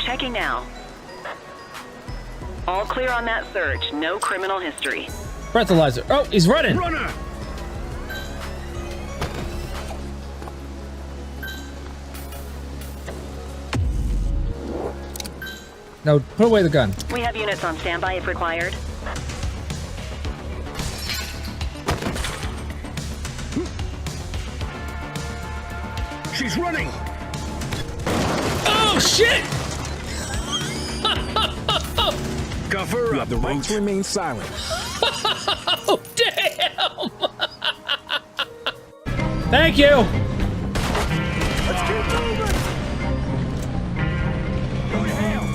Checking now. All clear on that search. No criminal history. Breathalyzer. Oh, he's running. Runner! No, put away the gun. We have units on standby if required. She's running! Oh, shit! Cover up. The right to remain silent. Oh, damn! Thank you! Let's keep moving! Go to hell!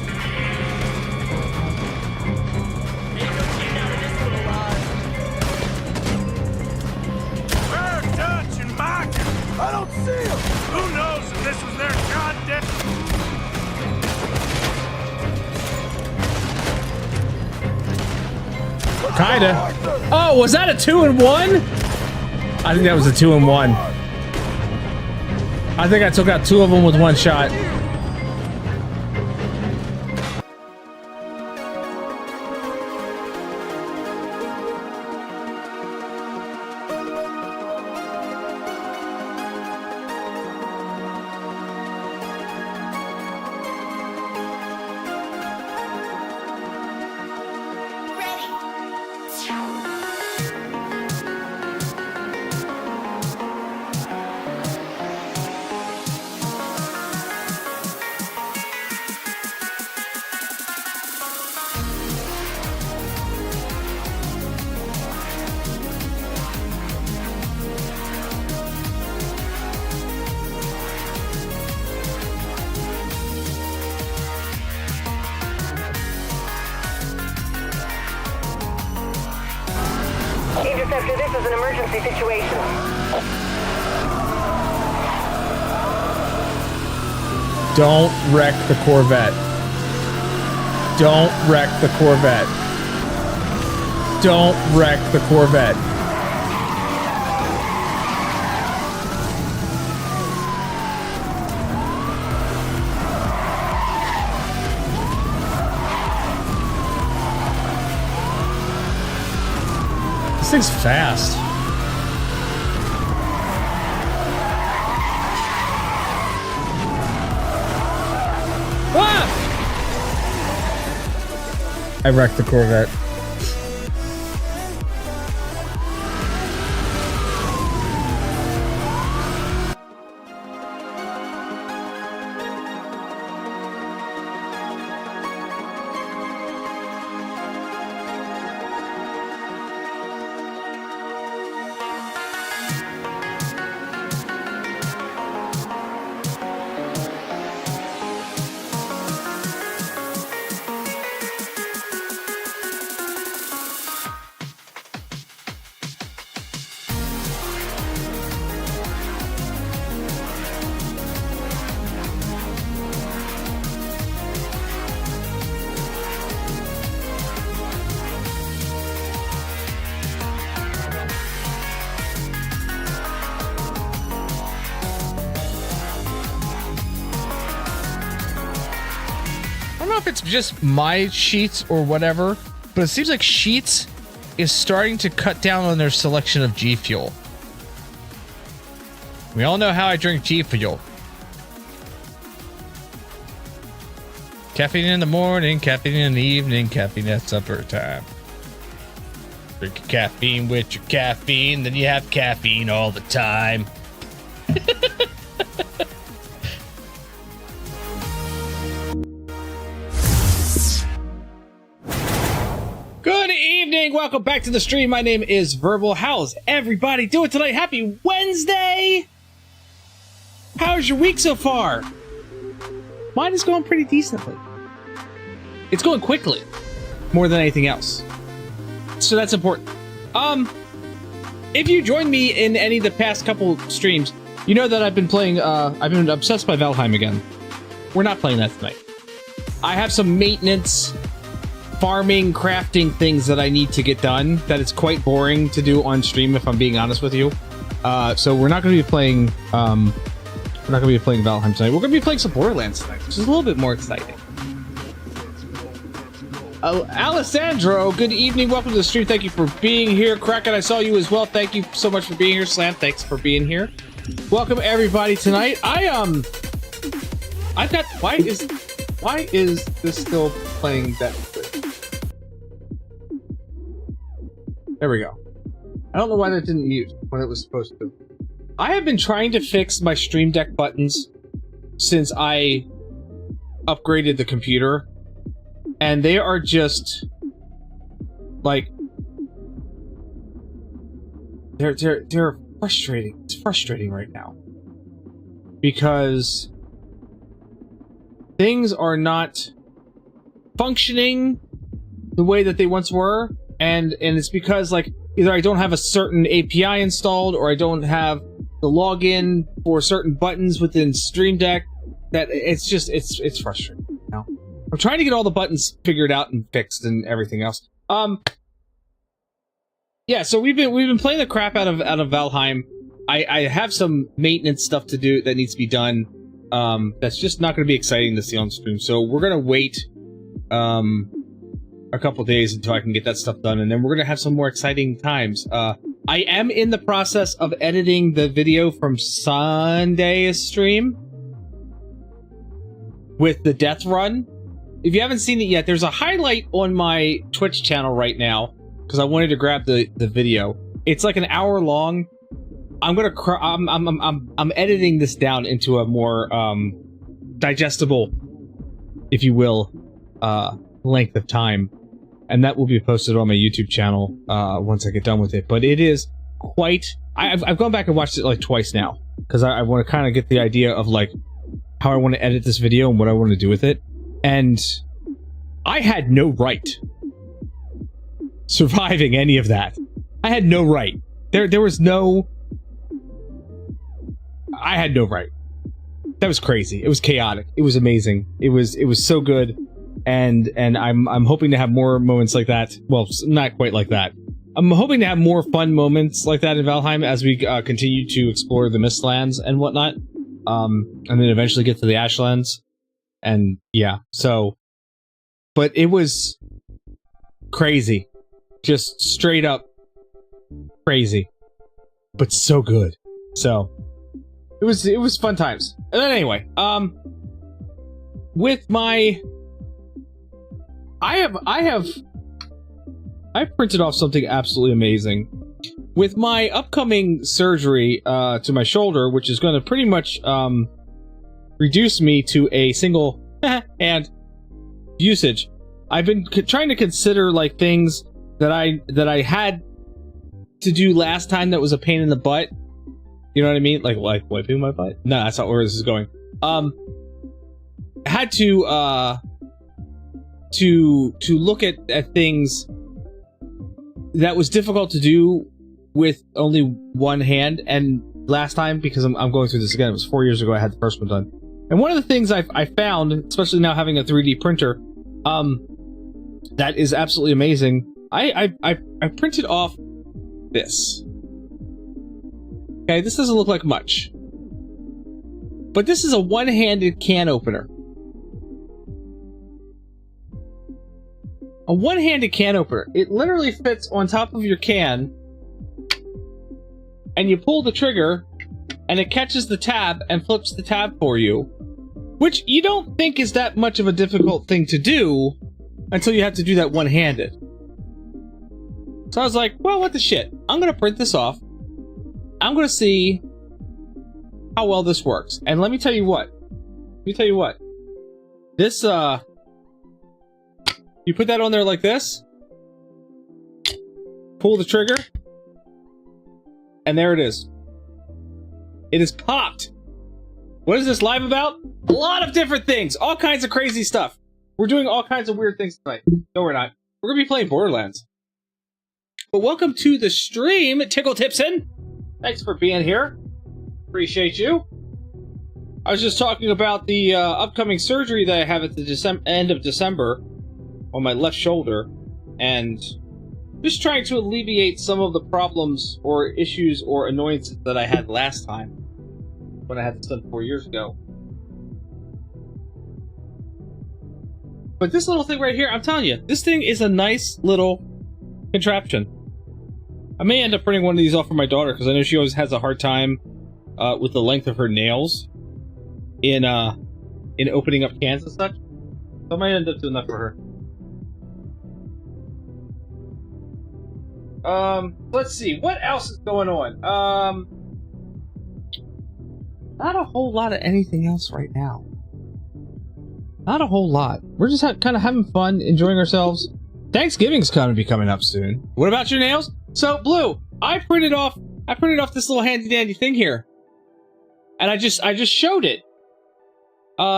Where Dutch and Mike? I don't see him! Who knows if this was their goddamn... Kinda. Oh, was that a 2-in-1? I think that was a 2-in-1. I think I took out 2 of them with 1 shot. Interceptor, this is an emergency situation. Don't wreck the Corvette. Don't wreck the Corvette. Don't wreck the Corvette. This thing's fast. Ah! I wrecked the Corvette. I don't know if it's just my Sheets or whatever, but it seems like Sheets is starting to cut down on their selection of G Fuel. We all know how I drink G Fuel. Caffeine in the morning, caffeine in the evening, caffeine at supper time. Drink your caffeine with your caffeine, then you have caffeine all the time. Good evening, welcome back to the stream. My name is Verbal. How's everybody doing tonight? Happy Wednesday! How's your week so far? Mine is going pretty decently. It's going quickly, more than anything else. So that's important. If you joined me in any of the past couple streams, you know that I've been playing, I've been obsessed by Valheim again. We're not playing that tonight. I have some maintenance, farming, crafting things that I need to get done that it's quite boring to do on stream, if I'm being honest with you. So we're not going to be playing, Valheim tonight. We're going to be playing some Borderlands tonight, which is a little bit more exciting. Alessandro, good evening. Welcome to the stream. Thank you for being here. Kraken, I saw you as well. Thank you so much for being here. Slam, thanks for being here. Welcome everybody tonight. I've got. Why is this still playing that? There we go. I don't know why that didn't mute when it was supposed to. I have been trying to fix my Stream Deck buttons since I upgraded the computer, and they are just like they're frustrating. It's frustrating right now because things are not functioning the way that they once were, and it's because like either I don't have a certain API installed or I don't have the login for certain buttons within Stream Deck. That it's frustrating. You know? I'm trying to get all the buttons figured out and fixed and everything else. Yeah, so we've been playing the crap out of Valheim. I have some maintenance stuff to do that needs to be done. That's just not going to be exciting to see on stream. So we're gonna wait a couple days until I can get that stuff done, and then we're gonna have some more exciting times. I am in the process of editing the video from Sunday's stream with the death run. If you haven't seen it yet, there's a highlight on my Twitch channel right now because I wanted to grab the video. It's like an hour long. I'm editing this down into a more digestible, if you will, length of time, and that will be posted on my YouTube channel once I get done with it. But it is quite. I've gone back and watched it like twice now because I want to kind of get the idea of like how I want to edit this video and what I want to do with it. And I had no right surviving any of that. I had no right. There was no. I had no right. That was crazy. It was chaotic. It was amazing. It was so good, and I'm hoping to have more moments like that. Well, not quite like that. I'm hoping to have more fun moments like that in Valheim as we continue to explore the Mistlands and whatnot, and then eventually get to the Ashlands. And yeah, so, but it was crazy, just straight up crazy, but so good. So it was fun times. And then anyway, with my, I printed off something absolutely amazing with my upcoming surgery to my shoulder, which is going to pretty much reduce me to a single hand usage. I've been trying to consider like things that I had to do last time that was a pain in the butt. You know what I mean? Like wiping my butt? No, that's not where this is going. I had to look at things that was difficult to do with only one hand, and last time, because I'm going through this again, it was 4 years ago I had the first one done. And one of the things I found, especially now having a 3D printer, that is absolutely amazing. I printed off this. Okay, this doesn't look like much, but this is a one-handed can opener. A one-handed can opener. It literally fits on top of your can, and you pull the trigger, and it catches the tab and flips the tab for you, which you don't think is that much of a difficult thing to do until you have to do that one-handed. So I was like, well, what the shit? I'm gonna print this off. I'm gonna see how well this works. And let me tell you what. This, you put that on there like this, pull the trigger, and there it is. It is popped. What is this live about? A lot of different things. All kinds of crazy stuff. We're doing all kinds of weird things tonight. No, we're not. We're going to be playing Borderlands. But welcome to the stream, Tickle Tipson. Thanks for being here. Appreciate you. I was just talking about the upcoming surgery that I have at the end of December on my left shoulder, and just trying to alleviate some of the problems or issues or annoyances that I had last time when I had this done 4 years ago. But this little thing right here, I'm telling you, this thing is a nice little contraption. I may end up printing one of these off for my daughter because I know she always has a hard time with the length of her nails in opening up cans and such. So I might end up doing that for her. Let's see, what else is going on? Not a whole lot of anything else right now. Not a whole lot. We're just kind of having fun, enjoying ourselves. Thanksgiving's going to be coming up soon. What about your nails? So, Blue, I printed off this little handy dandy thing here. And I just showed it.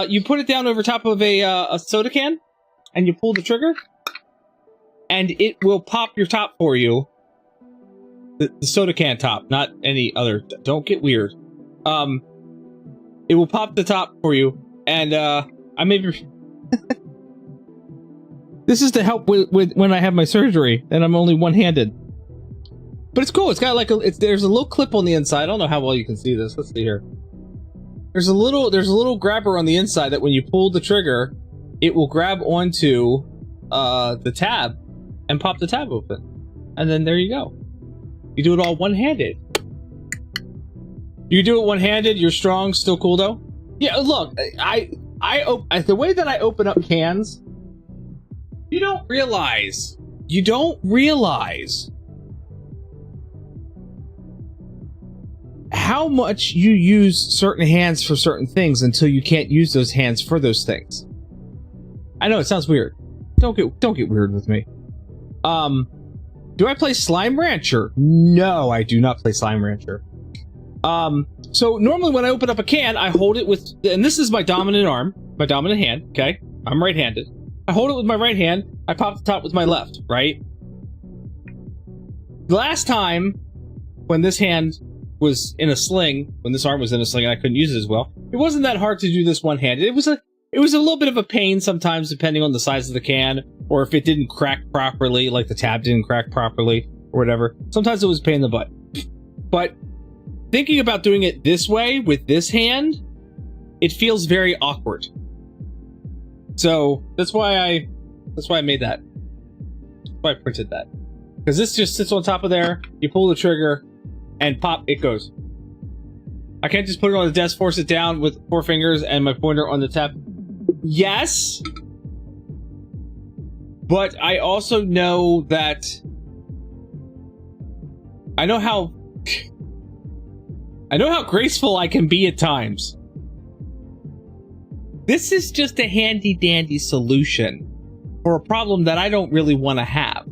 You put it down over top of a soda can, and you pull the trigger, and it will pop your top for you. The soda can top, not any other. Don't get weird. It will pop the top for you, and I may be. This is to help with when I have my surgery, and I'm only one-handed. But it's cool. It's got like there's a little clip on the inside. I don't know how well you can see this. Let's see here. There's a little grabber on the inside that when you pull the trigger, it will grab onto the tab and pop the tab open. And then there you go. You do it all one-handed. You do it one-handed, you're strong, still cool though? Yeah, look, the way that I open up cans, you don't realize how much you use certain hands for certain things until you can't use those hands for those things. I know it sounds weird. Don't get weird with me. Do I play Slime Rancher? No, I do not play Slime Rancher. So normally when I open up a can, I hold it with, and this is my dominant arm, my dominant hand, okay? I'm right-handed. I hold it with my right hand, I pop the top with my left, right? The last time when this hand was in a sling, when this arm was in a sling and I couldn't use it as well, it wasn't that hard to do this one-handed. It was a little bit of a pain sometimes depending on the size of the can, or if it didn't crack properly, like the tab didn't crack properly, or whatever. Sometimes it was a pain in the butt. But thinking about doing it this way, with this hand, it feels very awkward. So, that's why I made that. That's why I printed that. Because this just sits on top of there, you pull the trigger, and pop, it goes. I can't just put it on the desk, force it down with 4 fingers and my pointer on the tab. Yes! But I also know that... I know how graceful I can be at times. This is just a handy-dandy solution for a problem that I don't really want to have.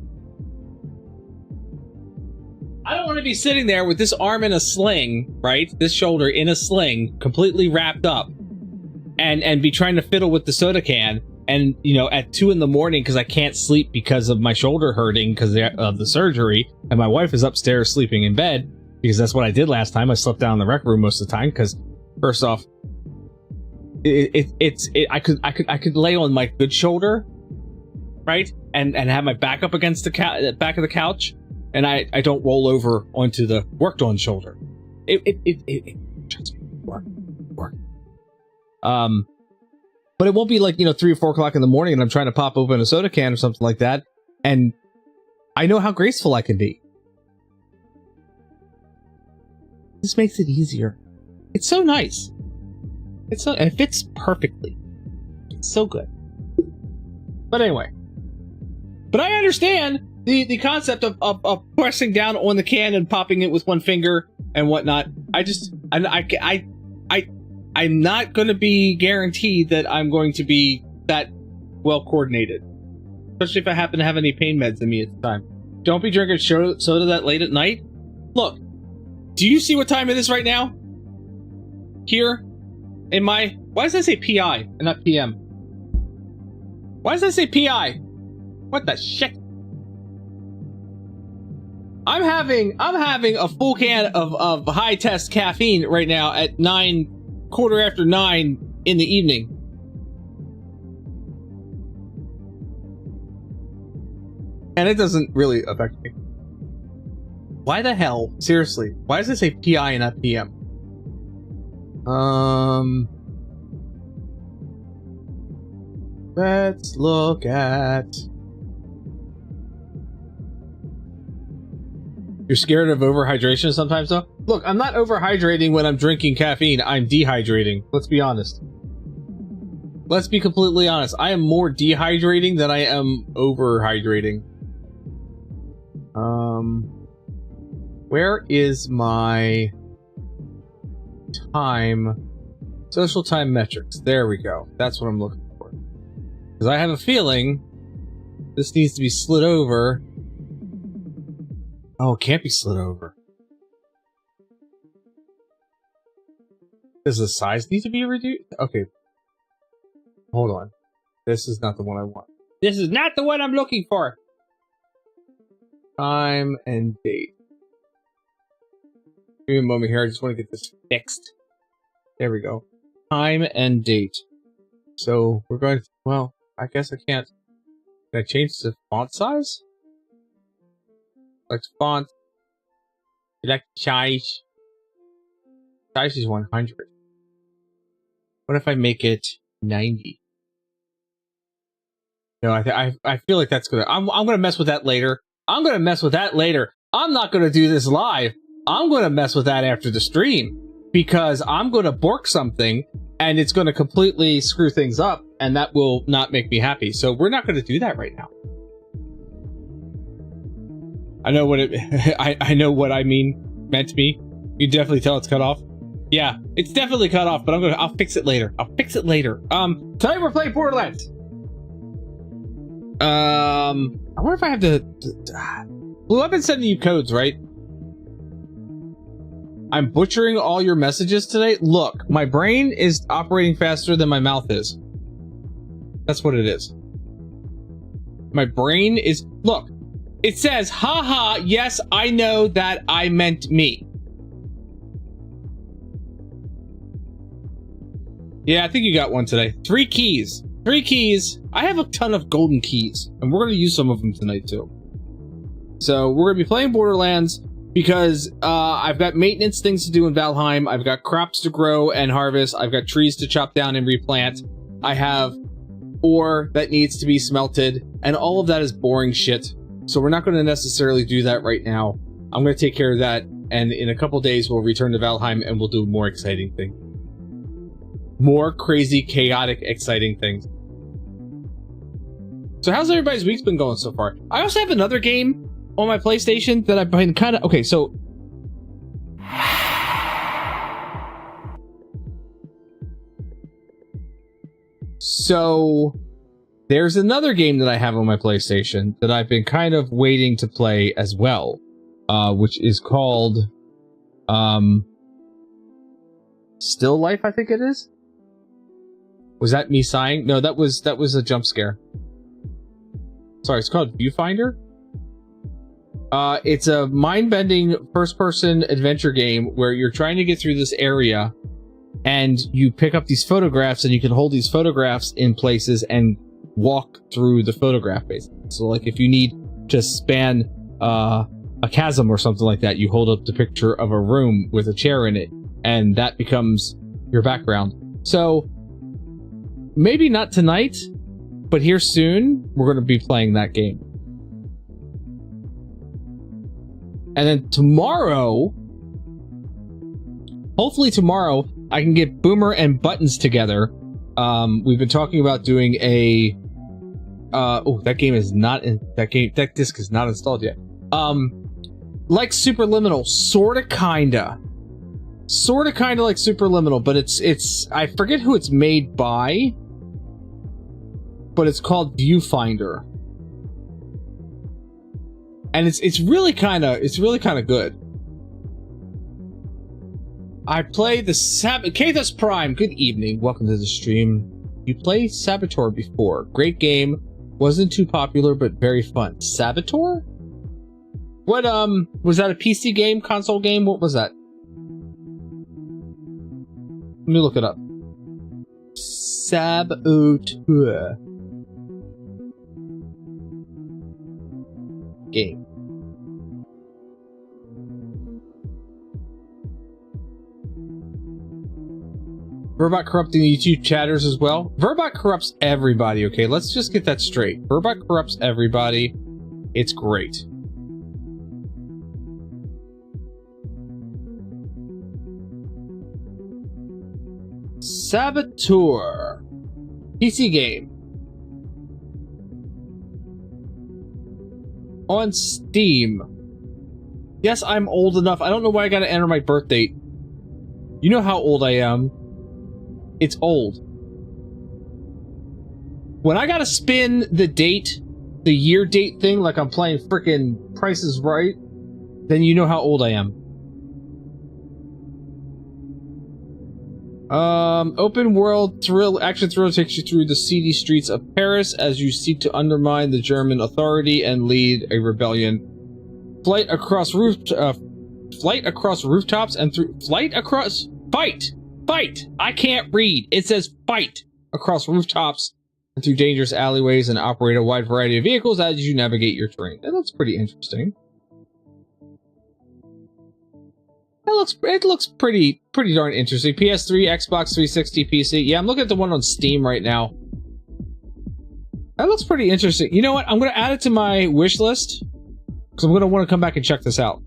I don't want to be sitting there with this arm in a sling, right? This shoulder in a sling, completely wrapped up, and be trying to fiddle with the soda can, and, you know, at 2 in the morning because I can't sleep because of my shoulder hurting because of the surgery, and my wife is upstairs sleeping in bed, because that's what I did last time. I slept down in the rec room most of the time, because, first off, I could lay on my good shoulder, right? And have my back up against the back of the couch, and I don't roll over onto the worked on shoulder. Trust me, work. But it won't be like, 3 or 4 o'clock in the morning and I'm trying to pop open a soda can or something like that, and I know how graceful I can be. This makes it easier. It's so nice. It fits perfectly. It's so good. But anyway. But I understand the concept of pressing down on the can and popping it with 1 finger and whatnot. I'm not going to be guaranteed that I'm going to be that well coordinated. Especially if I happen to have any pain meds in me at the time. Don't be drinking soda that late at night. Look, do you see what time it is right now? Here? In my... Why does that say PI and not PM? Why does that say PI? What the shit? I'm having a full can of high test caffeine right now at quarter after 9 in the evening. And it doesn't really affect me. Why the hell? Seriously, why does it say PI and not PM? Let's look at... You're scared of overhydration sometimes, though? Look, I'm not overhydrating when I'm drinking caffeine. I'm dehydrating. Let's be honest. Let's be completely honest. I am more dehydrating than I am overhydrating. Where is my time? Social time metrics. There we go. That's what I'm looking for. Because I have a feeling this needs to be slid over. Oh, it can't be slid over. Does the size need to be reduced? Okay. Hold on. This is not the one I want. This is not the one I'm looking for! Time and date. Give me a moment here. I just want to get this fixed. There we go. Time and date. So, we're going to... Well, I guess I can't... Can I change the font size? Select font. Select size. Size is 100. What if I make it 90? No, I feel like that's gonna... I'm gonna mess with that later. I'm gonna mess with that later. I'm not gonna do this live. I'm gonna mess with that after the stream. Because I'm gonna bork something, and it's gonna completely screw things up, and that will not make me happy. So we're not gonna do that right now. I know what it... I know what I meant to be. You definitely tell it's cut off. Yeah, it's definitely cut off, but I'll fix it later. I'll fix it later. Tonight we're playing Borderlands. I wonder if I have to... Blue, I've been sending you codes, right? I'm butchering all your messages today. Look, my brain is operating faster than my mouth is. That's what it is. My brain is... Look, it says, haha, yes, I know that I meant me. Yeah, I think you got one today. 3 keys. 3 keys. I have a ton of golden keys, and we're going to use some of them tonight, too. So, we're going to be playing Borderlands because I've got maintenance things to do in Valheim. I've got crops to grow and harvest. I've got trees to chop down and replant. I have ore that needs to be smelted, and all of that is boring shit. So, we're not going to necessarily do that right now. I'm going to take care of that, and in a couple days, we'll return to Valheim, and we'll do more exciting things. More crazy, chaotic, exciting things. So how's everybody's week's been going so far? I also have another game on my PlayStation that I've been kind of... Okay, so... So... There's another game that I have on my PlayStation that I've been kind of waiting to play as well. Which is called... Still Life, I think it is? Was that me sighing? No, that was a jump scare. Sorry, it's called Viewfinder. It's a mind-bending first-person adventure game where you're trying to get through this area, and you pick up these photographs, and you can hold these photographs in places and walk through the photograph, basically. So, like, if you need to span a chasm or something like that, you hold up the picture of a room with a chair in it, and that becomes your background. So, maybe not tonight, but here soon, we're going to be playing that game. And then tomorrow, hopefully tomorrow, I can get Boomer and Buttons together. We've been talking about doing a... oh, that game is not in... That disc is not installed yet. Like Superliminal, sorta kinda. Sorta kinda like Superliminal, but it's... I forget who it's made by, but it's called Viewfinder. And it's really kind of good. I play the Kathos Prime. Good evening. Welcome to the stream. You played Saboteur before. Great game. Wasn't too popular, but very fun. Saboteur? What, was that a PC game? Console game? What was that? Let me look it up. Saboteur. Game. Verbot corrupting YouTube chatters as well. Verbot corrupts everybody, okay? Let's just get that straight. Verbot corrupts everybody. It's great. Saboteur. PC game. On Steam. Yes, I'm old enough. I don't know why I gotta enter my birth date. You know how old I am. It's old. When I gotta spin the date, the year date thing, like I'm playing frickin' Price is Right, then you know how old I am. Open world action thriller takes you through the seedy streets of Paris as you seek to undermine the German authority and lead a rebellion. Flight across rooftops and through fight. I can't read. It says fight across rooftops and through dangerous alleyways and operate a wide variety of vehicles as you navigate your terrain. That looks pretty interesting. It looks pretty darn interesting. PS3, Xbox 360, PC. Yeah, I'm looking at the one on Steam right now. That looks pretty interesting. You know what? I'm going to add it to my wish list because I'm going to want to come back and check this out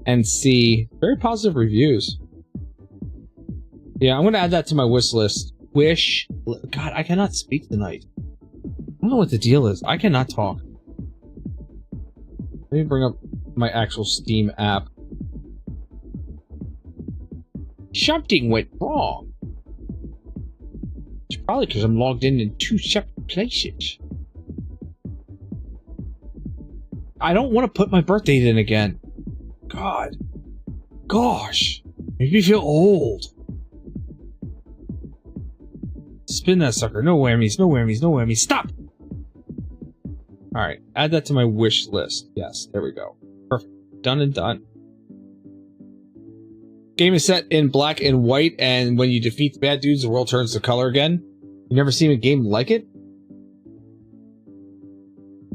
and see very positive reviews. Yeah, I'm going to add that to my wish list. God, I cannot speak tonight. I don't know what the deal is. I cannot talk. Let me bring up my actual Steam app. Something went wrong. It's probably because I'm logged in two separate places. I don't want to put my birth date in again. Gosh. Make me feel old. Spin that sucker. No whammies, no whammies, no whammies. Stop! Alright, add that to my wish list. Yes, there we go. Perfect. Done and done. Game is set in black and white, and when you defeat the bad dudes, the world turns to color again. You never seen a game like it?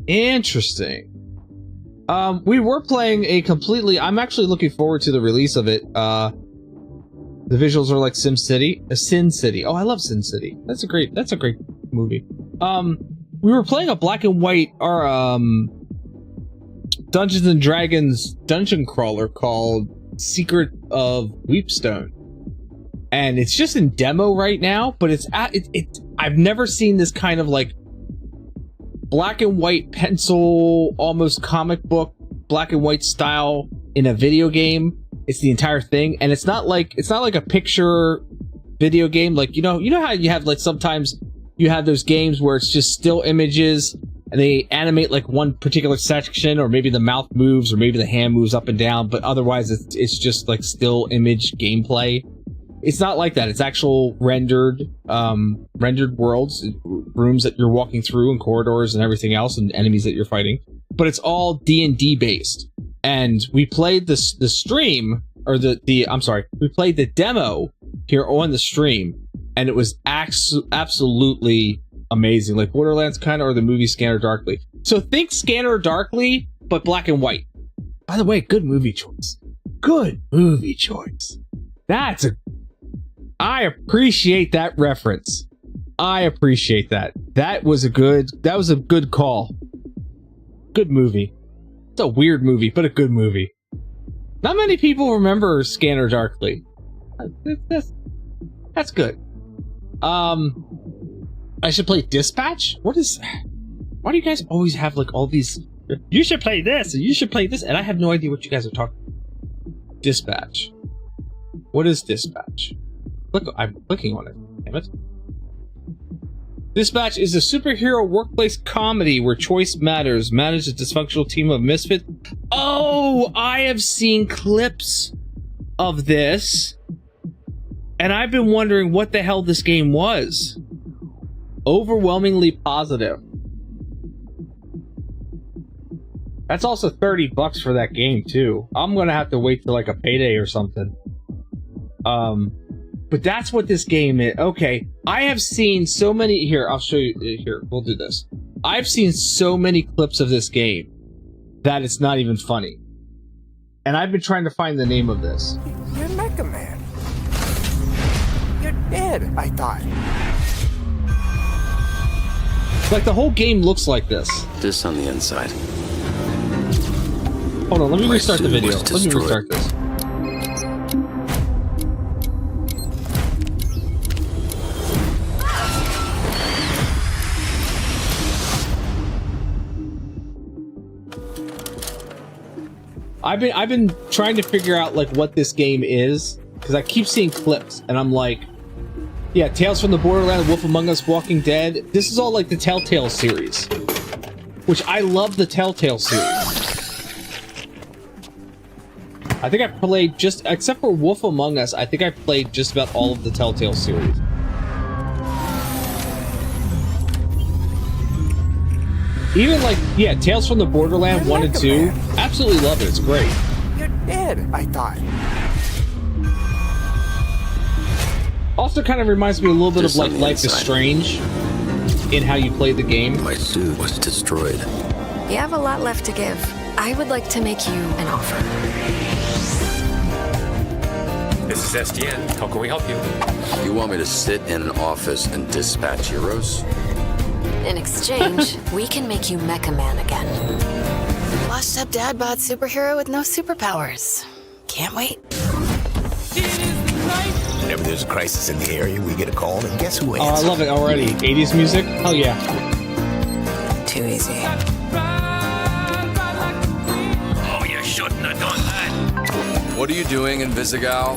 Interesting. We were playing a completely... I'm actually looking forward to the release of it. The visuals are like Sin City. Sin City. Oh, I love Sin City. That's a great movie. We were playing a black and white, or Dungeons and Dragons dungeon crawler called Secret of Weepstone, and it's just in demo right now, but I've never seen this kind of like black and white pencil, almost comic book black and white style in a video game. It's the entire thing, and it's not like a picture video game, like you know how you have like sometimes you have those games where it's just still images and they animate like one particular section, or maybe the mouth moves, or maybe the hand moves up and down, but otherwise it's just like still image gameplay. It's not like that. It's actual rendered worlds, rooms that you're walking through, and corridors and everything else, and enemies that you're fighting. But it's all D&D based. And we played the stream, or we played the demo here on the stream, and it was absolutely amazing, like Borderlands kind of, or the movie Scanner Darkly. So think Scanner Darkly, but black and white. By the way, good movie choice. Good movie choice. I appreciate that reference. I appreciate that. That was a good call. Good movie. It's a weird movie, but a good movie. Not many people remember Scanner Darkly. That's good. I should play Dispatch? Why do you guys always have like all these... You should play this, and you should play this, and I have no idea what you guys are talking about. Dispatch. What is Dispatch? Look, I'm clicking on it. Damn it. Dispatch is a superhero workplace comedy where choice matters. Manage a dysfunctional team of misfits. Oh, I have seen clips of this, and I've been wondering what the hell this game was. Overwhelmingly positive. That's also $30 for that game too. I'm gonna have to wait till like a payday or something. But that's what this game is. Okay, I have seen so many... Here, I'll show you. Here, we'll do this. I've seen so many clips of this game that it's not even funny. And I've been trying to find the name of this. You're Mega Man. dead, I thought. Like the whole game looks like this. This on the inside. Hold on, let me restart the video. was Let me destroyed. restart this. I've been trying to figure out like what this game is because I keep seeing clips and I'm like, yeah, Tales from the Borderlands, Wolf Among Us, Walking Dead. This is all like the Telltale series, which I love the Telltale series. I think I've played just, except for Wolf Among Us, I think I've played just about all of the Telltale series. Even like, yeah, Tales from the Borderlands 1 and 2. Absolutely love it. It's great. You're dead, I thought. Also kind of reminds me a little bit Just of like on the Life is inside. Strange in how you play the game. My suit was destroyed. You have a lot left to give. I would like to make you an offer. This is SDN. How can we help you? You want me to sit in an office and dispatch heroes? In exchange, we can make you Mecha Man again. Washed up dad bod superhero with no superpowers. Can't wait. Whenever there's a crisis in the area, we get a call, and guess who Oh, I answers? love it already. 80s music? Hell yeah. Too easy. Oh, you shouldn't have done that. What are you doing in Visigal?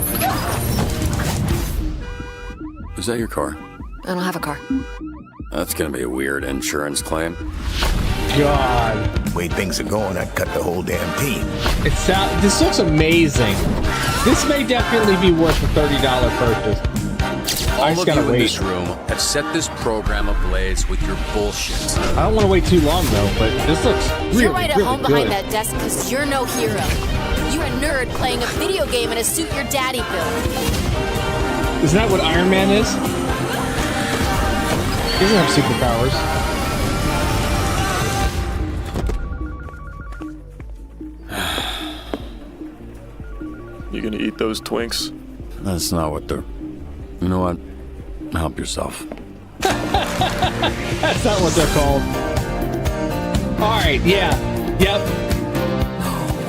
Is that your car? I don't have a car. That's gonna be a weird insurance claim. God. The way things are going, I'd cut the whole damn team. This looks amazing. This may definitely be worth a $30 purchase. I All just of gotta you in wait. this room have set this program ablaze with your bullshit. I don't want to wait too long though, but this looks really, You're right at really home good. behind that desk because you're no hero. You're a nerd playing a video game in a suit your daddy built. Isn't that what Iron Man is? He doesn't have superpowers. You gonna eat those Twinks? That's not what they're... You know what? Help yourself. That's not what they're called. Alright, yeah. Yep.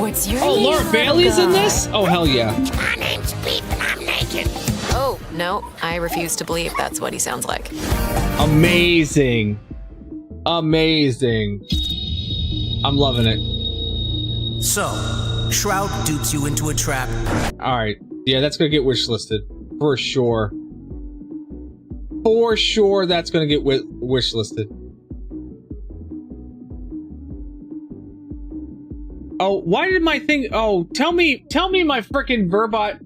What's your Oh, name? Laura little Bailey's in guy? this? Oh, hell yeah. My name's Pete, and I'm naked. Oh, no. I refuse to believe that's what he sounds like. Amazing. Amazing. I'm loving it. So, Shroud dupes you into a trap. Alright. Yeah, that's gonna get wishlisted. For sure. For sure that's gonna get wishlisted. Oh, why did my thing... Oh, tell me my freaking Verbot...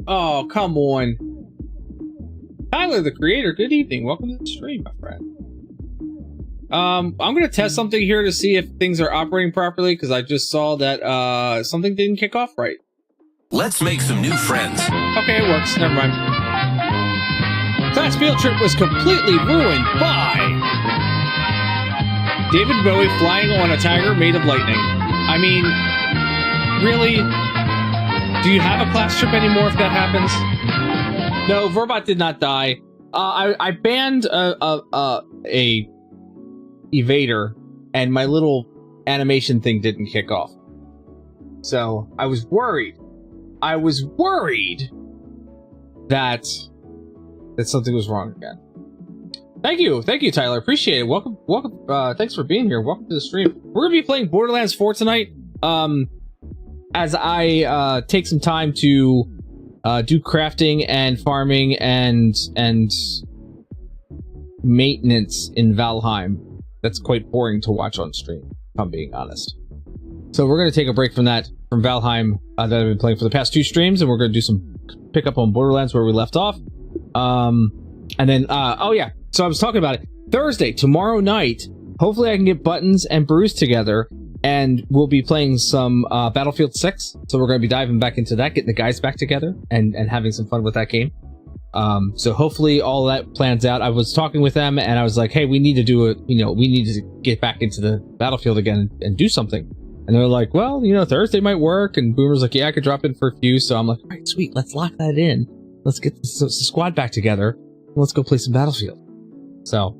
Oh, come on. Tyler, the creator, good evening. Welcome to the stream, my friend. I'm gonna test something here to see if things are operating properly, because I just saw that something didn't kick off right. Let's make some new friends. Okay, it works. Never mind. Class field trip was completely ruined by David Bowie flying on a tiger made of lightning. I mean, really? Do you have a class trip anymore if that happens? No, Verbot did not die. I banned a evader, and my little animation thing didn't kick off. So I was worried. I was worried that something was wrong again. Thank you, Tyler. Appreciate it. Welcome. Thanks for being here. Welcome to the stream. We're gonna be playing Borderlands 4 tonight. As I take some time to do crafting and farming and maintenance in Valheim. That's quite boring to watch on stream, if I'm being honest. So we're gonna take a break from Valheim that I've been playing for the past 2 streams, and we're gonna do some pick up on Borderlands where we left off. And then, oh yeah, so I was talking about it. Thursday, tomorrow night, hopefully I can get Buttons and Bruce together, and we'll be playing some Battlefield 6. So we're going to be diving back into that, getting the guys back together, and having some fun with that game. So hopefully all that plans out. I was talking with them, and I was like, hey, we need to do it, we need to get back into the Battlefield again and do something. And they're like, well, Thursday might work, and Boomer's like, yeah, I could drop in for a few. So I'm like, all right, sweet, let's lock that in. let's get the squad back together. Let's go play some Battlefield. So,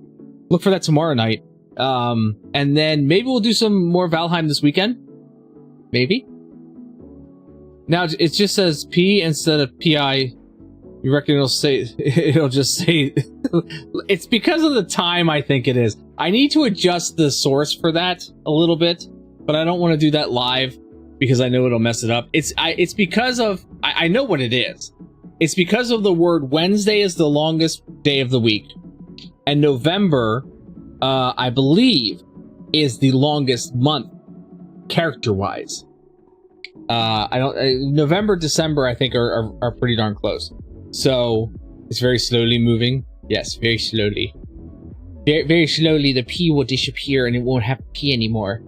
look for that tomorrow night. And then maybe we'll do some more Valheim this weekend. Maybe. Now, it just says P instead of PI. You reckon it'll just say... It's because of the time, I think it is. I need to adjust the source for that a little bit, but I don't want to do that live because I know it'll mess it up. It's because of... I know what it is. It's because of the word Wednesday is the longest day of the week. And November, I believe, is the longest month, character-wise. November, December, I think, are pretty darn close. So, it's very slowly moving. Yes, very slowly. Very, very slowly, the P will disappear and it won't have P anymore.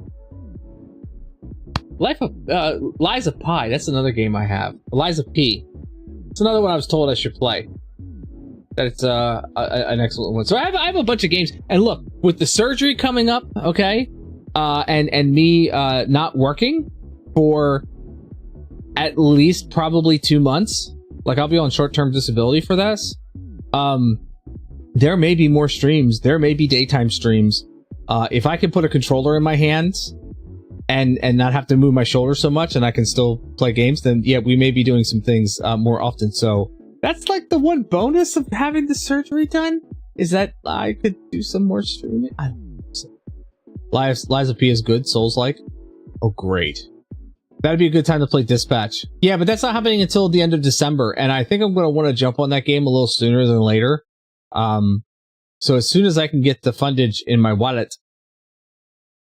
Lies of Pi, that's another game I have. Lies of P. It's another one I was told I should play. That it's an excellent one. So I have a bunch of games. And look, with the surgery coming up, okay, and me not working for at least probably 2 months. Like, I'll be on short-term disability for this. There may be more streams. There may be daytime streams. If I can put a controller in my hands and not have to move my shoulder so much and I can still play games, then yeah, we may be doing some things more often. So that's like the one bonus of having the surgery done, is that I could do some more streaming. I don't know. Lies of P is good. Souls-like. Oh, great. That'd be a good time to play Dispatch. Yeah, but that's not happening until the end of December, and I think I'm going to want to jump on that game a little sooner than later. So as soon as I can get the fundage in my wallet,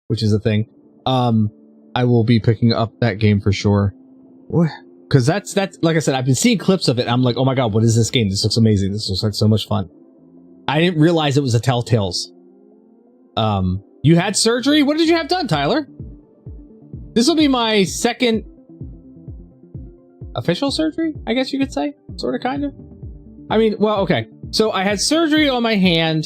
which is a thing, I will be picking up that game for sure. Because that's like I said, I've been seeing clips of it. I'm like, oh my god, what is this game? This looks amazing. This looks like so much fun. I didn't realize it was a Telltale's. You had surgery? What did you have done, Tyler? This will be my second official surgery, I guess you could say. Sort of, kind of. I mean, well, okay. So I had surgery on my hand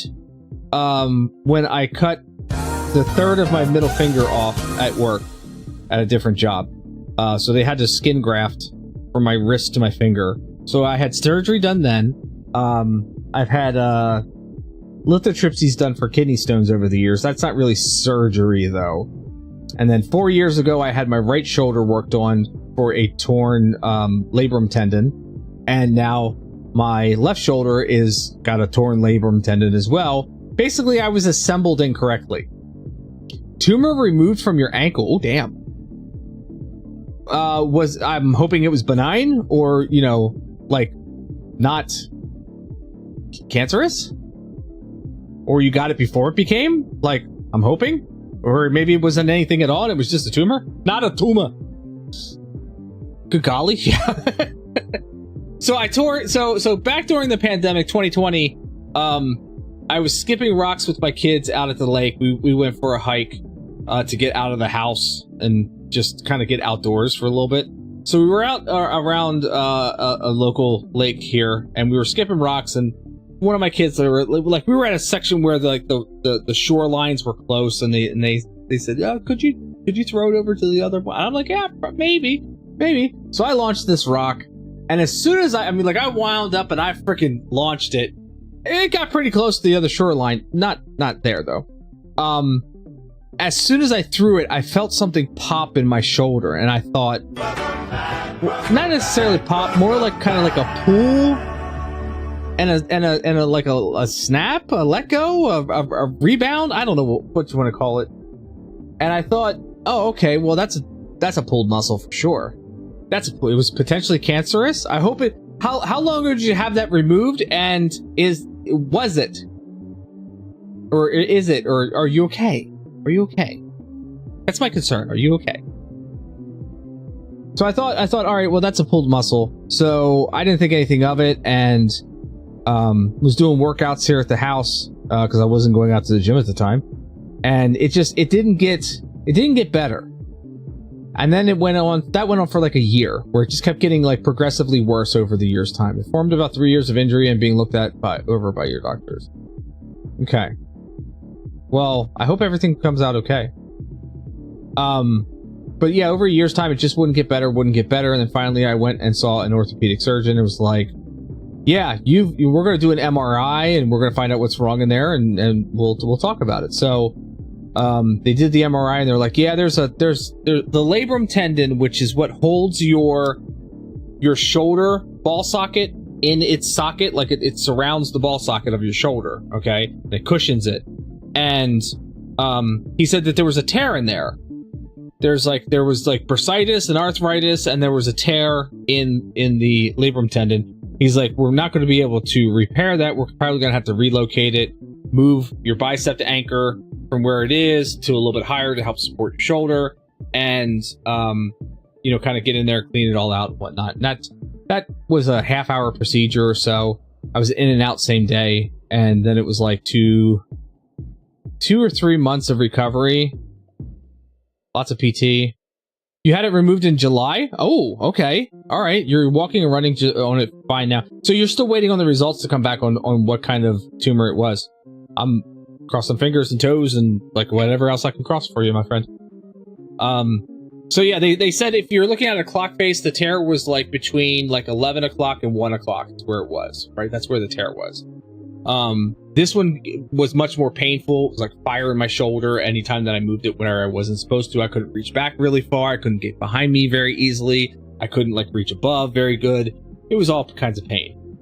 when I cut the third of my middle finger off at work at a different job. So they had to skin graft from my wrist to my finger. So I had surgery done then. I've had lithotripsies done for kidney stones over the years. That's not really surgery, though. And then 4 years ago, I had my right shoulder worked on for a torn labrum tendon. And now my left shoulder is got a torn labrum tendon as well. Basically, I was assembled incorrectly. Tumor removed from your ankle. Oh, damn. I'm hoping it was benign or, you know, like, not cancerous? Or you got it before it became? Like, I'm hoping? Or maybe it wasn't anything at all and it was just a tumor? Not a tumor. Good golly. Yeah. So back during the pandemic, 2020, I was skipping rocks with my kids out at the lake. We went for a hike to get out of the house and just kind of get outdoors for a little bit. So we were out around a local lake here, and we were skipping rocks. And one of my kids, we were at a section where the shorelines were close, and they said, "Oh, could you throw it over to the other one?" I'm like, "Yeah, maybe." So I launched this rock, and as soon as I wound up and I freaking launched it. It got pretty close to the other shoreline. Not there, though. As soon as I threw it, I felt something pop in my shoulder, and I thought, not necessarily pop, more like kind of like a pull, and a like a snap, a let go, a rebound. I don't know what you want to call it. And I thought, oh, okay, well that's a pulled muscle for sure. It was potentially cancerous. I hope it. How long did you have that removed? And was it? Or is it? Or are you okay? Are you okay? That's my concern. Are you okay? So I thought, all right, well, that's a pulled muscle. So I didn't think anything of it, and was doing workouts here at the house because I wasn't going out to the gym at the time, and it didn't get better. And then that went on for like a year, where it just kept getting like progressively worse over the year's time. It formed about 3 years of injury and being looked at over by your doctors. Okay. Well, I hope everything comes out okay. But yeah, over a year's time, it just wouldn't get better. And then finally I went and saw an orthopedic surgeon. It was like, yeah, we're going to do an MRI and we're going to find out what's wrong in there, and we'll talk about it. So they did the MRI and they're like, yeah, there's the labrum tendon, which is what holds your shoulder ball socket in its socket, like it surrounds the ball socket of your shoulder, okay? It cushions it. And he said that there was a tear in there. There was bursitis and arthritis, and there was a tear in the labrum tendon. He's like, we're not going to be able to repair that. We're probably going to have to relocate it, move your bicep to anchor from where it is to a little bit higher to help support your shoulder, and kind of get in there, clean it all out and whatnot. And that was a half-hour procedure or so. I was in and out same day, and then it was like 2 or 3 months of recovery. Lots of PT. You had it removed in July? Oh, okay. All right. You're walking and running on it fine now. So you're still waiting on the results to come back on what kind of tumor it was. I'm crossing fingers and toes and like whatever else I can cross for you, my friend. So yeah, they said if you're looking at a clock face, the tear was like between like 11 o'clock and 1 o'clock is where it was, right? That's where the tear was. This one was much more painful. It was like fire in my shoulder anytime that I moved it whenever I wasn't supposed to. I couldn't reach back really far. I couldn't get behind me very easily. I couldn't like reach above very good. It was all kinds of pain.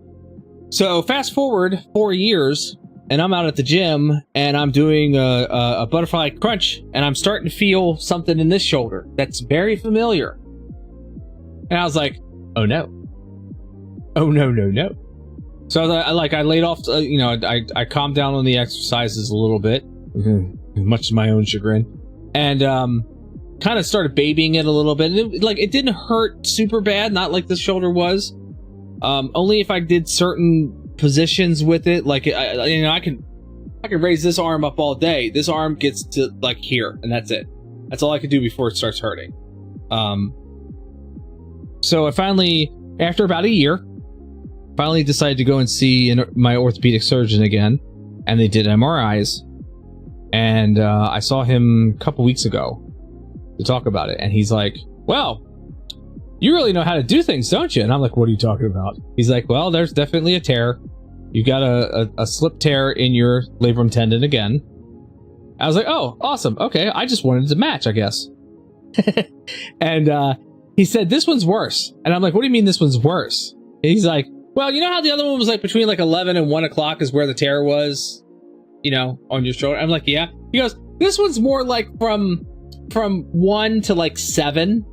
So fast forward 4 years and I'm out at the gym and I'm doing a butterfly crunch and I'm starting to feel something in this shoulder that's very familiar. And I was like, oh no. Oh no. So I laid off, I calmed down on the exercises a little bit, much to my own chagrin, and kind of started babying it a little bit. And it didn't hurt super bad, not like the shoulder was. Only if I did certain positions with it, like I can raise this arm up all day. This arm gets to like here, and that's it. That's all I could do before it starts hurting. So I finally, after about a year, decided to go and see my orthopedic surgeon again, and they did MRIs, and I saw him a couple weeks ago to talk about it, and he's like, well, you really know how to do things, don't you? And I'm like, what are you talking about? He's like, well, there's definitely a tear. You got a slip tear in your labrum tendon again. I was like, oh, awesome. Okay, I just wanted to match, I guess. And he said, this one's worse. And I'm like, what do you mean this one's worse? And he's like, well, you know how the other one was like between like 11 and 1 o'clock is where the tear was, on your shoulder? I'm like, yeah. He goes, this one's more like from 1 to like 7.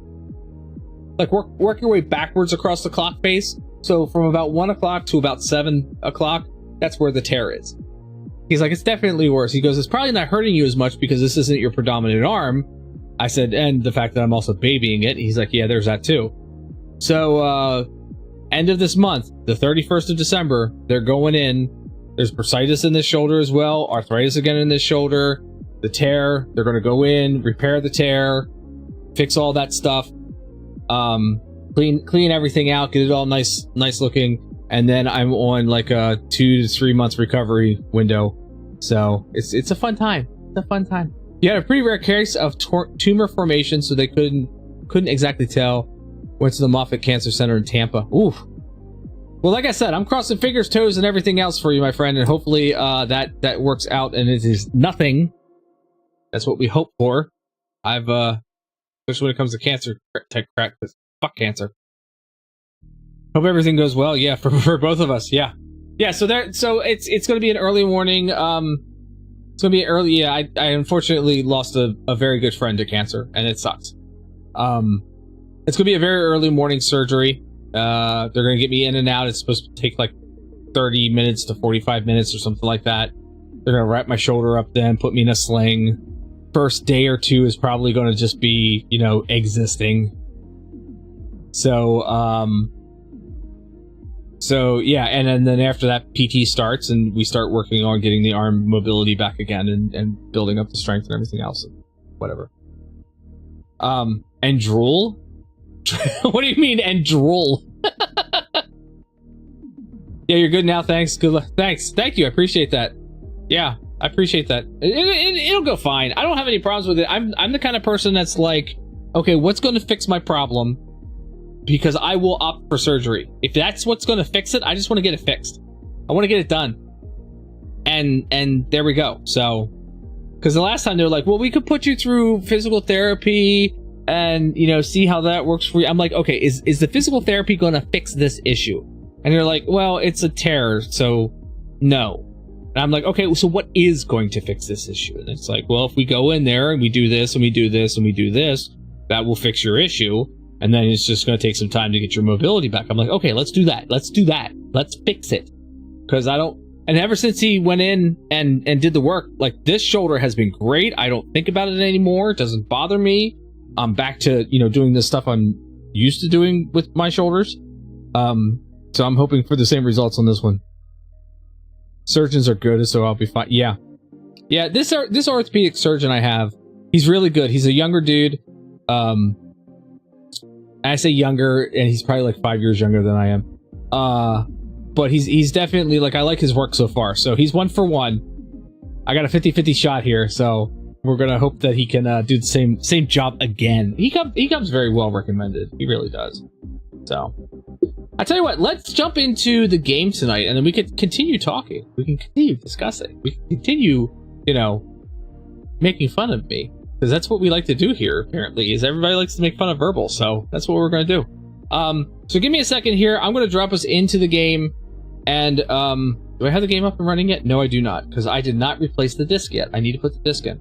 Like work your way backwards across the clock face. So from about 1 o'clock to about 7 o'clock, that's where the tear is. He's like, it's definitely worse. He goes, it's probably not hurting you as much because this isn't your predominant arm. I said, and the fact that I'm also babying it. He's like, yeah, there's that too. So, end of this month, the 31st of December, they're going in. There's bursitis in this shoulder as well, arthritis again in this shoulder, the tear. They're going to go in, repair the tear, fix all that stuff, clean everything out, get it all nice looking, and then I'm on like a 2 to 3 months recovery window. So it's a fun time. It's a fun time. You had a pretty rare case of tumor formation, so they couldn't exactly tell. Went to the Moffitt Cancer Center in Tampa. Ooh. Well, like I said, I'm crossing fingers, toes, and everything else for you, my friend, and hopefully that works out and it is nothing. That's what we hope for. Especially when it comes to cancer type crap, because fuck cancer. Hope everything goes well. Yeah, for both of us. Yeah. So it's going to be an early morning. It's going to be early. Yeah, I unfortunately lost a very good friend to cancer, and it sucks. It's going to be a very early morning surgery. They're going to get me in and out. It's supposed to take like 30 minutes to 45 minutes or something like that. They're going to wrap my shoulder up then, put me in a sling. First day or two is probably going to just be, existing. So yeah, and then after that, PT starts, and we start working on getting the arm mobility back again and building up the strength and everything else. Whatever. And drool? What do you mean, and drool? Yeah, you're good now. Thanks. Good luck. Thanks. Thank you. I appreciate that. Yeah, I appreciate that. It'll go fine. I don't have any problems with it. I'm the kind of person that's like, okay, what's going to fix my problem? because I will opt for surgery. If that's what's going to fix it, I just want to get it fixed. I want to get it done. And there we go. So, because the last time they were like, well, we could put you through physical therapy and, you know, see how that works for you. I'm like, okay, is the physical therapy going to fix this issue? And they're like, well, it's a tear, so no. And I'm like, okay, so what is going to fix this issue? And it's like, well, if we go in there and we do this and we do this and we do this, that will fix your issue. And then it's just going to take some time to get your mobility back. I'm like, okay, let's do that. Let's do that. Let's fix it. Because I don't... And ever since he went in and did the work, like, this shoulder has been great. I don't think about it anymore. It doesn't bother me. I'm back to, you know, doing this stuff I'm used to doing with my shoulders. So I'm hoping for the same results on this one. Surgeons are good, so I'll be fine. Yeah. Yeah, this orthopedic surgeon I have, he's really good. He's a younger dude. I say younger, and he's probably like 5 years younger than I am. But he's definitely, like, I like his work so far. So he's 1 for 1. I got a 50-50 shot here, so we're gonna hope that he can do the same job again. He comes very well recommended. He really does. So I tell you what, let's jump into the game tonight, and then we can continue talking. We can continue discussing. We can continue, you know, making fun of me, because that's what we like to do here. Apparently, is everybody likes to make fun of Verbal. So that's what we're gonna do. So give me a second here. I'm gonna drop us into the game. And, do I have the game up and running yet? No, I do not, because I did not replace the disc yet. I need to put the disc in.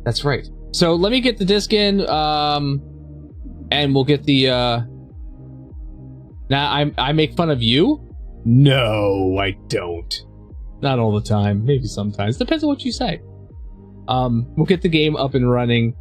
That's right. So let me get the disc in, and we'll get the, Now, I make fun of you? No, I don't. Not all the time. Maybe sometimes. Depends on what you say. We'll get the game up and running.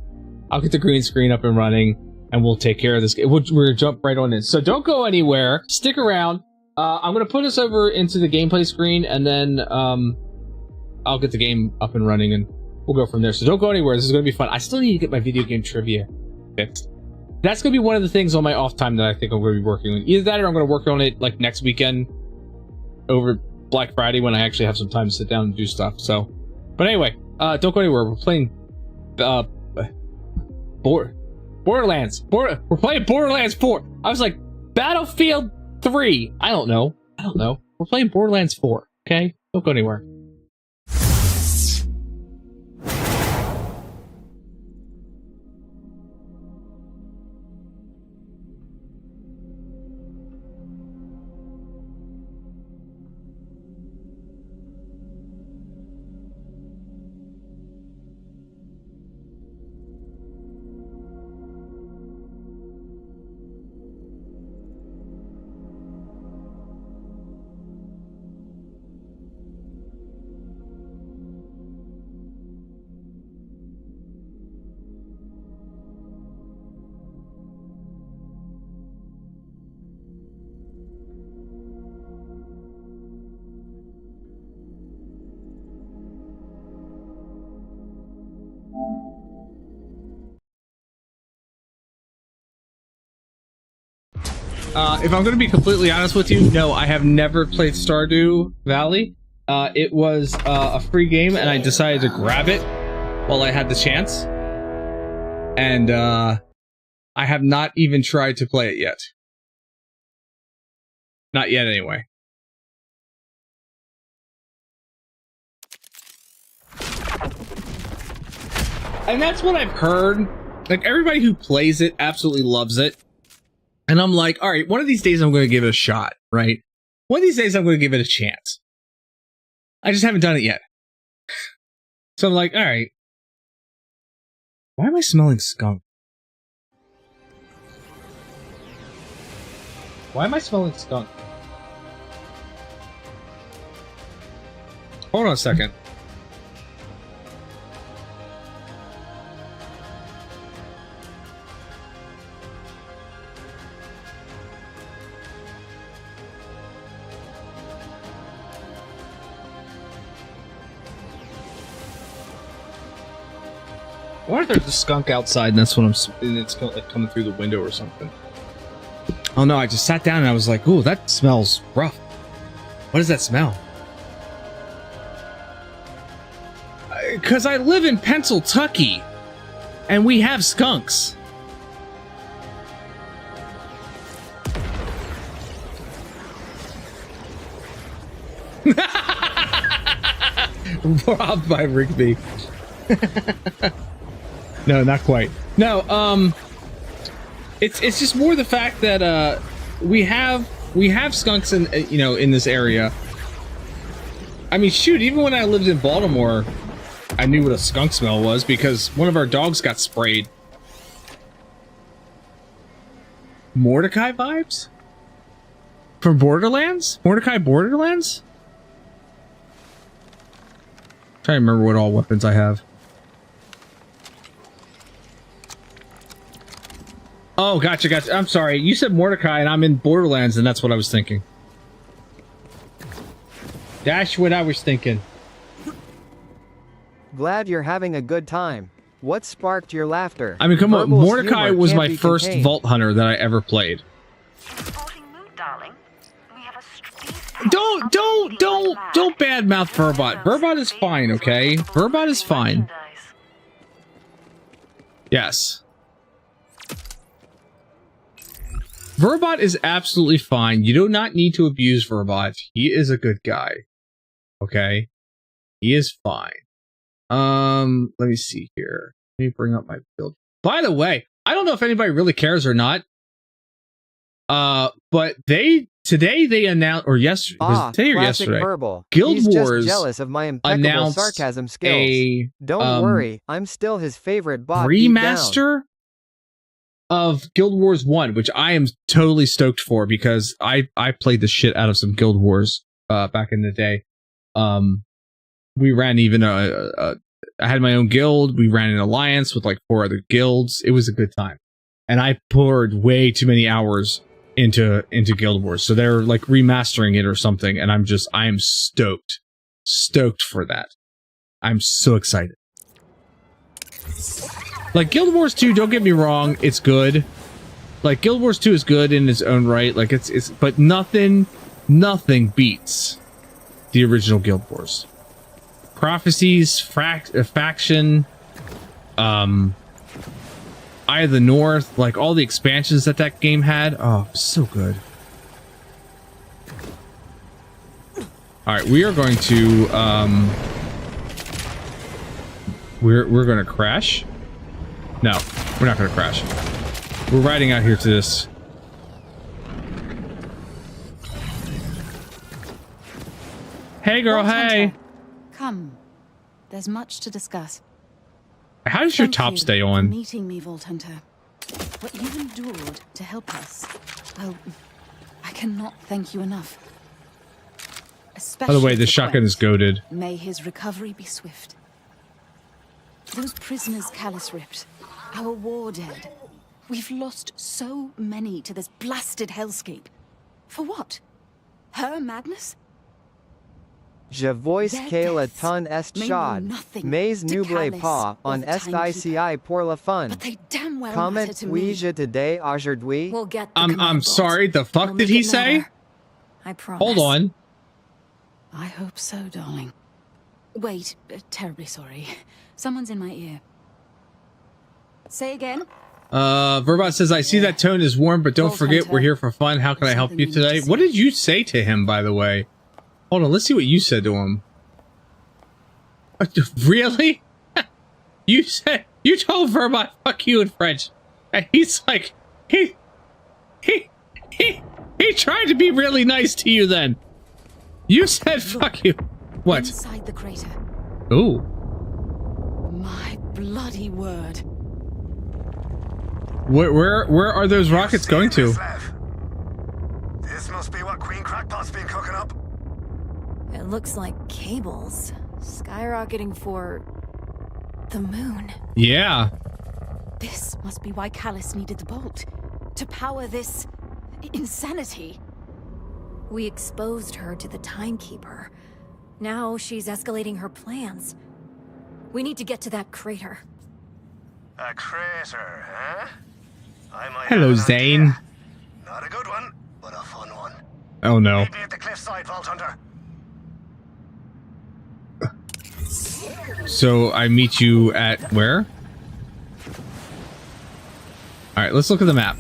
I'll get the green screen up and running, and we'll take care of this. We're gonna jump right on in. So don't go anywhere. Stick around. I'm going to put us over into the gameplay screen, and then I'll get the game up and running, and we'll go from there. So don't go anywhere. This is going to be fun. I still need to get my video game trivia fixed. That's going to be one of the things on my off time that I think I'm going to be working on. Either that, or I'm going to work on it like next weekend over Black Friday when I actually have some time to sit down and do stuff. So, but anyway, don't go anywhere. We're playing Borderlands. We're playing Borderlands 4. I was like, Battlefield 3. I don't know. We're playing Borderlands 4. Okay? Don't go anywhere. If I'm going to be completely honest with you, no, I have never played Stardew Valley. It was a free game, and I decided to grab it while I had the chance. And I have not even tried to play it yet. Not yet, anyway. And that's what I've heard. Like, everybody who plays it absolutely loves it. And I'm like, all right, one of these days I'm going to give it a shot, right? One of these days I'm going to give it a chance. I just haven't done it yet. So I'm like, all right. Why am I smelling skunk? Why am I smelling skunk? Hold on a second. I wonder if there's a skunk outside and that's what it's coming through the window or something. Oh no, I just sat down and I was like, ooh, that smells rough. What does that smell? Because I live in Pennsylvania and we have skunks. Robbed by Rigby. No, not quite. No, it's just more the fact that we have skunks in in this area. I mean, shoot, even when I lived in Baltimore, I knew what a skunk smell was because one of our dogs got sprayed. Mordecai vibes? From Borderlands? Mordecai Borderlands? Trying to remember what all weapons I have. Oh, gotcha. I'm sorry. You said Mordecai and I'm in Borderlands and that's what I was thinking. That's what I was thinking. Glad you're having a good time. What sparked your laughter? I mean, come on. Verbal's Mordecai humor was can't my be first contained. Vault Hunter that I ever played. Don't badmouth Verbot. Verbot is fine, okay? Verbot is fine. Yes. Verbot is absolutely fine. You do not need to abuse Verbot. He is a good guy. Okay? He is fine. Let me see here. Let me bring up my build. By the way, I don't know if anybody really cares or not. But today they announced, or yesterday, was it today or yesterday? Verbal. Guild He's Wars just jealous of my impeccable announced sarcasm skills. a Don't worry, I'm still his favorite bot. deep down. remaster of Guild Wars 1, which I am totally stoked for because I played the shit out of some Guild Wars back in the day. We ran even I had my own guild. We ran an alliance with like 4 other guilds. It was a good time, and I poured way too many hours into Guild Wars. So they're like remastering it or something, and I am stoked for that. I'm so excited. Like Guild Wars 2, don't get me wrong, it's good. Like Guild Wars 2 is good in its own right. Like it's but nothing beats the original Guild Wars. Prophecies, Faction, Eye of the North, like all the expansions that game had. Oh, so good. All right, we are going to we're going to crash. No, we're not going to crash. We're riding out here to this. Hey, girl. Hey. Come. There's much to discuss. How does your top stay on? For meeting me, Vault Hunter. What you've endured to help us. Well, I cannot thank you enough. By the way, the shotgun is goated. May his recovery be swift. Those prisoners Callus ripped, our war dead. We've lost so many to this blasted hellscape. For what? Her madness? Je vois que le ton est chaud. Mais n'oubliez pas, on est ici pour la fun. But they damn well Comment matter to me. puis-je today aujourd'hui? We'll get the I'm sorry, the fuck did he say? I promise. Hold on. I hope so, darling. Wait, terribly sorry. Someone's in my ear. Say again? Verbot says, I see that tone is warm, but don't forget we're here for fun. How can I help you today? What did you say to him, by the way? Hold on, let's see what you said to him. Really? You told Verbot, fuck you in French. And he's like, he tried to be really nice to you then. You said fuck you. What? Inside the crater. Ooh. My bloody word. Where are those rockets going to? This must be what Queen Crackpot's been cooking up. It looks like cables. Skyrocketing for the moon. Yeah. This must be why Callus needed the bolt. To power this insanity. We exposed her to the Timekeeper. Now she's escalating her plans. We need to get to that crater. A crater, huh? I might Hello, have an Zane. idea. Not a good one, but a fun one. Oh no. Meet me at the cliffside, Vault Hunter. So I meet you at where? Alright, let's look at the map.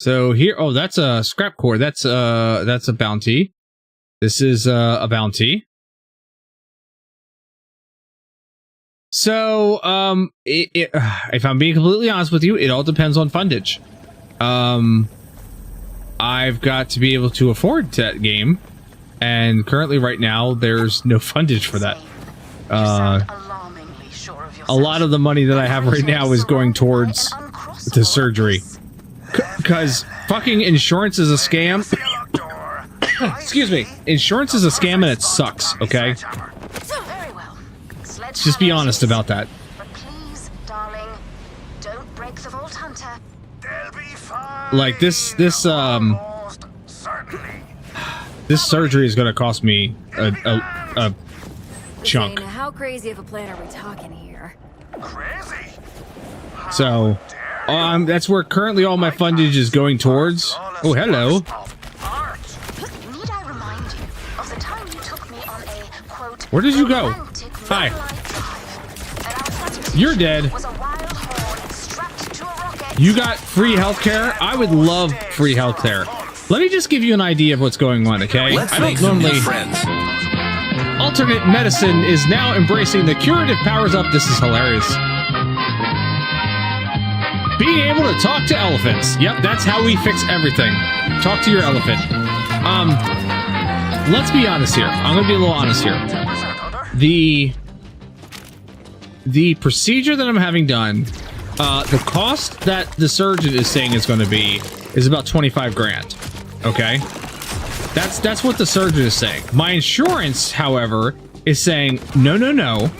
So here, oh, that's a scrap core. That's a bounty. This is a bounty. So, if I'm being completely honest with you, it all depends on fundage. I've got to be able to afford that game, and currently right now there's no fundage for that. A lot of the money that I have right now is going towards the surgery. Because fucking insurance is a scam. Excuse me. Insurance is a scam and it sucks, okay? Just be honest about that. Like this surgery is going to cost me a chunk. Zane, how crazy of a plan are we talking here? Crazy. So, that's where currently all my fundage is going towards. Oh, hello. Need I remind you of the time you took me on a, quote, Where did you go? Hi. You're dead. You got free healthcare? I would love free healthcare. Let me just give you an idea of what's going on, okay? I don't normally... Alternate medicine is now embracing the curative powers of... This is hilarious. Being able to talk to elephants. Yep, that's how we fix everything. Talk to your elephant. Let's be honest here. I'm gonna be a little honest here. The procedure that I'm having done, the cost that the surgeon is saying is going to be is about 25 grand. Okay, that's what the surgeon is saying. My insurance, however, is saying no.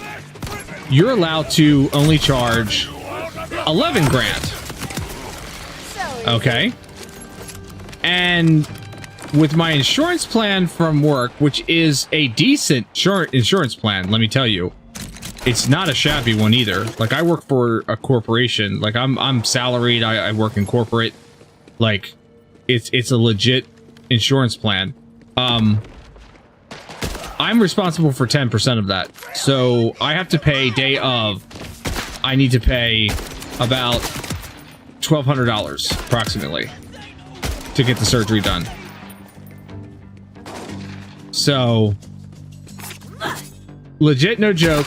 You're allowed to only charge 11 grand. Okay, and with my insurance plan from work, which is a decent insurance plan, let me tell you. It's not a shabby one either. Like, I work for a corporation. Like, I'm salaried. I work in corporate. Like, it's a legit insurance plan. I'm responsible for 10% of that. So I have to pay day of. I need to pay about $1,200 approximately to get the surgery done. So legit, no joke.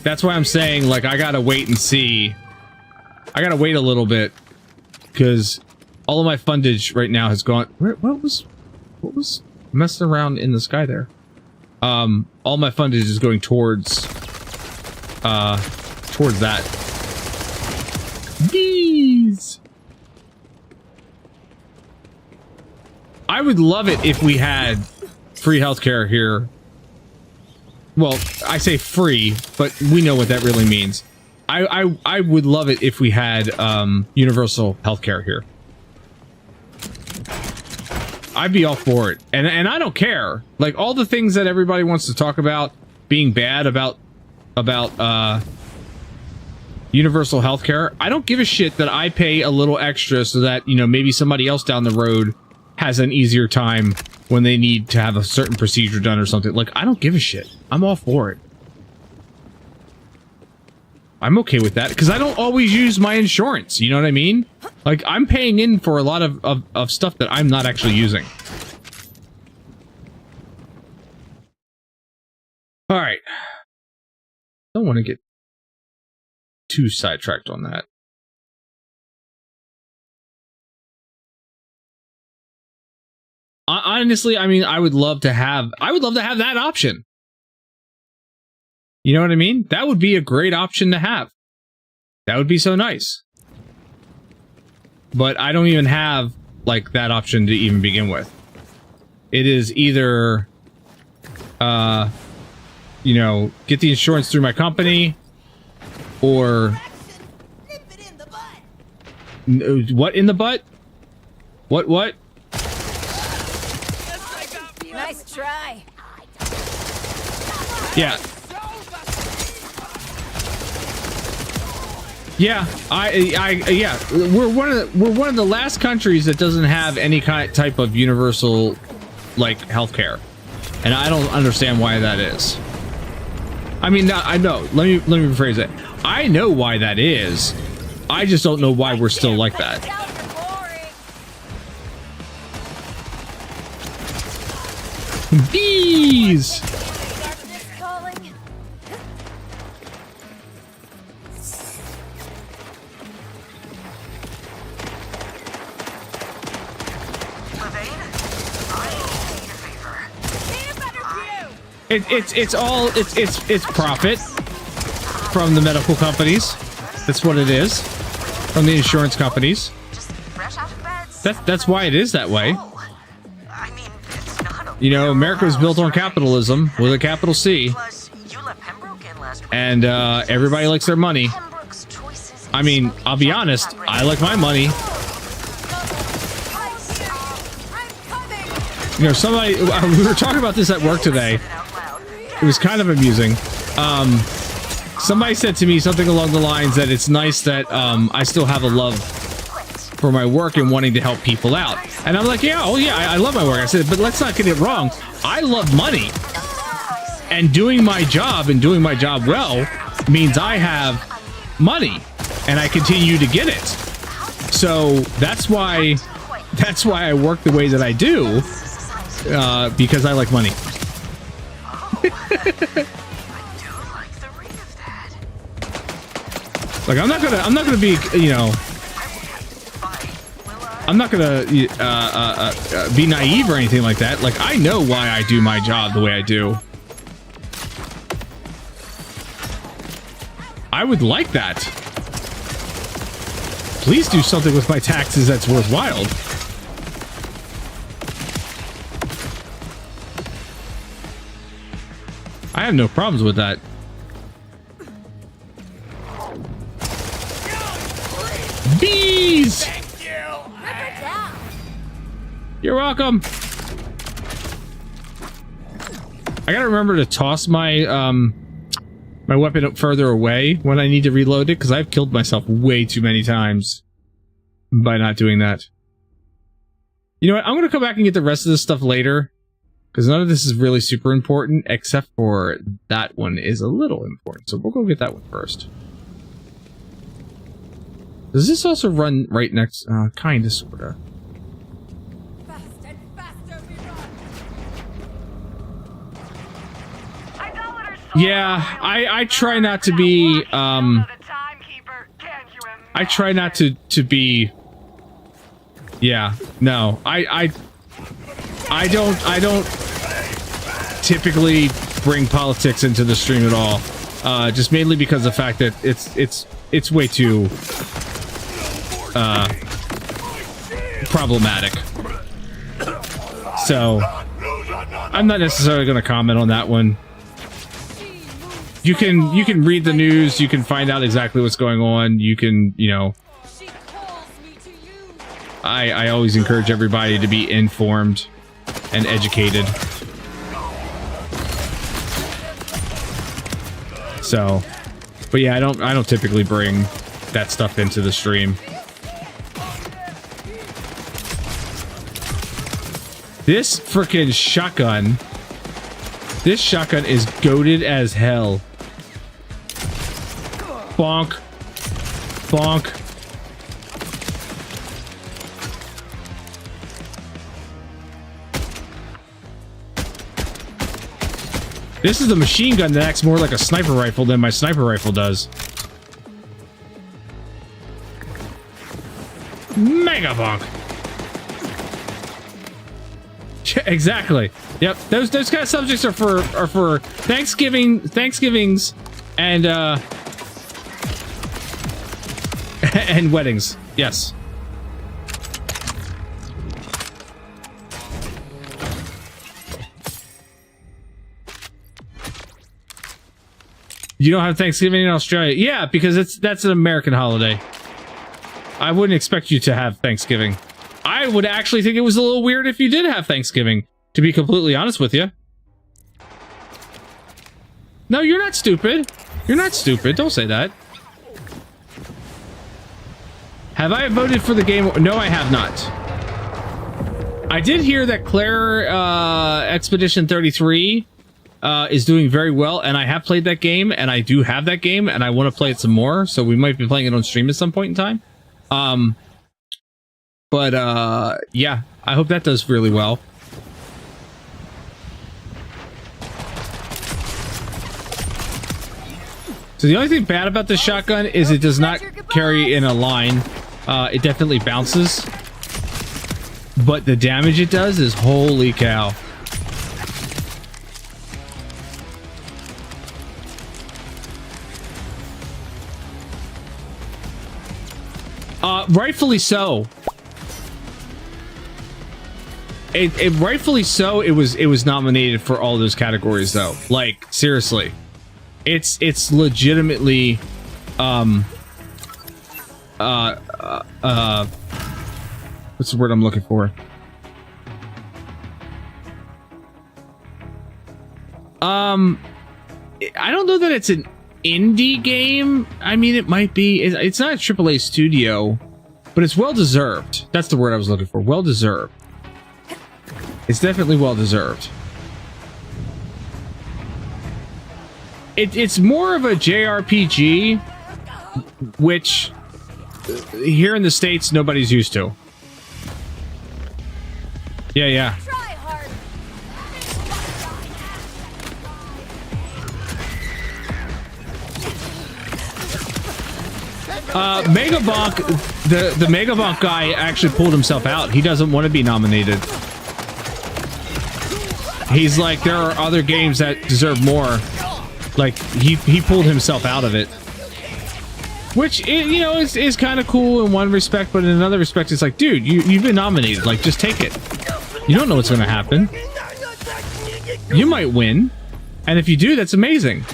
That's why I'm saying, like, I gotta wait and see. I gotta wait a little bit, because all of my fundage right now has gone... What was messing around in the sky there? All my fundage is going towards that. Bees! I would love it if we had free healthcare here. Well, I say free, but we know what that really means. I would love it if we had universal healthcare here. I'd be all for it, and I don't care. Like, all the things that everybody wants to talk about being bad about universal healthcare, I don't give a shit that I pay a little extra so that, you know, maybe somebody else down the road has an easier time when they need to have a certain procedure done or something. Like, I don't give a shit. I'm all for it. I'm okay with that, because I don't always use my insurance, you know what I mean? Like, I'm paying in for a lot of stuff that I'm not actually using. Alright. Don't want to get too sidetracked on that. Honestly, I mean, I would love to have that option. You know what I mean? That would be a great option to have. That would be so nice. But I don't even have, like, that option to even begin with. It is either, you know, get the insurance through my company, or... What in the butt? What? Nice try. Yeah. Yeah, yeah. We're one of the last countries that doesn't have any type of universal, like, healthcare, and I don't understand why that is. I mean, I know. Let me rephrase it. I know why that is. I just don't know why we're still like that. Bees. It's profit from the medical companies. That's what it is. From the insurance companies. That's why it is that way. You know, America was built on capitalism with a capital C. And everybody likes their money. I mean, I'll be honest, I like my money. You know, somebody, we were talking about this at work today. It was kind of amusing. Somebody said to me something along the lines that it's nice that I still have a love for my work and wanting to help people out. And I'm like, yeah, oh yeah, I love my work. I said, but let's not get it wrong. I love money. And doing my job and doing my job well means I have money and I continue to get it. So that's why I work the way that I do, because I like money. Like I'm not gonna be, you know, I'm not gonna be naive or anything like that. Like I know why I do my job the way I do. I would like that. Please do something with my taxes that's worthwhile. I have no problems with that. Bees! You're welcome. I gotta remember to toss my my weapon up further away when I need to reload it, because I've killed myself way too many times by not doing that. You know what? I'm gonna come back and get the rest of this stuff later, because none of this is really super important, except for that one is a little important. So we'll go get that one first. Does this also run right next? Kinda, sorta. Yeah, I try not to be, I try not to be, yeah, no, I don't typically bring politics into the stream at all, just mainly because of the fact that it's way too, problematic. So, I'm not necessarily going to comment on that one. You can read the news, you can find out exactly what's going on, you can, you know, I always encourage everybody to be informed and educated. So, but yeah, I don't typically bring that stuff into the stream. This frickin' shotgun, this shotgun is goated as hell. Bonk. Bonk. This is a machine gun that acts more like a sniper rifle than my sniper rifle does. Mega bonk. Exactly. Yep. Those kind of subjects are for Thanksgivings and and weddings. Yes. You don't have Thanksgiving in Australia? Yeah, because that's an American holiday. I wouldn't expect you to have Thanksgiving. I would actually think it was a little weird if you did have Thanksgiving, to be completely honest with you. No, you're not stupid. You're not stupid. Don't say that. Have I voted for the game? No, I have not. I did hear that Claire Expedition 33 is doing very well, and I have played that game, and I do have that game, and I want to play it some more, so we might be playing it on stream at some point in time. Yeah, I hope that does really well. So the only thing bad about this shotgun is it does not carry in a line. It definitely bounces. But the damage it does is holy cow. Rightfully so. It rightfully so. It was nominated for all those categories though. Like seriously, it's legitimately what's the word I'm looking for? I don't know that it's an indie game. I mean, it might be. It's not a AAA studio, but it's well deserved. That's the word I was looking for. Well deserved. It's definitely well deserved. It's more of a JRPG, which here in the States nobody's used to. Yeah. Megabonk, the Megabonk guy actually pulled himself out. He doesn't want to be nominated. He's like, there are other games that deserve more. Like, he pulled himself out of it. Which, you know, is kind of cool in one respect, but in another respect, it's like, dude, you've been nominated. Like, just take it. You don't know what's going to happen. You might win. And if you do, that's amazing.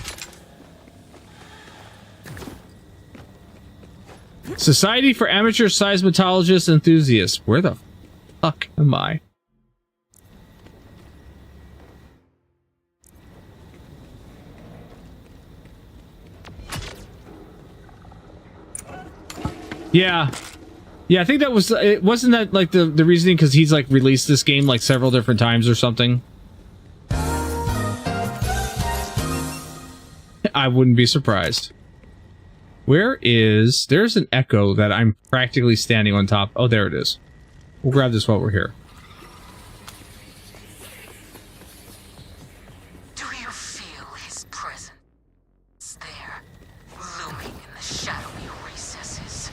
Society for Amateur Seismologist Enthusiasts. Where the fuck am I? Yeah, I think that was it. Wasn't that like the reasoning because he's like released this game like several different times or something? I wouldn't be surprised. There's an echo that I'm practically standing on top. Oh, there it is. We'll grab this while we're here. Do you feel his presence there, looming in the shadowy recesses?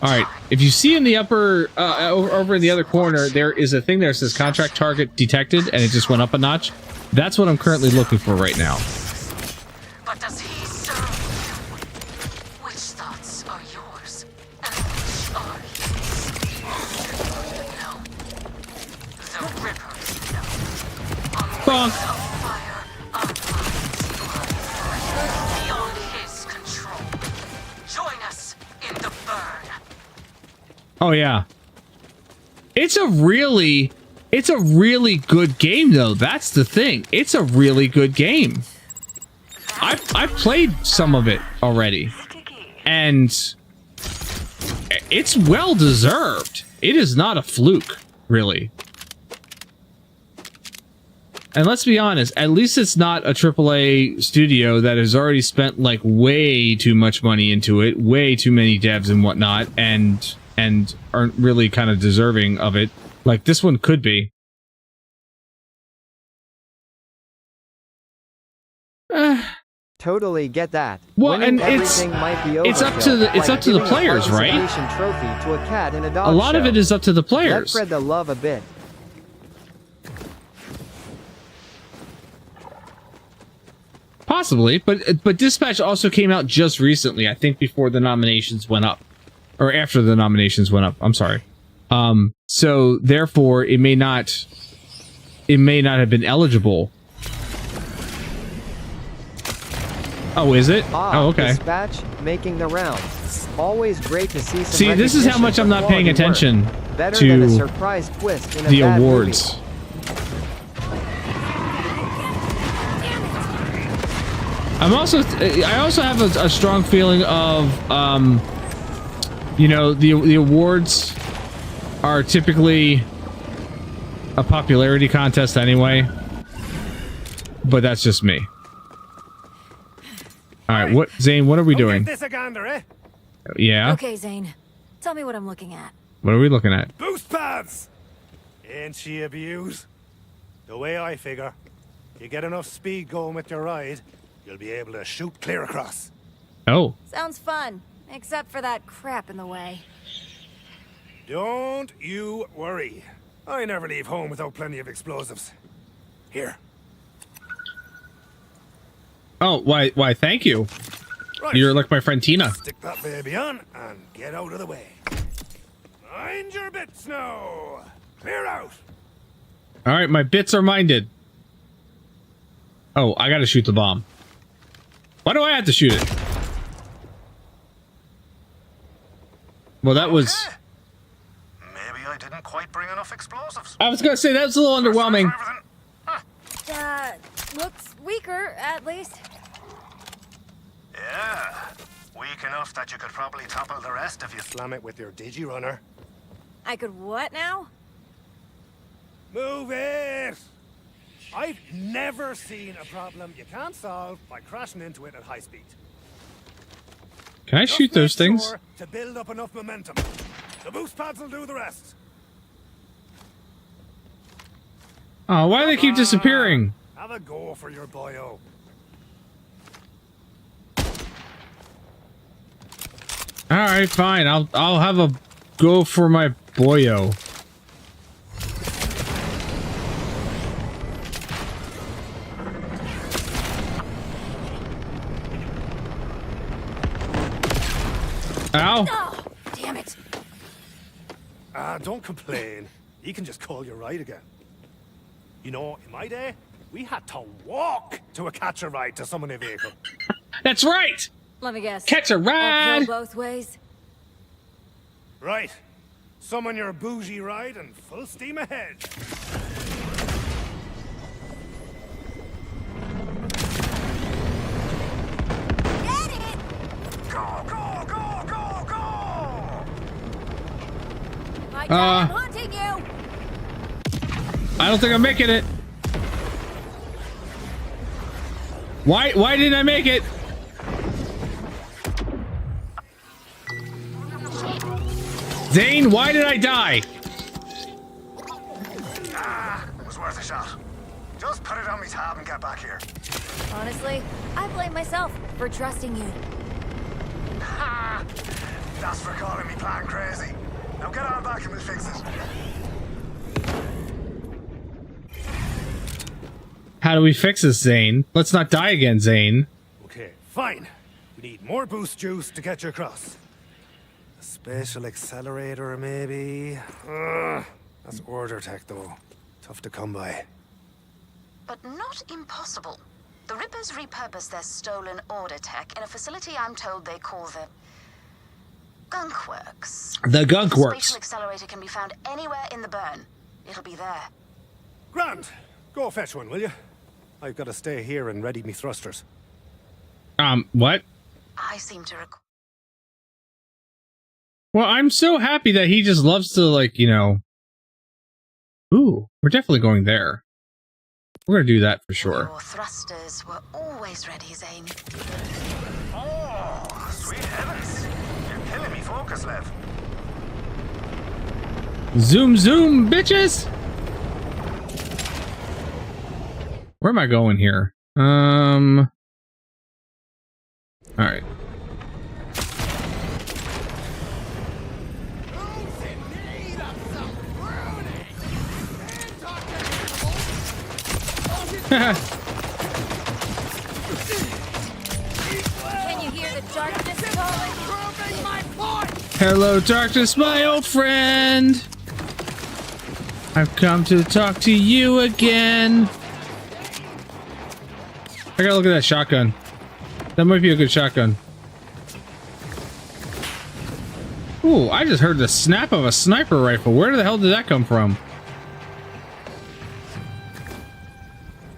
All right, if you see in the upper, over in the other corner, there is a thing there that says contract target detected, and it just went up a notch. That's what I'm currently looking for right now. But does he serve you? Which thoughts are yours, and which are his? No. The Rippers know. On wings of fire, on beyond his control. Join us in the burn. Oh yeah, it's a really good game though. That's the thing. It's a really good game. I've played some of it already, and it's well deserved. It is not a fluke, really. And let's be honest, at least it's not a AAA studio that has already spent like way too much money into it, way too many devs and whatnot, and aren't really kind of deserving of it. Like this one could be. Totally get that. Well, Winning and it's might be it's up to the players, right? Trophy to a cat in a dog a lot show. of it is up to the players. Let spread the love a bit. Possibly, but Dispatch also came out just recently. I think before the nominations went up, or after the nominations went up. I'm sorry. So therefore, it may not have been eligible. Oh, is it? Oh, okay. Dispatch making the rounds. Always great to see some See, this is how much I'm not paying attention Better than a surprise twist in a the bad awards. Movie. I also have a strong feeling of, you know, the awards are typically a popularity contest anyway, but that's just me. All right, Zane, what are we doing? This a gander, eh? Yeah. Okay, Zane. Tell me what I'm looking at. What are we looking at? Boost pads! Ain't she a beaut? The way I figure, you get enough speed going with your ride, you'll be able to shoot clear across. Oh. Sounds fun, except for that crap in the way. Don't you worry. I never leave home without plenty of explosives. Here. Oh, why, thank you. Right. You're like my friend Tina. Stick that baby on and get out of the way. Mind your bits now. Clear out. All right, my bits are minded. Oh, I gotta shoot the bomb. Why do I have to shoot it? Well, that was... Maybe I didn't quite bring enough explosives. I was gonna say, that was a little underwhelming. Looks weaker, at least. Yeah. Weak enough that you could probably topple the rest if you slam it with your digi-runner. I could what now? Move it! I've never seen a problem you can't solve by crashing into it at high speed. Can I shoot those things? Sure to build up enough momentum. The boost pads will do the rest. Oh, why do they keep disappearing? Have a go for your boyo. All right, fine. I'll have a go for my boyo. Ow! Oh, damn it! Don't complain. You can just call your ride again. You know, in my day, we had to walk to catch a ride to summon a vehicle. That's right! Let me guess. Catch a ride! Uphill both ways? Right. Summon your bougie ride and full steam ahead. Get it! Go, go, go, go, go! My dad, I'm haunting you! I don't think I'm making it. Why didn't I make it? Zane, why did I die? It was worth a shot. Just put it on me tab and get back here. Honestly, I blame myself for trusting you. Ha! That's for calling me plan crazy. Now get on back and we'll fix it. How do we fix this, Zane? Let's not die again, Zane. Okay, fine. We need more boost juice to get you across. A spatial accelerator, maybe? That's order tech, though. Tough to come by. But not impossible. The Rippers repurpose their stolen order tech in a facility I'm told they call the Gunk Works. The Gunk The Works. spatial accelerator can be found anywhere in the burn. It'll be there. Grant, go fetch one, will you? I've got to stay here and ready me thrusters. What? I seem to recall. Well, I'm so happy that he just loves to, like, you know... Ooh, we're definitely going there. We're gonna do that for sure. Your thrusters were always ready, Zane. Oh, sweet heavens. You're killing me focus, Lev. Zoom, zoom, bitches! Where am I going here? Alright. Can you hear the darkness calling? Hello, darkness, my old friend! I've come to talk to you again. I gotta look at that shotgun. That might be a good shotgun. Ooh, I just heard the snap of a sniper rifle. Where the hell did that come from?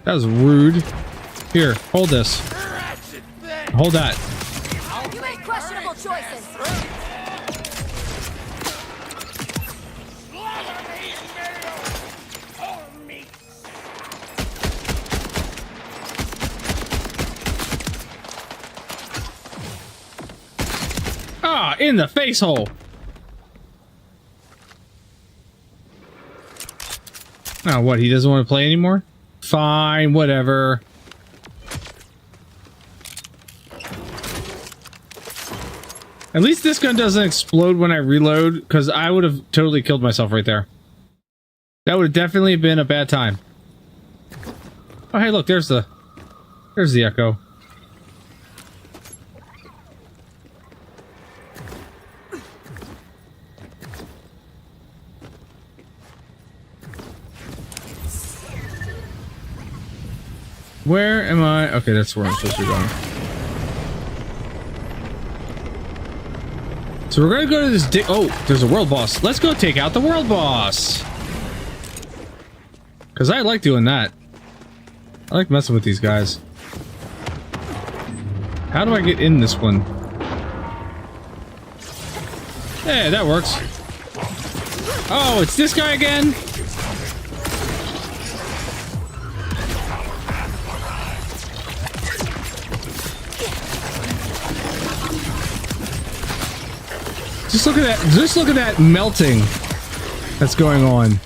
That was rude. Here, hold this. Hold that. You made questionable choices. Ah, in the face hole. Oh, what? He doesn't want to play anymore? Fine, whatever. At least this gun doesn't explode when I reload, because I would have totally killed myself right there. That would have definitely been a bad time. Oh, hey, look, there's the echo. Where am I? Okay, that's where I'm supposed to be going. So we're gonna go to this oh, there's a world boss. Let's go take out the world boss. Because I like doing that. I like messing with these guys. How do I get in this one? Hey, that works. Oh, it's this guy again? Just look at that. Just look at that melting that's going on.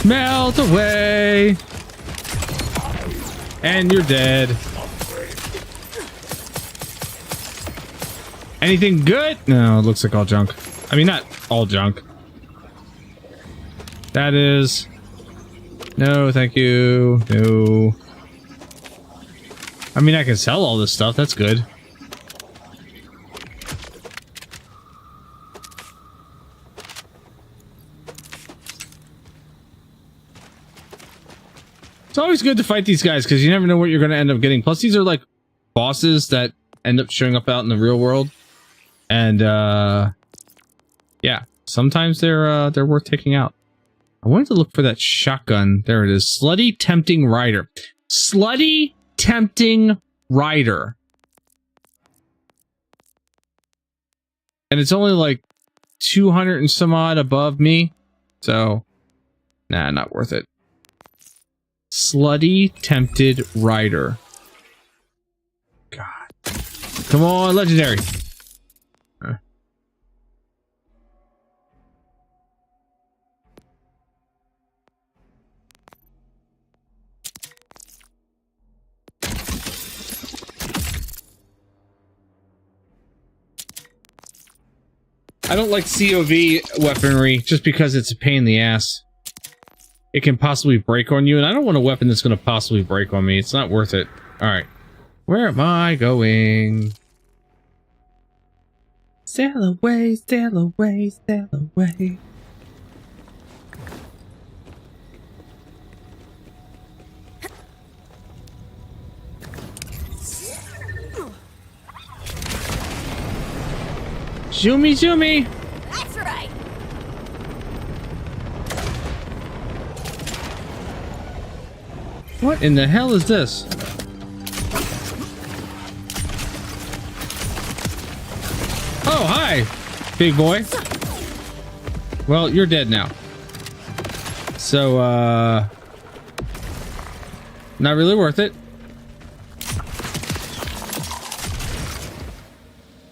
Melt away. And you're dead. Anything good? No, it looks like all junk. I mean, not all junk. That is... No, thank you. No. I mean, I can sell all this stuff. That's good. It's always good to fight these guys because you never know what you're going to end up getting. Plus, these are like bosses that end up showing up out in the real world. And, yeah, sometimes they're worth taking out. I wanted to look for that shotgun. There it is. Slutty Tempting Rider. Slutty Tempting Rider. And it's only like 200 and some odd above me. So, nah, not worth it. Slutty Tempted Rider. God. Come on, legendary. I don't like COV weaponry just because it's a pain in the ass. It can possibly break on you, and I don't want a weapon that's going to possibly break on me. It's not worth it. Alright. Where am I going? Sail away, sail away, sail away. Zoomy, zoomy! That's right. What in the hell is this? Oh, hi, big boy. Well, you're dead now. So, not really worth it.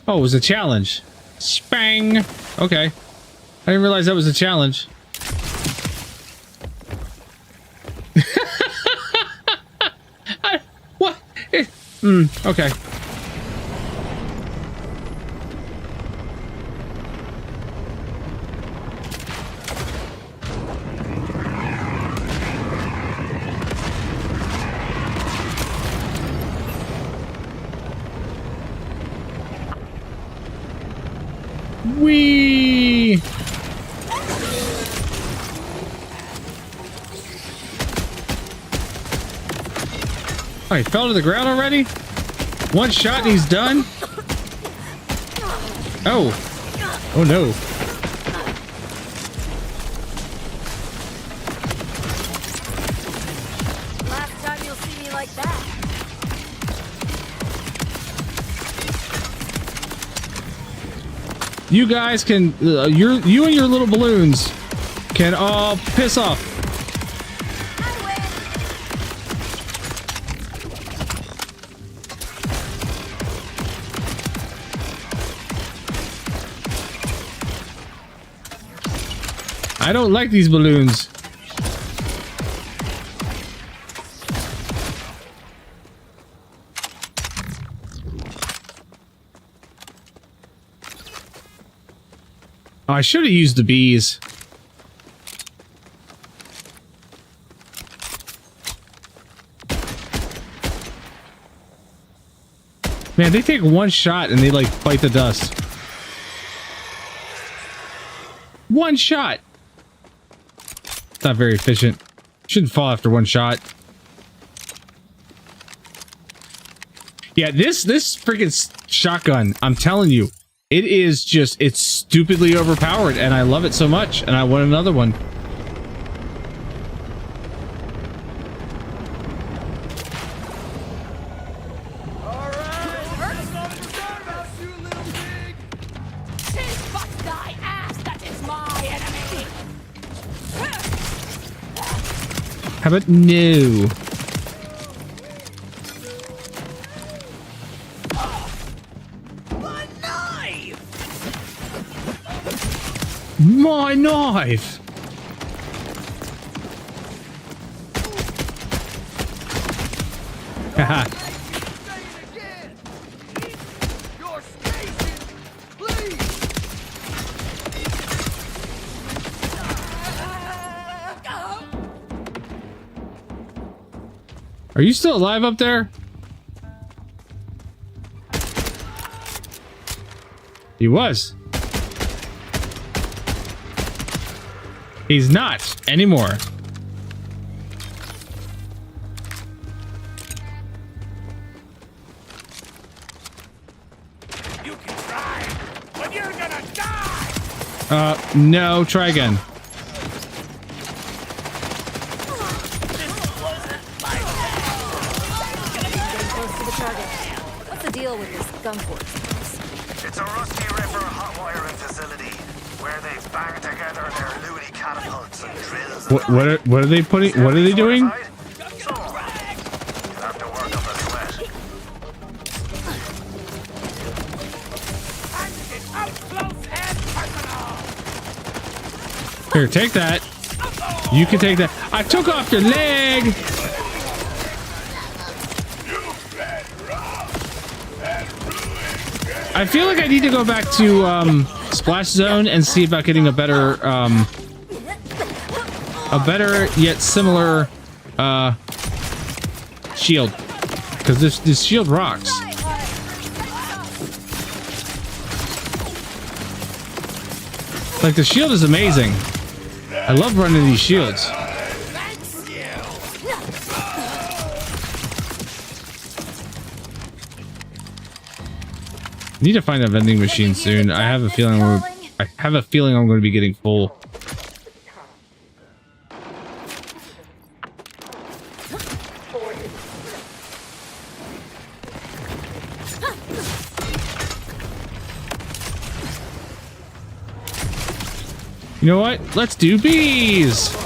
Oh, it was a challenge. Spang! Okay. I didn't realize that was a challenge. What? Okay. Whee! Oh, he fell to the ground already? One shot and he's done? Oh. Oh no. Last time you'll see me like that. You guys can, you and your little balloons can all piss off. I don't like these balloons. Oh, I should have used the bees. Man, they take one shot and they like bite the dust. One shot. It's not very efficient. Shouldn't fall after one shot. Yeah, this freaking shotgun, I'm telling you, it is just, it's stupidly overpowered and I love it so much and I want another one. How about no? My knife! Haha. Are you still alive up there? He was. He's not anymore. You can try, but you're gonna die! No, try again. What's the deal with this gun force? It's a Rusty River hot wiring facility where they bang together their loony catapults and drills. What are they putting? What are they doing? You'll have to work up a sweat. Here, take that. You can take that. I took off your leg. I feel like I need to go back to Splash Zone and see about getting a better yet similar shield, because this shield rocks. Like, the shield is amazing. I love running these shields. Need to find a vending machine soon. I have a feeling I'm going to be getting full. You know what? Let's do bees.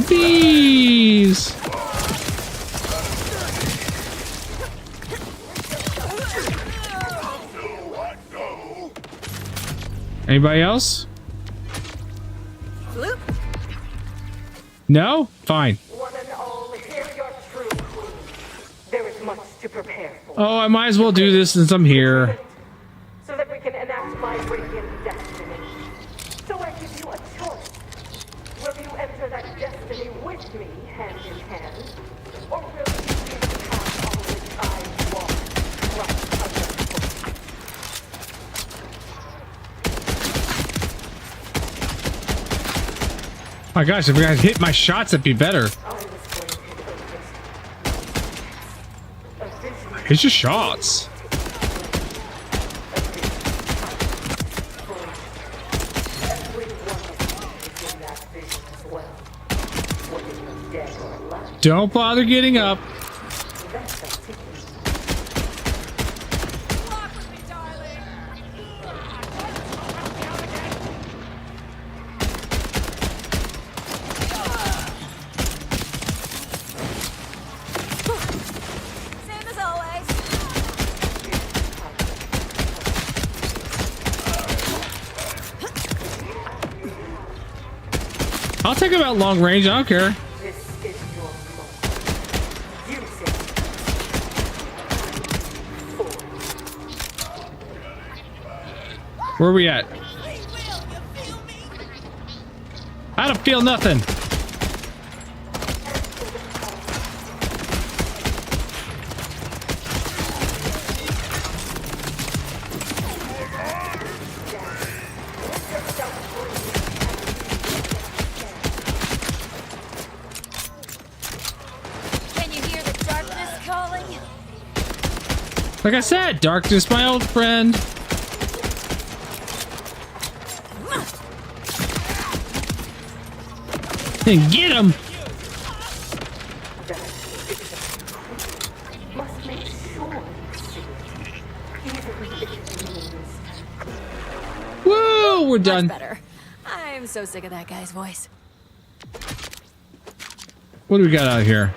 Bees. Anybody else? No? Fine. One and all, hear your true queen. There is much to prepare for. Oh, I might as well do this since I'm here. So that we can enact my radiant destiny. So I give you a choice. Will you enter that destiny with me, hand in hand? Or will you choose the path on which I walk, right underfoot? My gosh, if I could hit my shots, it'd be better. Hit your shots. Don't bother getting up. I'll take him out long range. I don't care. Where are we at? I don't feel nothing. Can you hear the darkness calling? Like I said, darkness, my old friend. And get him! Must make sure you see it, even if it means. Woo! We're done. Much better. I'm so sick of that guy's voice. What do we got out here?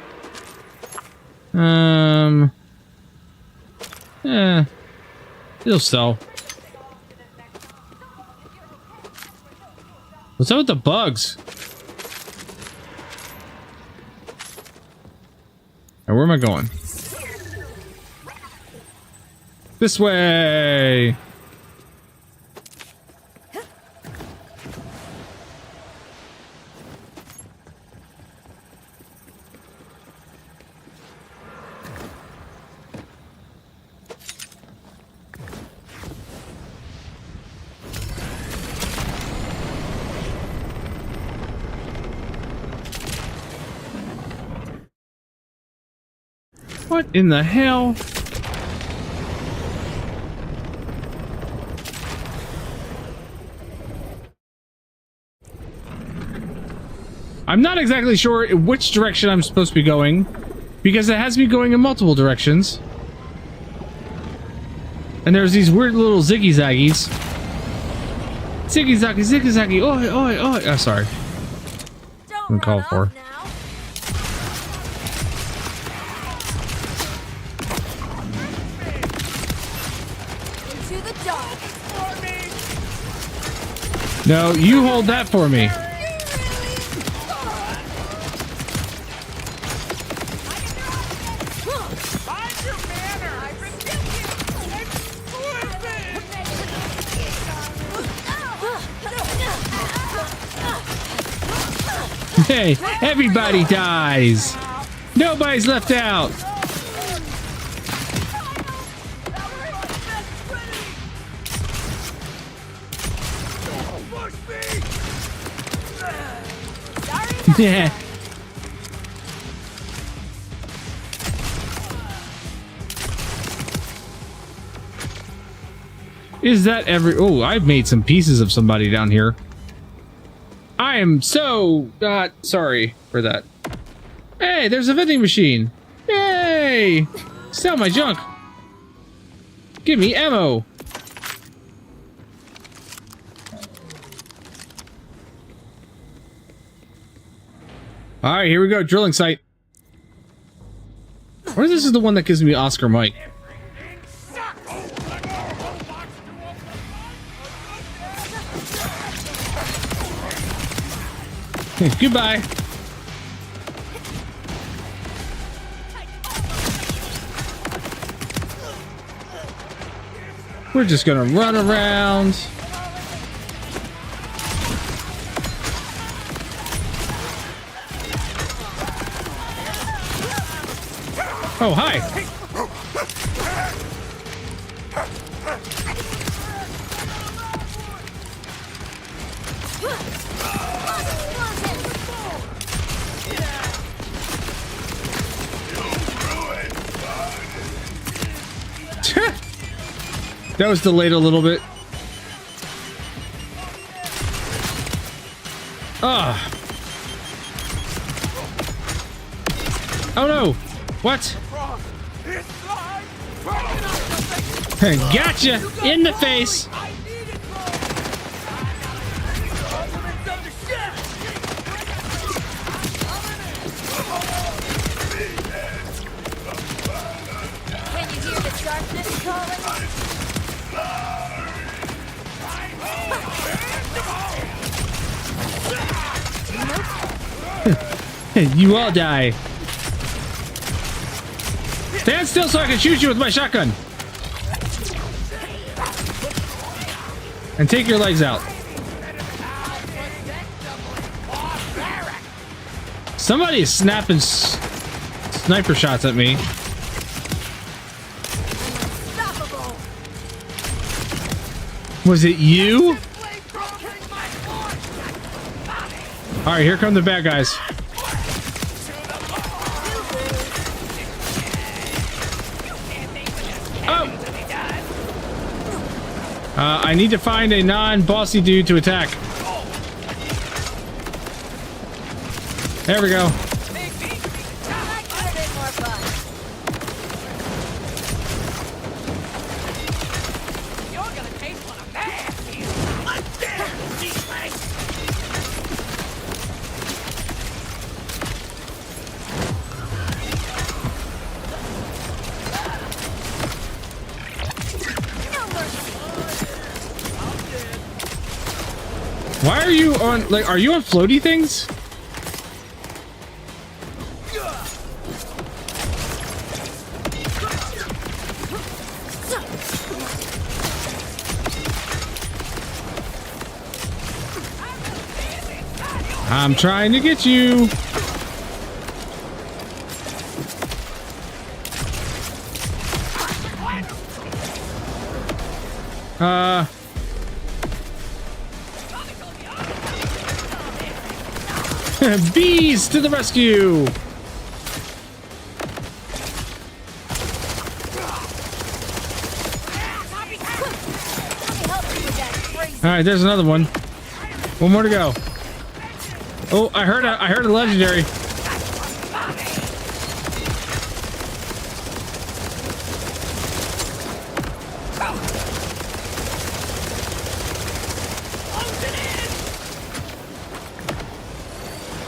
It'll sell. What's up with the bugs? Now, where am I going? This way! What in the hell? I'm not exactly sure which direction I'm supposed to be going, because it has me going in multiple directions. And there's these weird little ziggy-zaggies. Ziggy-zaggy, ziggy-zaggy, oi, oi, oi. Oh, sorry. I'm called for. No, you hold that for me. Hey, everybody dies. Nobody's left out. Yeah. Is that every... Oh, I've made some pieces of somebody down here. I am so not sorry for that. Hey, there's a vending machine. Yay! Sell my junk. Give me ammo. All right, here we go. Drilling site. Or this is the one that gives me Oscar Mike. Goodbye. We're just gonna run around. Oh, hi. That was delayed a little bit. Ah. Oh no. What? Gotcha! In the face! Can you hear the darkness calling? You all die. Stand still so I can shoot you with my shotgun. And take your legs out. Somebody is snapping sniper shots at me. Was it you? Alright, here come the bad guys. Oh! I need to find a non-bossy dude to attack. There we go. Why are you on, like, are you on floaty things? I'm trying to get you. Bees to the rescue! Alright, there's another one. One more to go. Oh, I heard a legendary.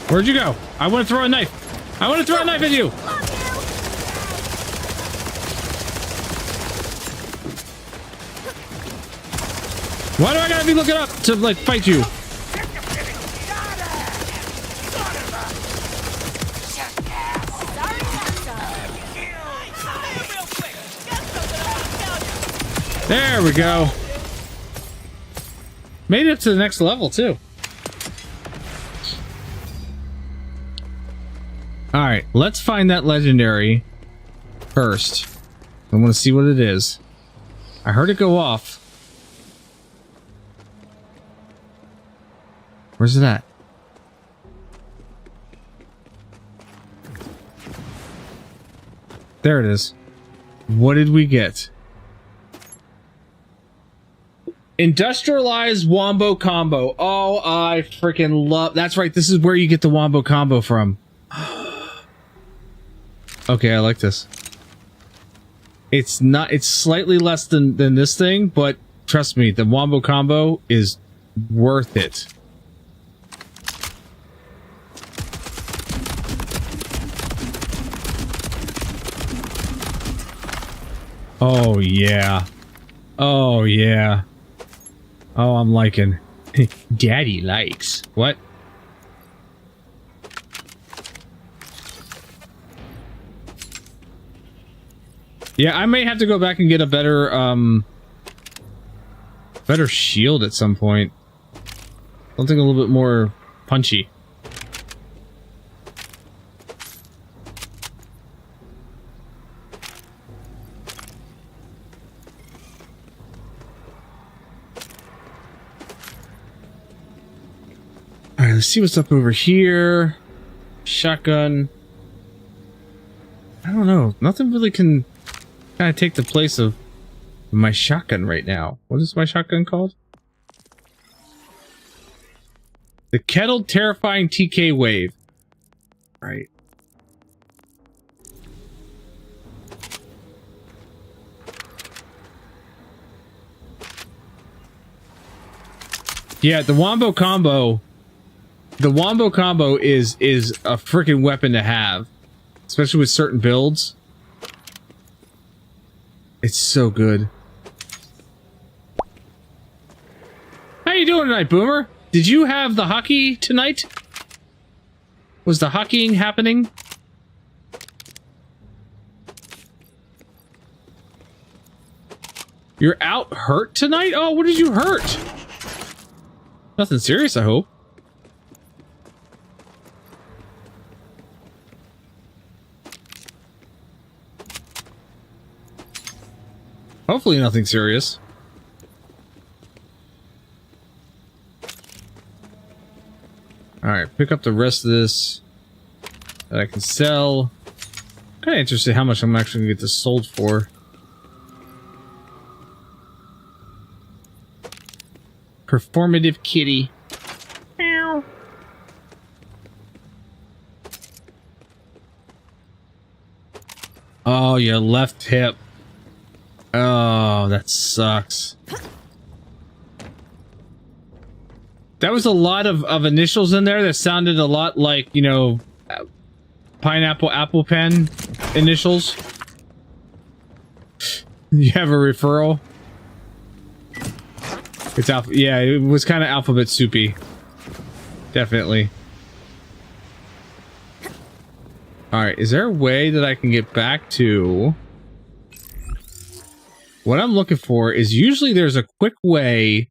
Where'd you go? I want to throw a knife. I want to throw a knife at you. Why do I gotta be looking up to, like, fight you? There we go. Made it to the next level, too. Alright, let's find that legendary first. I want to see what it is. I heard it go off. Where's it at? There it is. What did we get? Industrialized Wombo Combo. Oh, I freaking love... That's right, this is where you get the Wombo Combo from. Okay, I like this. It's not... It's slightly less than this thing, but trust me, the Wombo Combo is worth it. Oh, yeah. Oh, yeah. Oh, I'm liking. Daddy likes. What? Yeah, I may have to go back and get a better, better shield at some point. Something a little bit more punchy. Alright, let's see what's up over here. Shotgun. I don't know. Nothing really can kind of take the place of my shotgun right now. What is my shotgun called? The Kettle Terrifying TK Wave. Right. Yeah, the Wombo Combo. The Wombo Combo is a freaking weapon to have. Especially with certain builds. It's so good. How you doing tonight, Boomer? Did you have the hockey tonight? Was the hockeying happening? You're out hurt tonight? Oh, what did you hurt? Nothing serious, I hope. Hopefully nothing serious. Alright, pick up the rest of this that I can sell. Kind of interested how much I'm actually going to get this sold for. Performative kitty. Meow. Oh, your left hip. Oh, that sucks. That was a lot of initials in there that sounded a lot like, you know, pineapple apple pen initials. You have a referral? It's alpha. Yeah, it was kind of alphabet soupy. Definitely. Alright, is there a way that I can get back to... What I'm looking for is usually there's a quick way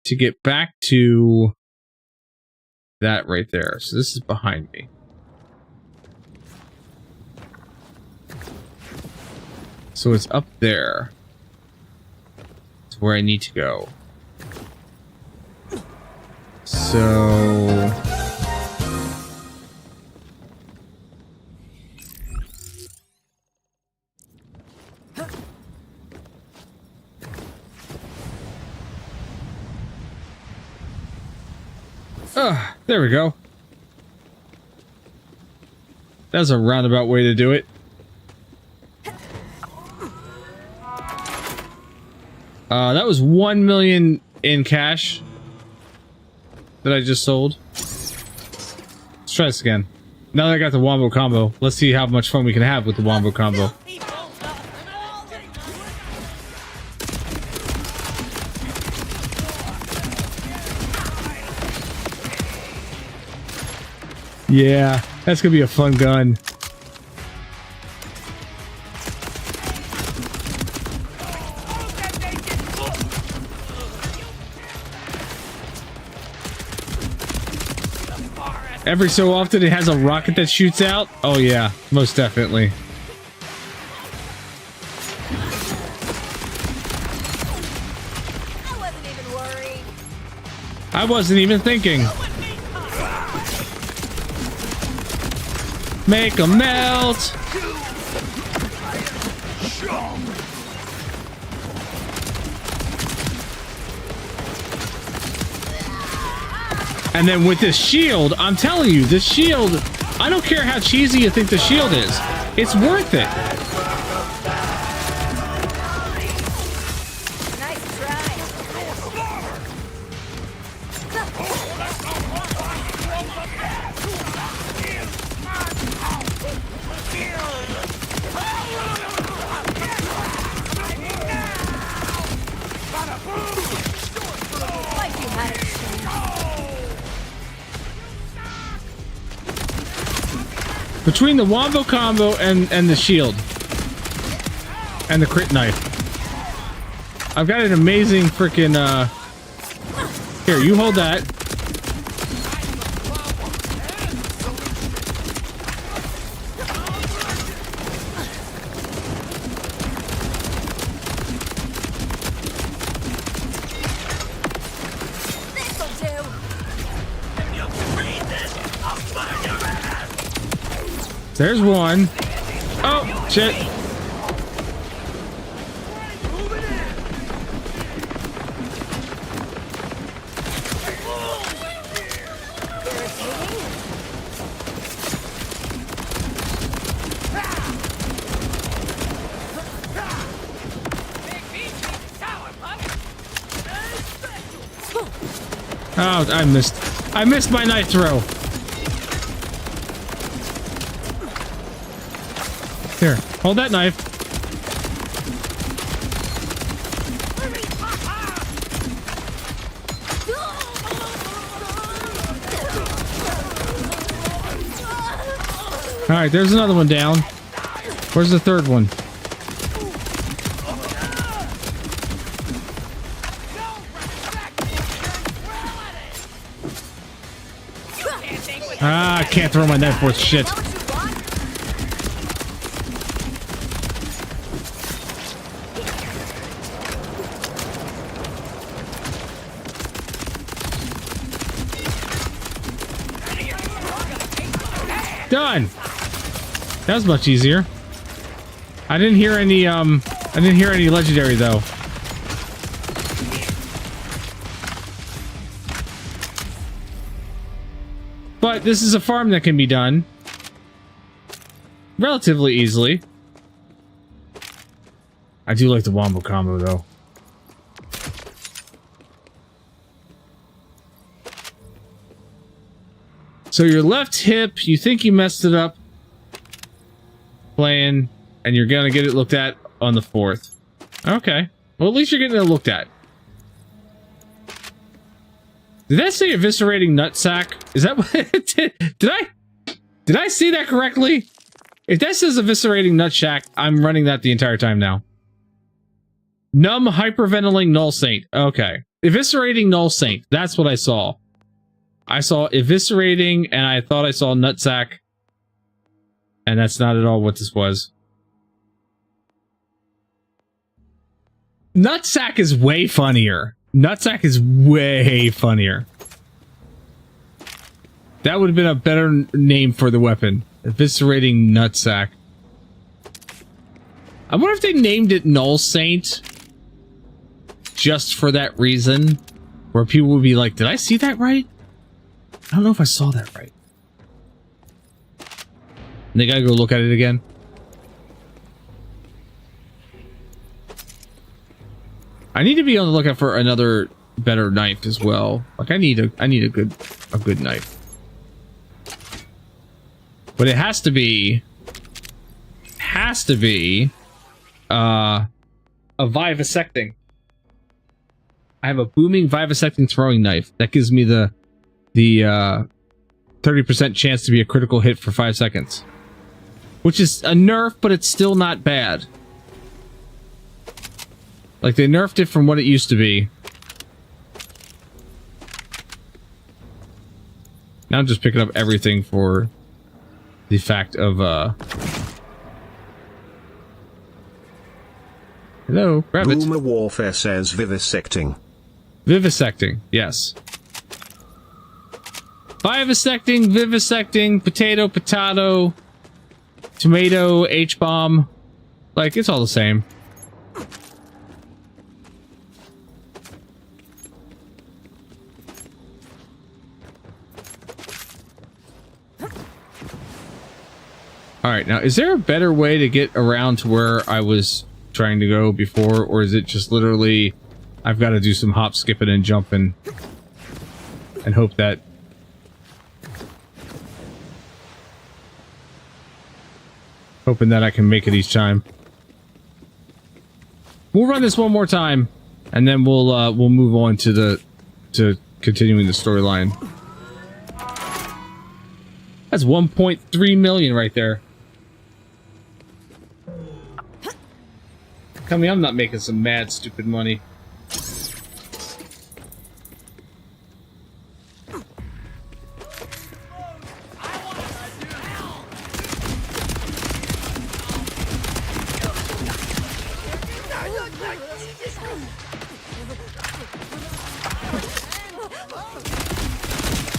to get back to that right there. So this is behind me. So it's up there. It's where I need to go. So... there we go. That's a roundabout way to do it. That was 1 million in cash that I just sold. Let's try this again. Now that I got the wombo combo, let's see how much fun we can have with the wombo combo. Yeah, that's gonna be a fun gun. Every so often it has a rocket that shoots out. Oh yeah, most definitely. I wasn't even worried. I wasn't even thinking. Make 'em melt. And then with this shield, I'm telling you, this shield, I don't care how cheesy you think the shield is. It's worth it. Nice try. Like you had a chance. Between the wombo combo and the shield and the crit knife, I've got an amazing freaking here, you hold that. There's one. Oh, shit. Oh, I missed my knife throw. Here, hold that knife. All right, there's another one down. Where's the third one? Ah, I can't throw my knife worth shit. Done. That was much easier. I didn't hear any legendary though. But this is a farm that can be done relatively easily. I do like the wombo combo though. So your left hip, you think you messed it up playing, and you're gonna get it looked at on the 4th. Okay. Well, at least you're getting it looked at. Did that say eviscerating nutsack? Is that what did I see that correctly? If that says eviscerating nutsack, I'm running that the entire time now. Numb hyperventilating null saint. Okay. Eviscerating null saint. That's what I saw. I saw eviscerating, and I thought I saw nutsack. And that's not at all what this was. Nutsack is way funnier. Nutsack is way funnier. That would have been a better name for the weapon. Eviscerating nutsack. I wonder if they named it Null Saint just for that reason, where people would be like, did I see that right? I don't know if I saw that right. And they gotta go look at it again. I need to be on the lookout for another better knife as well. Like I need a good knife. But it has to be a vivisecting. I have a booming vivisecting throwing knife that gives me the 30% chance to be a critical hit for 5 seconds. Which is a nerf, but it's still not bad. Like, they nerfed it from what it used to be. Now I'm just picking up everything for the fact of, Hello, rabbit. Boomer Warfare says vivisecting. Vivisecting, yes. Vivisecting, vivisecting, potato, potato, tomato, H-bomb. Like, it's all the same. Alright, now, is there a better way to get around to where I was trying to go before, or is it just literally I've got to do some hop, skipping, and jumping and hope that I can make it each time. We'll run this one more time, and then we'll move on to continuing the storyline. That's 1.3 million right there. Tell me I'm not making some mad, stupid money.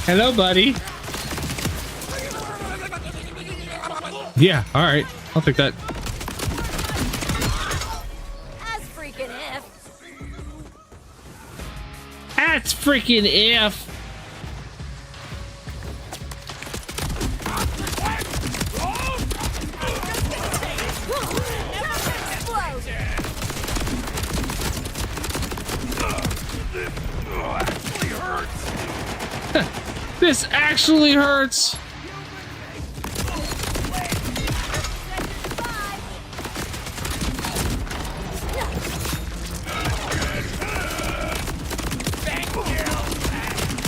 Hello, buddy. Yeah, alright. I'll take that. That's freaking if. This actually hurts.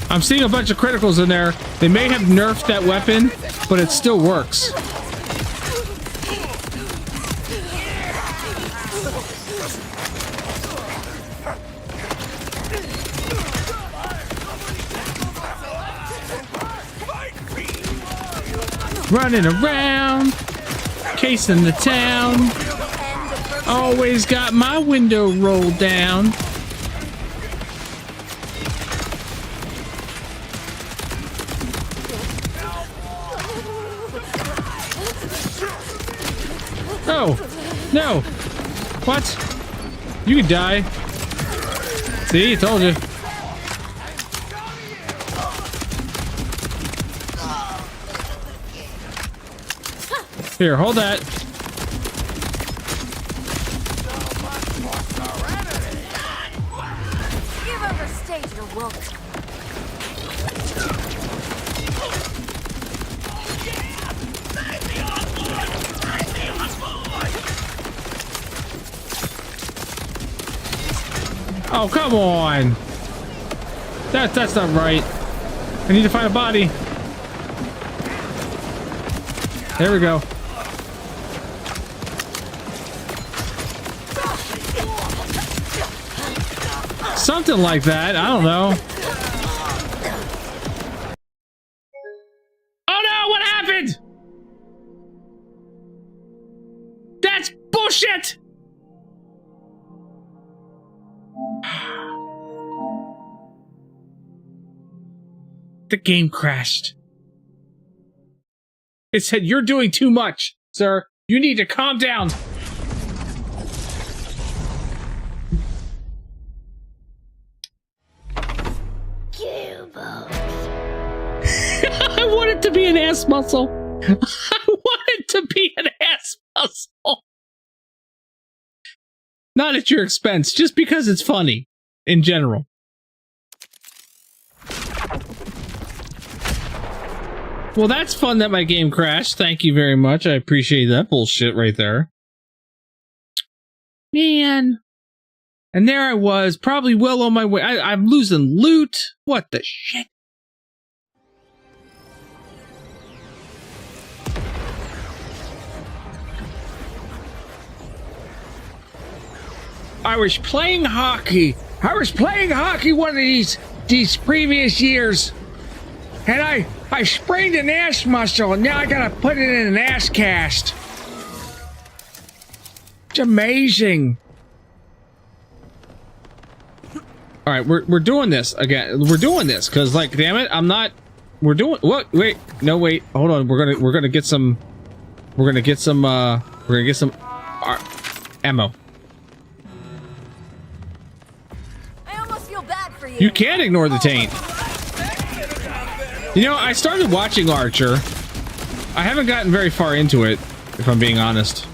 I'm seeing a bunch of criticals in there. They may have nerfed that weapon, but it still works. Running around, casing the town. Always got my window rolled down. Oh, no. What? You can die. See, I told you. Here, hold that. You've overstayed your welcome. Oh, come on. That's not right. I need to find a body. There we go. Something like that. I don't know. Oh no, what happened? That's bullshit! The game crashed. It said, "You're doing too much, sir. You need to calm down." I want it to be an ass muscle. I want it to be an ass muscle. Not at your expense, just because it's funny in general. Well, that's fun that my game crashed. Thank you very much. I appreciate that bullshit right there. Man. And there I was, probably well on my way. I'm losing loot. What the shit? I was playing hockey. One of these previous years. And I sprained an ass muscle, and now I gotta put it in an ass cast. It's amazing. All right, we're doing this again. We're doing this because, like, damn it, I'm not. We're doing what? Wait, no, wait, hold on. We're gonna get some. We're gonna get some. Ammo. I almost feel bad for you. You can't ignore the taint. You know, I started watching Archer. I haven't gotten very far into it, if I'm being honest.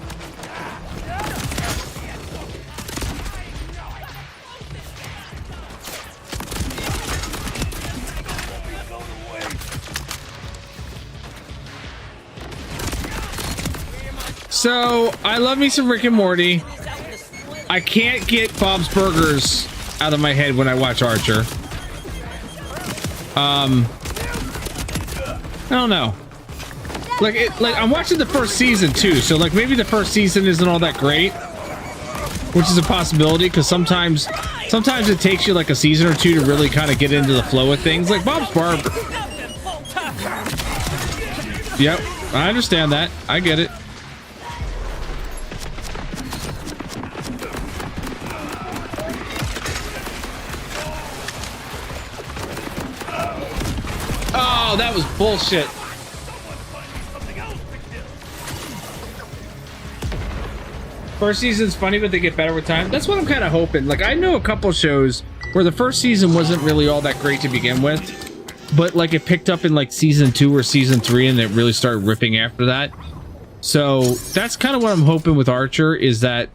So, I love me some Rick and Morty. I can't get Bob's Burgers out of my head when I watch Archer. I don't know. Like I'm watching the first season too, so like maybe the first season isn't all that great, which is a possibility because sometimes it takes you like a season or two to really kind of get into the flow of things. Like Bob's Barber. Yep, I understand that. I get it. Oh, that was bullshit. First season's funny, but they get better with time. That's what I'm kind of hoping. Like, I know a couple shows where the first season wasn't really all that great to begin with, but like it picked up in like season 2 or season 3, and it really started ripping after that. So that's kind of what I'm hoping with Archer, is that's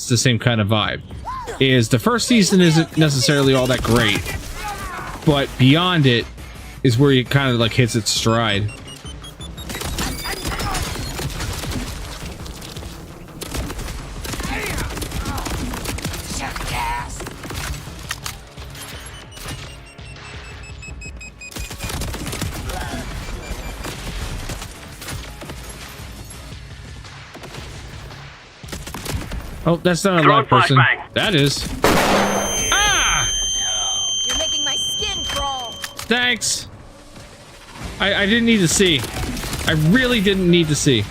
the same kind of vibe. Is the first season isn't necessarily all that great, but beyond it is where it kind of like hits its stride. Oh, that's not a live person. That is. Ah! You're making my skin crawl. Thanks. I didn't need to see. I really didn't need to see.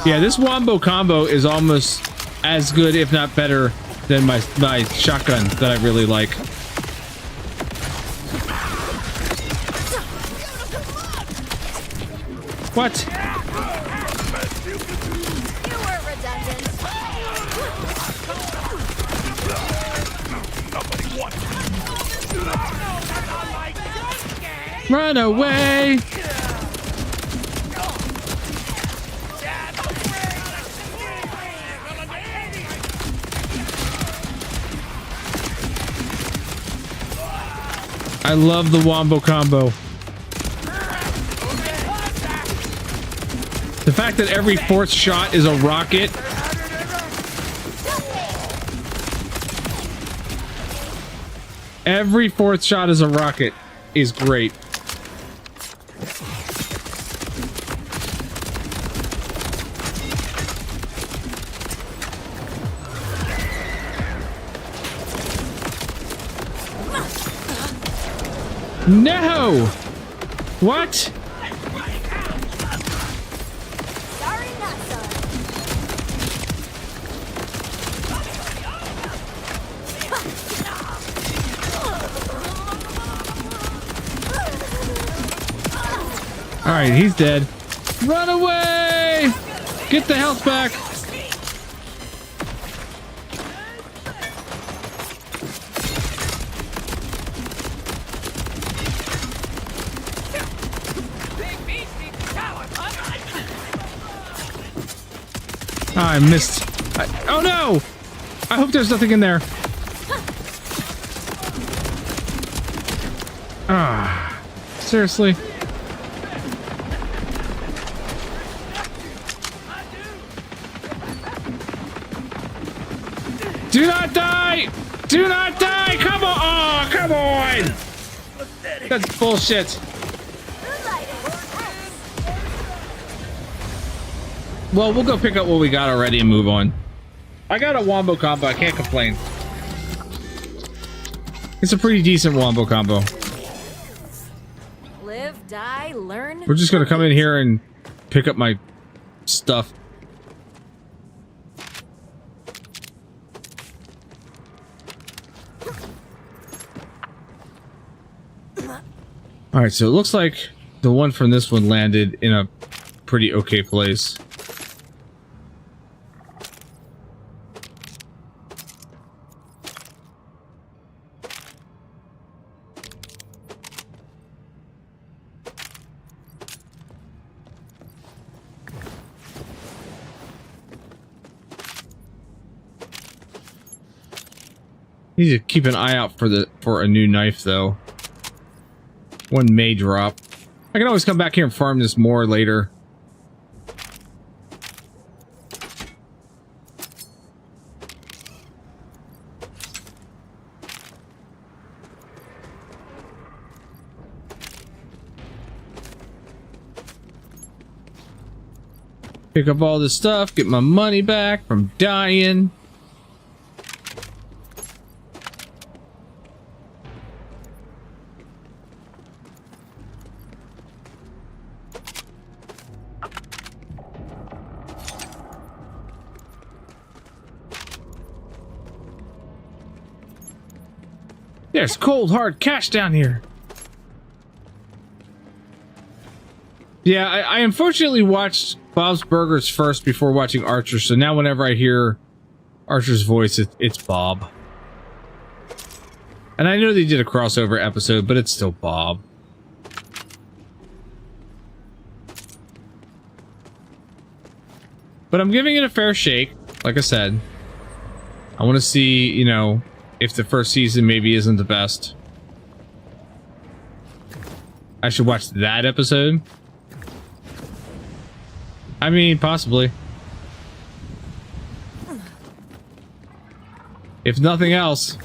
Yeah, this wombo combo is almost as good, if not better, than my shotgun that I really like. What? You were redundant. Run away! I love the wombo combo. The fact that every fourth shot is a rocket. Every fourth shot is a rocket is great. No! What? Sorry, not sorry. All right, he's dead. Run away! Get the health back. I missed. Oh no! I hope there's nothing in there. Ah, seriously? Do not die! Do not die! Come on! Oh, come on! That's bullshit. Well, we'll go pick up what we got already and move on. I got a wombo combo. I can't complain. It's a pretty decent wombo combo. Live, die, learn. We're just gonna come in here and pick up my stuff. Alright, so it looks like the one from this one landed in a pretty okay place. Need to keep an eye out for a new knife though. One may drop. I can always come back here and farm this more later. Pick up all this stuff, get my money back from dying. There's cold hard cash down here. Yeah, I unfortunately watched Bob's Burgers first before watching Archer, so now whenever I hear Archer's voice, it's Bob. And I know they did a crossover episode, but it's still Bob. But I'm giving it a fair shake, like I said. I want to see, you know, if the first season maybe isn't the best. I should watch that episode. I mean, possibly. If nothing else.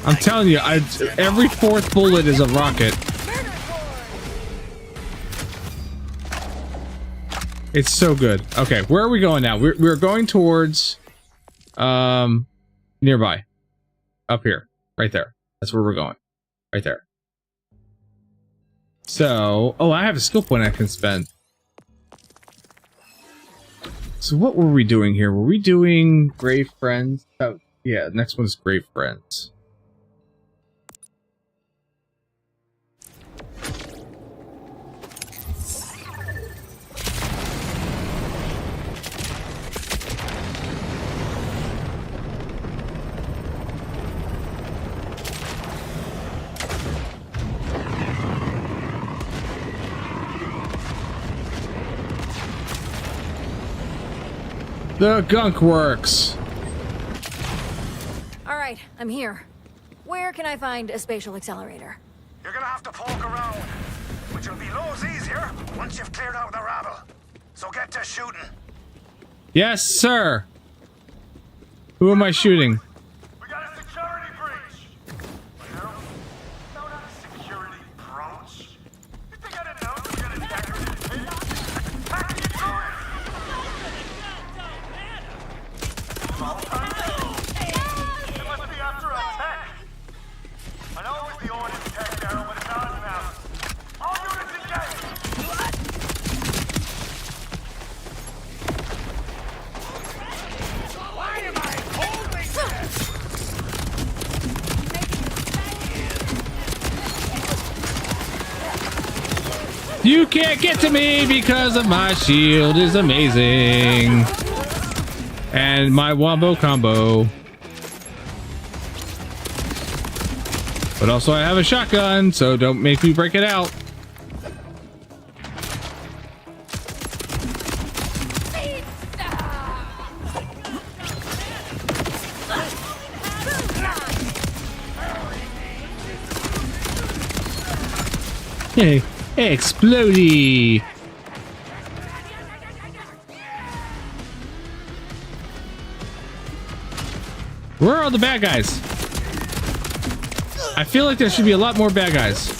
I'm telling you, every fourth bullet is a rocket. It's so good. Okay, where are we going now? We're going towards nearby. Up here. Right there. That's where we're going. Right there. So, oh, I have a skill point I can spend. So what were we doing here? Were we doing Grave Friends? Oh, yeah, next one's Grave Friends. The gunk works. All right, I'm here. Where can I find a spatial accelerator? You're gonna have to poke around, which will be loads easier once you've cleared out the rabble. So get to shooting. Yes, sir. Who am I shooting? We got a security breach. No, not a security breach. You think I didn't know you were gonna decorate the pin? How can you do it? It must be after a tech. I know it was the ordnance tech, Daryl, but it's ours now. All units engaged. What? Why am I holding this? You can't get to me because of my shield is amazing. And my wombo combo. But also I have a shotgun, so don't make me break it out. Hey, explodey. Where are all the bad guys? I feel like there should be a lot more bad guys.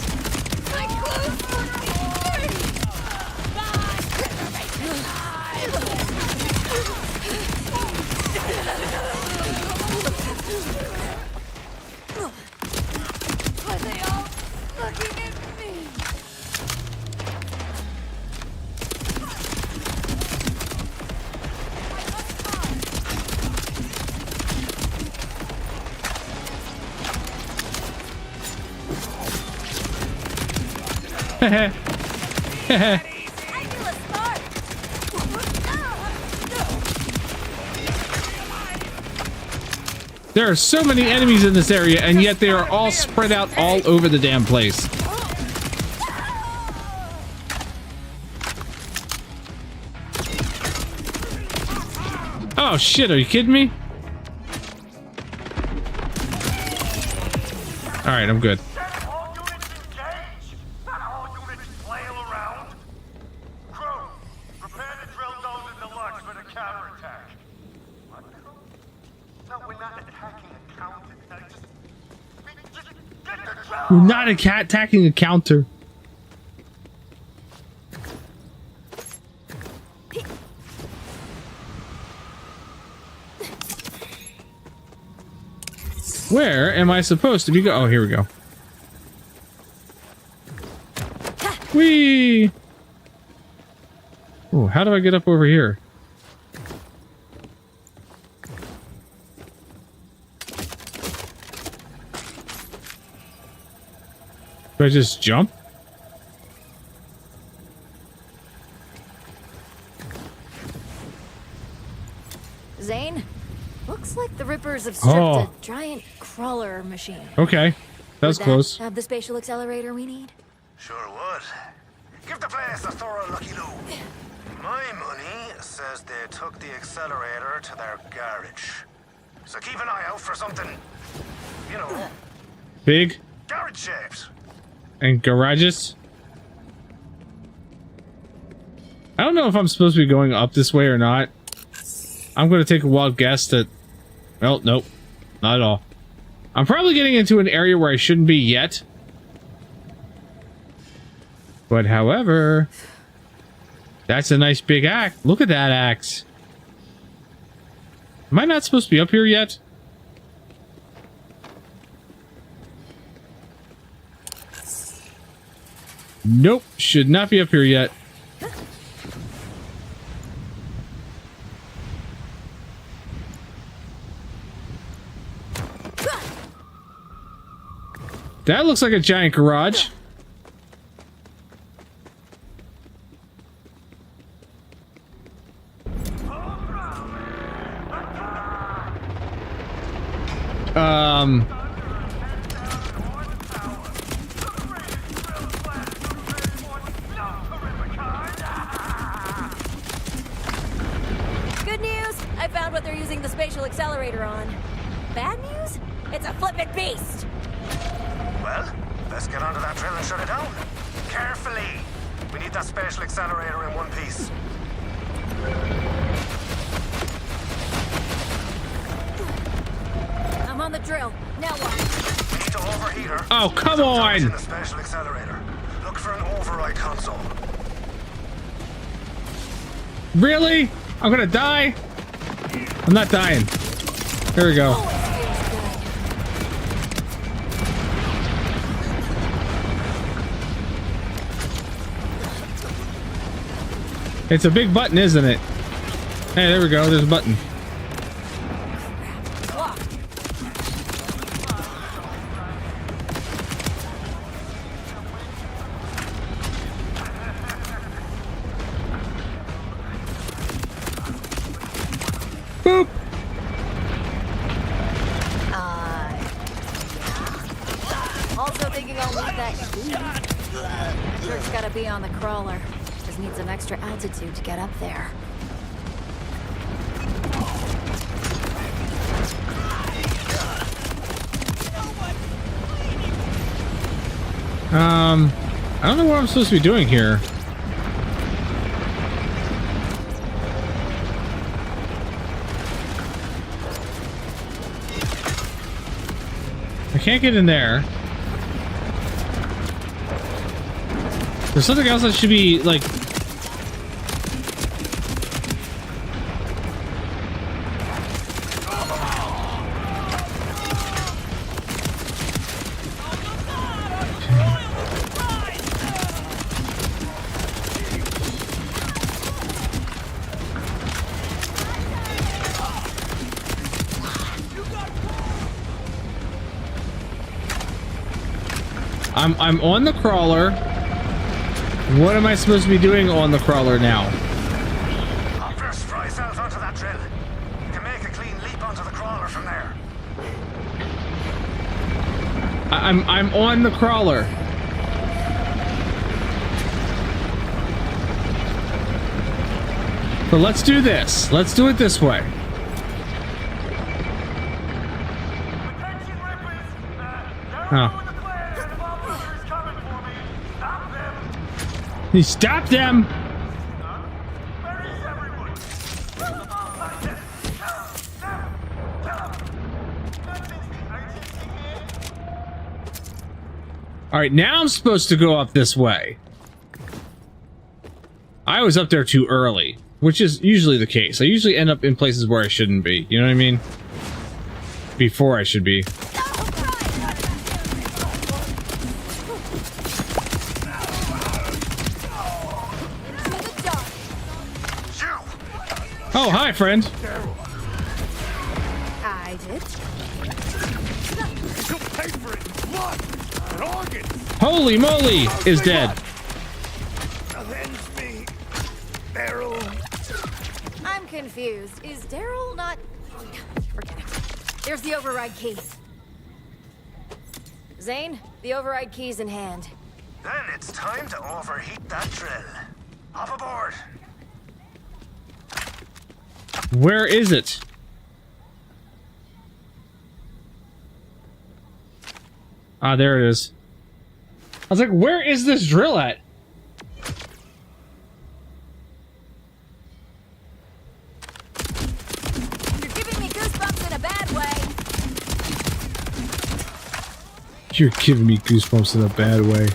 There are so many enemies in this area, and yet they are all spread out all over the damn place. Oh shit, are you kidding me? Alright, I'm good. We're not attacking a counter. Where am I supposed to be Oh, here we go. Whee! Oh, how do I get up over here? Do I just jump? Zane, looks like the Rippers have stripped a giant crawler machine. Okay, that was close. Have the spatial accelerator we need? Sure would. Give the place a thorough looky-loo. My money says they took the accelerator to their garage. So keep an eye out for something, you know, big garage shaped. and garages. I don't know if I'm supposed to be going up this way or not. I'm going to take a wild guess that... Well, nope. Not at all. I'm probably getting into an area where I shouldn't be yet. But however... That's a nice big axe. Look at that axe. Am I not supposed to be up here yet? Nope. Should not be up here yet. That looks like a giant garage. Good news! I found what they're using the spatial accelerator on. Bad news? It's a flippin' beast! Well, let's get onto that drill and shut it down. Carefully. We need that spatial accelerator in one piece. I'm on the drill. Now what? We need to overheat her. Oh, come on! In the spatial accelerator. Look for an override console. Really? I'm gonna die? I'm not dying. There we go. It's a big button, isn't it? Hey, there we go. There's a button. Boop. Also thinking I'll need that key. Sure, it's gotta be on the crawler. Just need some extra altitude to get up there. I don't know what I'm supposed to be doing here. I can't get in there. There's something else that should be, like... I'm on the crawler. What am I supposed to be doing on the crawler now? First, fry yourself onto that drill. You can make a clean leap onto the crawler from there. I'm on the crawler. So let's do this. Let's do it this way. Oh. He stopped them. All right, now I'm supposed to go up this way. I was up there too early, which is usually the case. I usually end up in places where I shouldn't be. You know what I mean? Before I should be. Oh, hi, friend. I did. Holy moly, is dead. I'm confused. Is Daryl not... Forget it. There's the override key. Zane, the override key's in hand. Then it's time to overheat that drill. Hop aboard. Where is it? Ah, there it is. I was like, where is this drill at? You're giving me goosebumps in a bad way. You're giving me goosebumps in a bad way.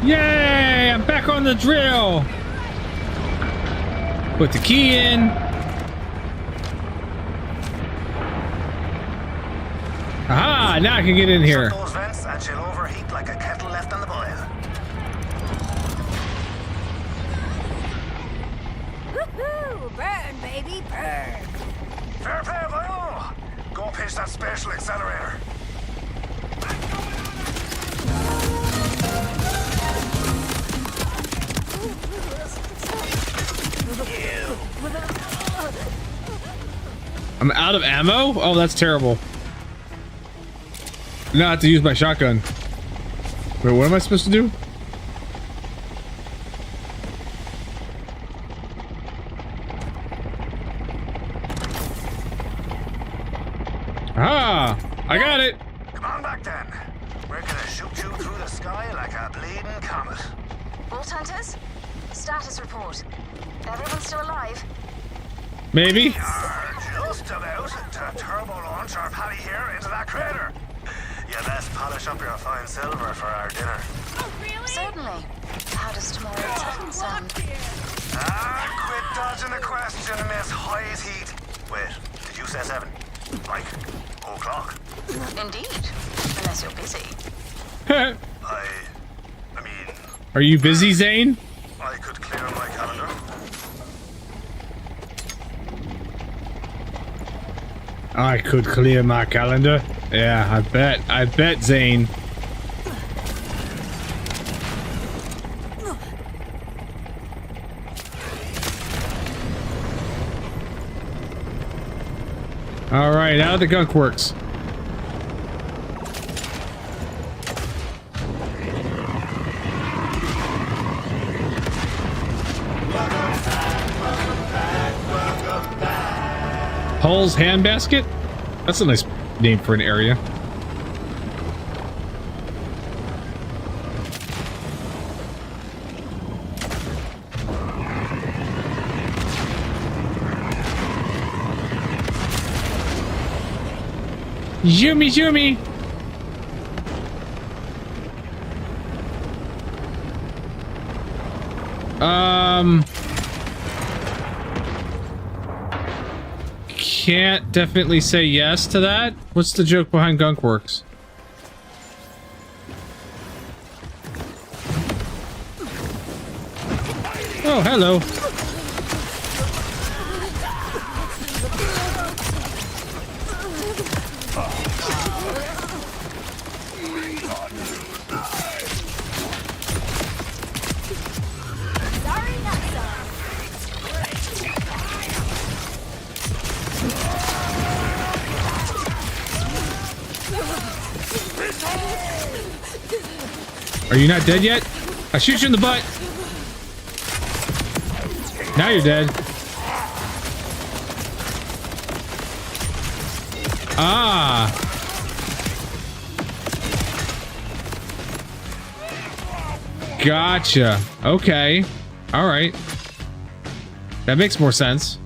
Yay! I'm back on the drill! Put the key in. Aha! Now I can get in here. Shut those vents and she'll overheat like a kettle left on the boil. Woohoo! Burn, baby, burn. Fair play, Viola. Go pitch that spatial accelerator. I'm out of ammo? Oh, that's terrible. Now I have to use my shotgun. Wait, what am I supposed to do? Ah! I got it! Come on back then. We're gonna shoot you through the sky like a bleeding comet. Vault Hunters? Status report. Everyone still alive? Maybe? We are just about to turbo launch our paddy here into that crater. You best polish up your fine silver for our dinner. Oh, really? Certainly. How does tomorrow at 7 sound? Quit dodging the question, Miss High's Heat. Wait, did you say 7? Like, o'clock? Indeed. Unless you're busy. I mean... Are you busy, Zane? I could clear my calendar. I could clear my calendar. Yeah, I bet, Zane. Alright, out of the gunk works. Hull's Handbasket? That's a nice name for an area. Yumi Yumi! Can't definitely say yes to that. What's the joke behind Gunkworks? Oh, hello. Are you not dead yet? I shoot you in the butt. Now you're dead. Ah. Gotcha. Okay. All right. That makes more sense.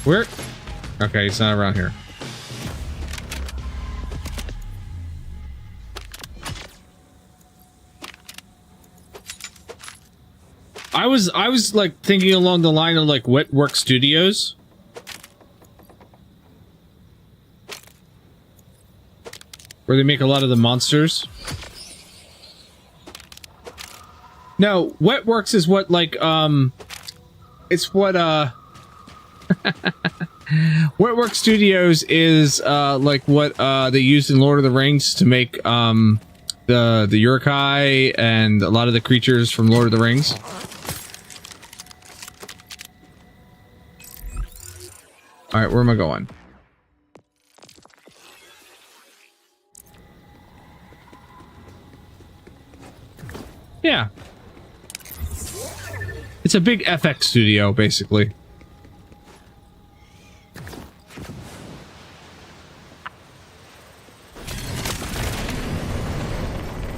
Where? Okay, it's not around here. I was like thinking along the line of like Wetwork Studios. Where they make a lot of the monsters. No, Wetworks is what like it's what Wetwork Studios is like what they used in Lord of the Rings to make the Uruk-hai and a lot of the creatures from Lord of the Rings. All right, where am I going? Yeah. It's a big FX studio, basically.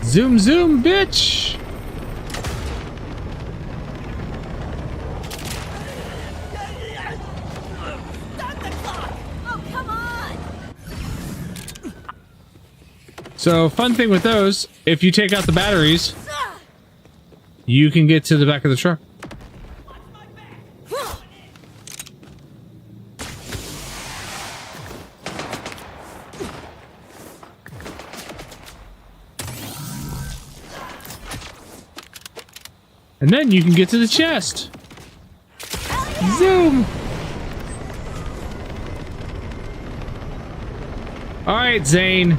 Zoom, zoom, bitch! So, fun thing with those, if you take out the batteries, you can get to the back of the truck. And then you can get to the chest. Zoom! Alright, Zane.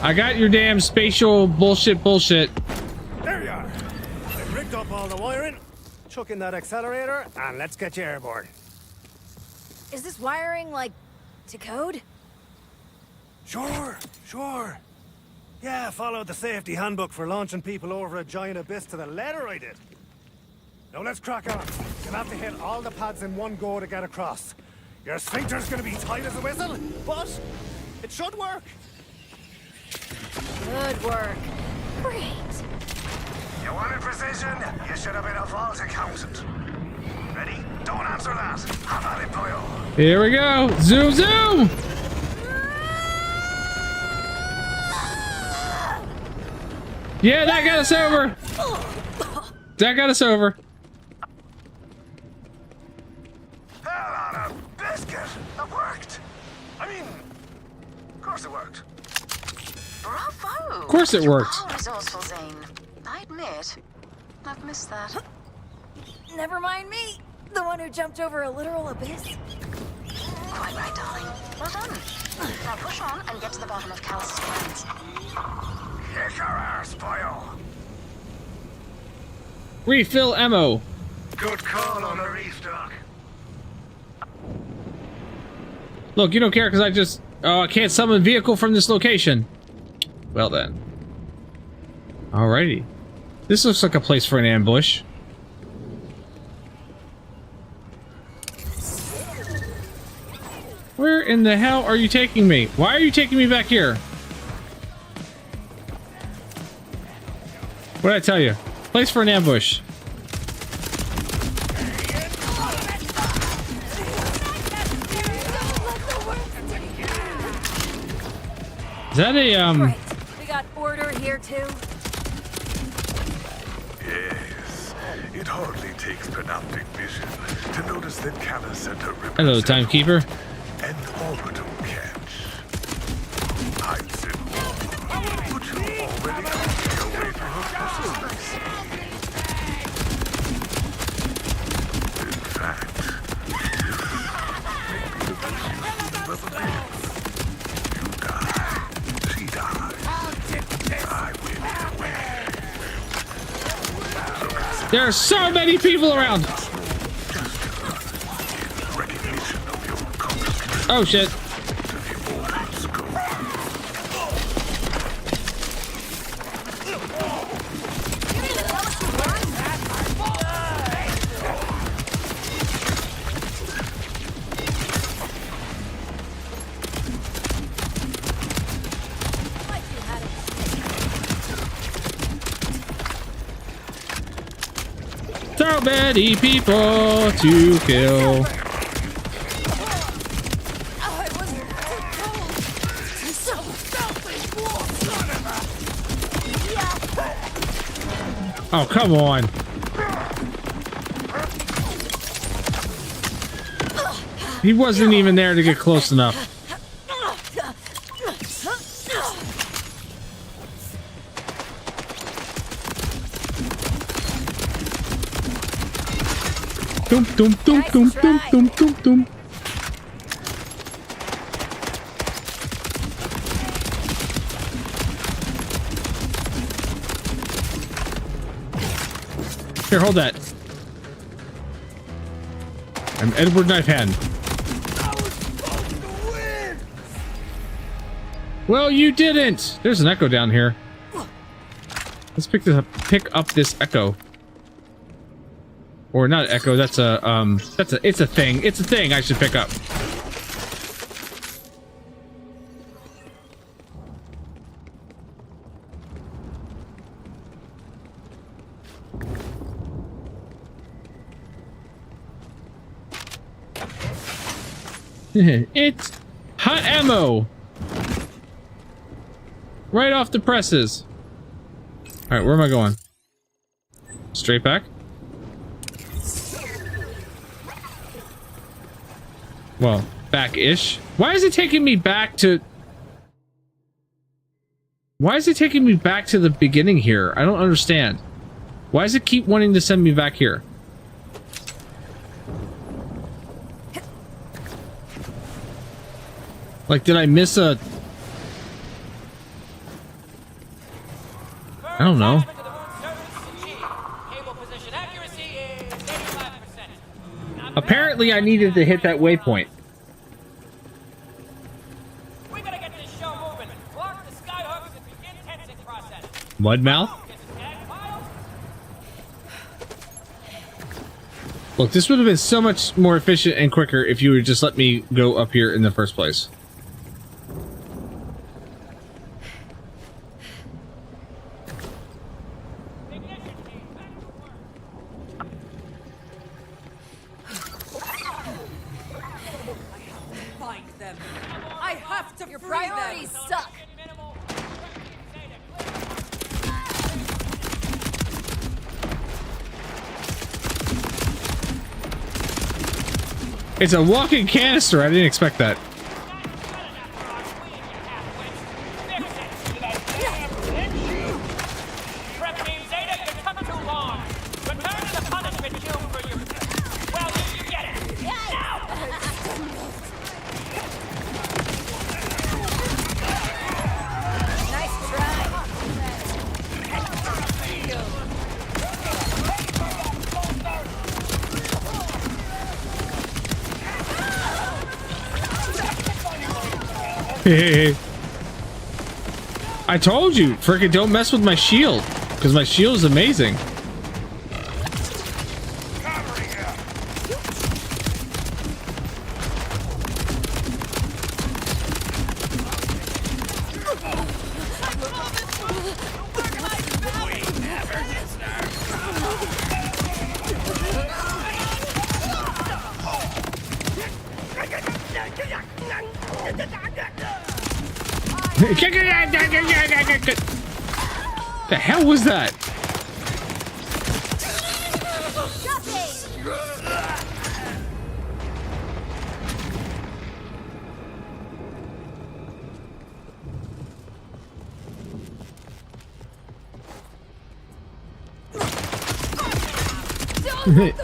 I got your damn spatial bullshit. There you are. I've rigged up all the wiring, chuck in that accelerator, and let's get you airborne. Is this wiring, like, to code? Sure. Yeah, followed the safety handbook for launching people over a giant abyss to the letter I did. Now let's crack on. You'll have to hit all the pads in one go to get across. Your sphincter's gonna be tight as a whistle, but it should work. Good work. Great. You wanted precision? You should have been a vault accountant. Ready? Don't answer that. Have at it, boyo. Here we go. Zoom, zoom! Yeah, that got us over. That got us over. Hell on a biscuit. That worked. I mean, of course it worked. Bravo! Of course it worked. You are resourceful, Zane. I admit, I've missed that. Never mind me. The one who jumped over a literal abyss. Quite right, darling. Well done. Now push on and get to the bottom of Callus' plans. Kick your ass, boyo. Refill ammo. Good call on the restock. Look, you don't care because I just... Oh, I can't summon vehicle from this location. Well then. Alrighty. This looks like a place for an ambush. Where in the hell are you taking me? Why are you taking me back here? What did I tell you? Place for an ambush. Is that a, Great. We got order here, too? Yes. It hardly takes panoptic vision to notice that Callus and her ribbons Hello, timekeeper. an orbital catch. I'd sit more, but you're already cooking your way through her process. In fact, this may be the most useful you've ever been. You die, she dies. I win away. There are so many people around. Oh shit. So many people to kill. Oh, come on. He wasn't even there to get close enough. Dum dum dum dum dum dum dum dum. Here, hold that. I'm Edward Knifehand. Well, you didn't. There's an echo down here. Let's pick this up. Pick up this echo. Or not echo. That's a it's a thing. It's a thing I should pick up. It's hot ammo. Right off the presses. All right, where am I going? Straight back? Well, back-ish. Why is it taking me back to... Why is it taking me back to the beginning here? I don't understand. Why does it keep wanting to send me back here? Like, did I miss a... I don't know. Apparently, I needed to hit that waypoint. We gotta get this show moving. Block the skyhooks and begin tensing process. Mudmouth? Look, this would have been so much more efficient and quicker if you would just let me go up here in the first place. It's a walking canister. I didn't expect that. Hey. I told you, frickin' don't mess with my shield, because my shield is amazing. The hell was that?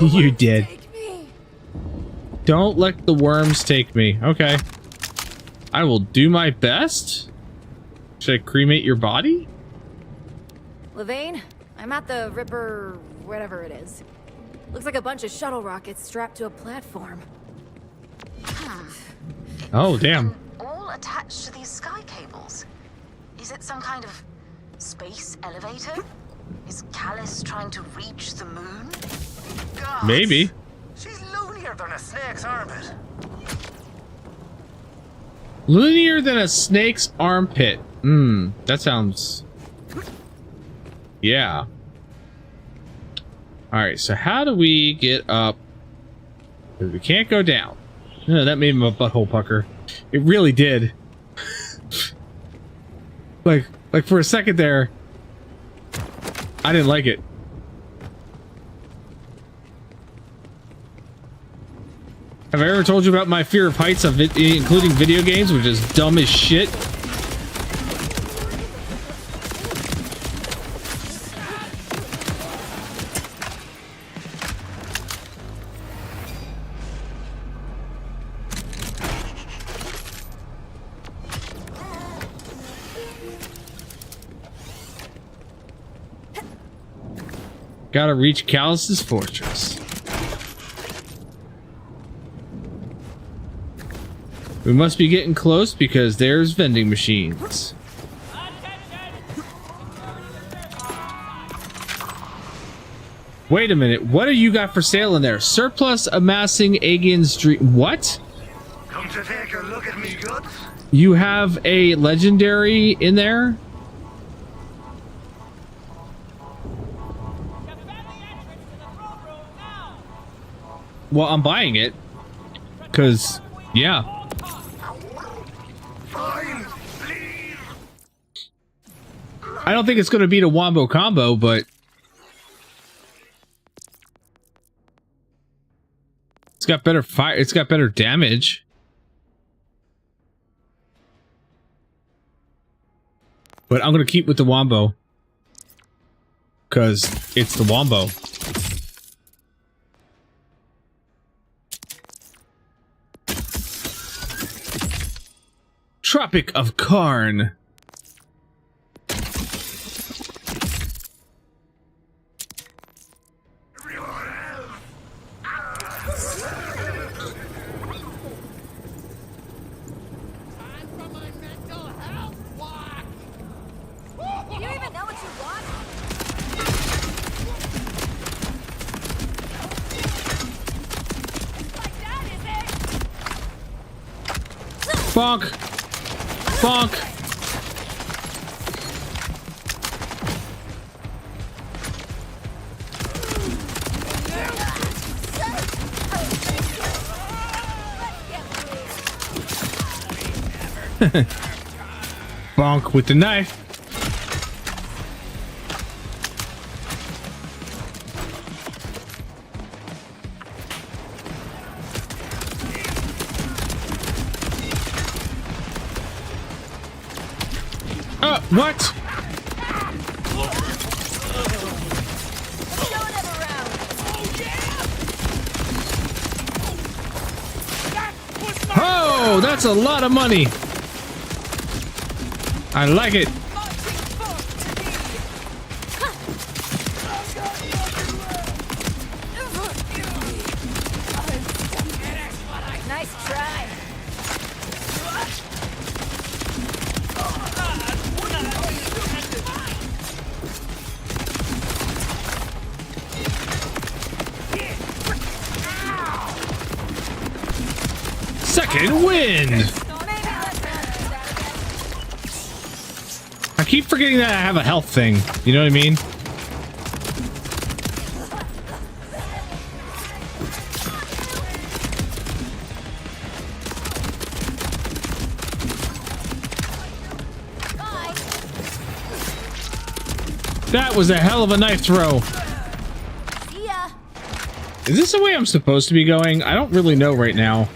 You did. Don't let the worms take me. Okay. I will do my best. Should I cremate your body? Levane, I'm at the Ripper, whatever it is. Looks like a bunch of shuttle rockets strapped to a platform. Oh, damn. All attached to these sky cables. Is it some kind of space elevator? Is Callus trying to reach the moon? God, maybe. She's loonier than a snake's armpit. Loonier than a snake's armpit. That sounds... Yeah. Alright, so how do we get up? We can't go down. No, that made my butthole pucker. It really did. like for a second there, I didn't like it. Have I ever told you about my fear of heights, including video games, which is dumb as shit? Gotta reach Callus's fortress. We must be getting close because there's vending machines. Wait a minute, what do you got for sale in there? Surplus amassing Aegean's dream. What? Come to take a look at me goods? You have a legendary in there? Well, I'm buying it. Because, yeah. I don't think it's going to beat a Wombo combo, but it's got better fire. It's got better damage. But I'm going to keep with the Wombo because it's the Wombo. Tropic of Karn. Bonk! Bonk! Bonk with the knife. What? Oh, that's a lot of money. I like it. Nice try. Second wind. I keep forgetting that I have a health thing. You know what I mean? That was a hell of a knife throw. See ya. Is this the way I'm supposed to be going? I don't really know right now.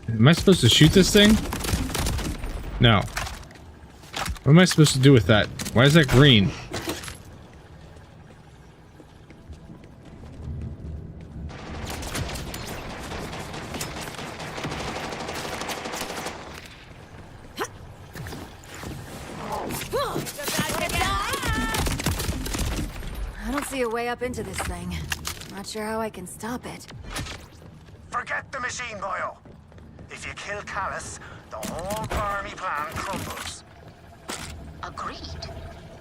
Am I supposed to shoot this thing? No. What am I supposed to do with that? Why is that green? I don't see a way up into this thing. Not sure how I can stop it. Forget the machine, boyo. If you kill Callus, the whole army plan crumbles. Agreed.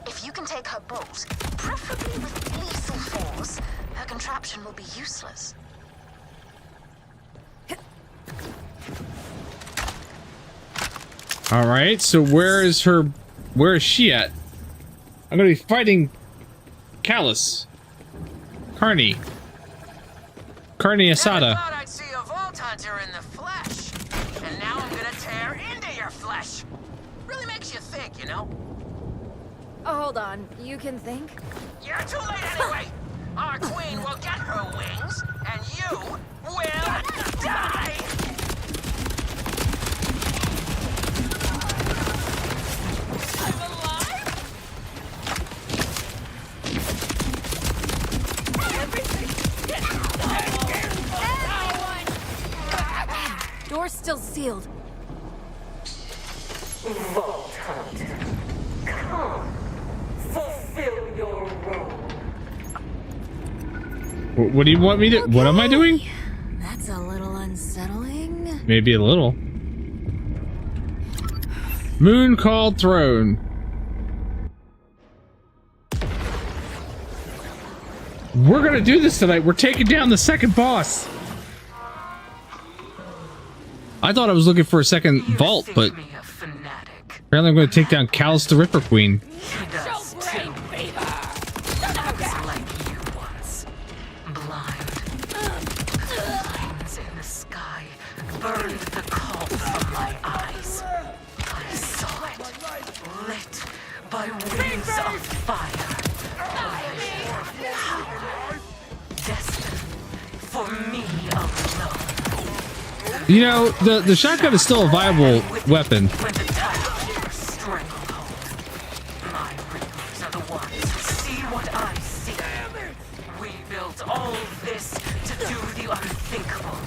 If you can take her boat, preferably with lethal force, her contraption will be useless. All right, so where is she at? I'm gonna be fighting Callus. Carney Asada. I thought I'd see a Vault Hunter in the flesh. And now I'm gonna tear into your flesh. Really makes you think, you know? Oh, hold on. You can think? You're too late anyway. Our queen will get her wings, and you will die. I'm alive? Door's still sealed. Vault Hunter. Come, fulfill your role. What do you want me to? What am I doing? That's a little unsettling. Maybe a little. Moon called throne. We're gonna do this tonight. We're taking down the second boss. I thought I was looking for a second vault, but apparently I'm going to take down Callus the Ripper Queen. He does take favor. Looks like you once. Blind. The lines in the sky burned the call from my eyes. I saw it. Lit by wings of fire. By a sheer power. Destined for me alone. You know, the shotgun is still a viable weapon. When the time stranglehold, my reapers are the ones who see what I see. We built all this to do the unthinkable.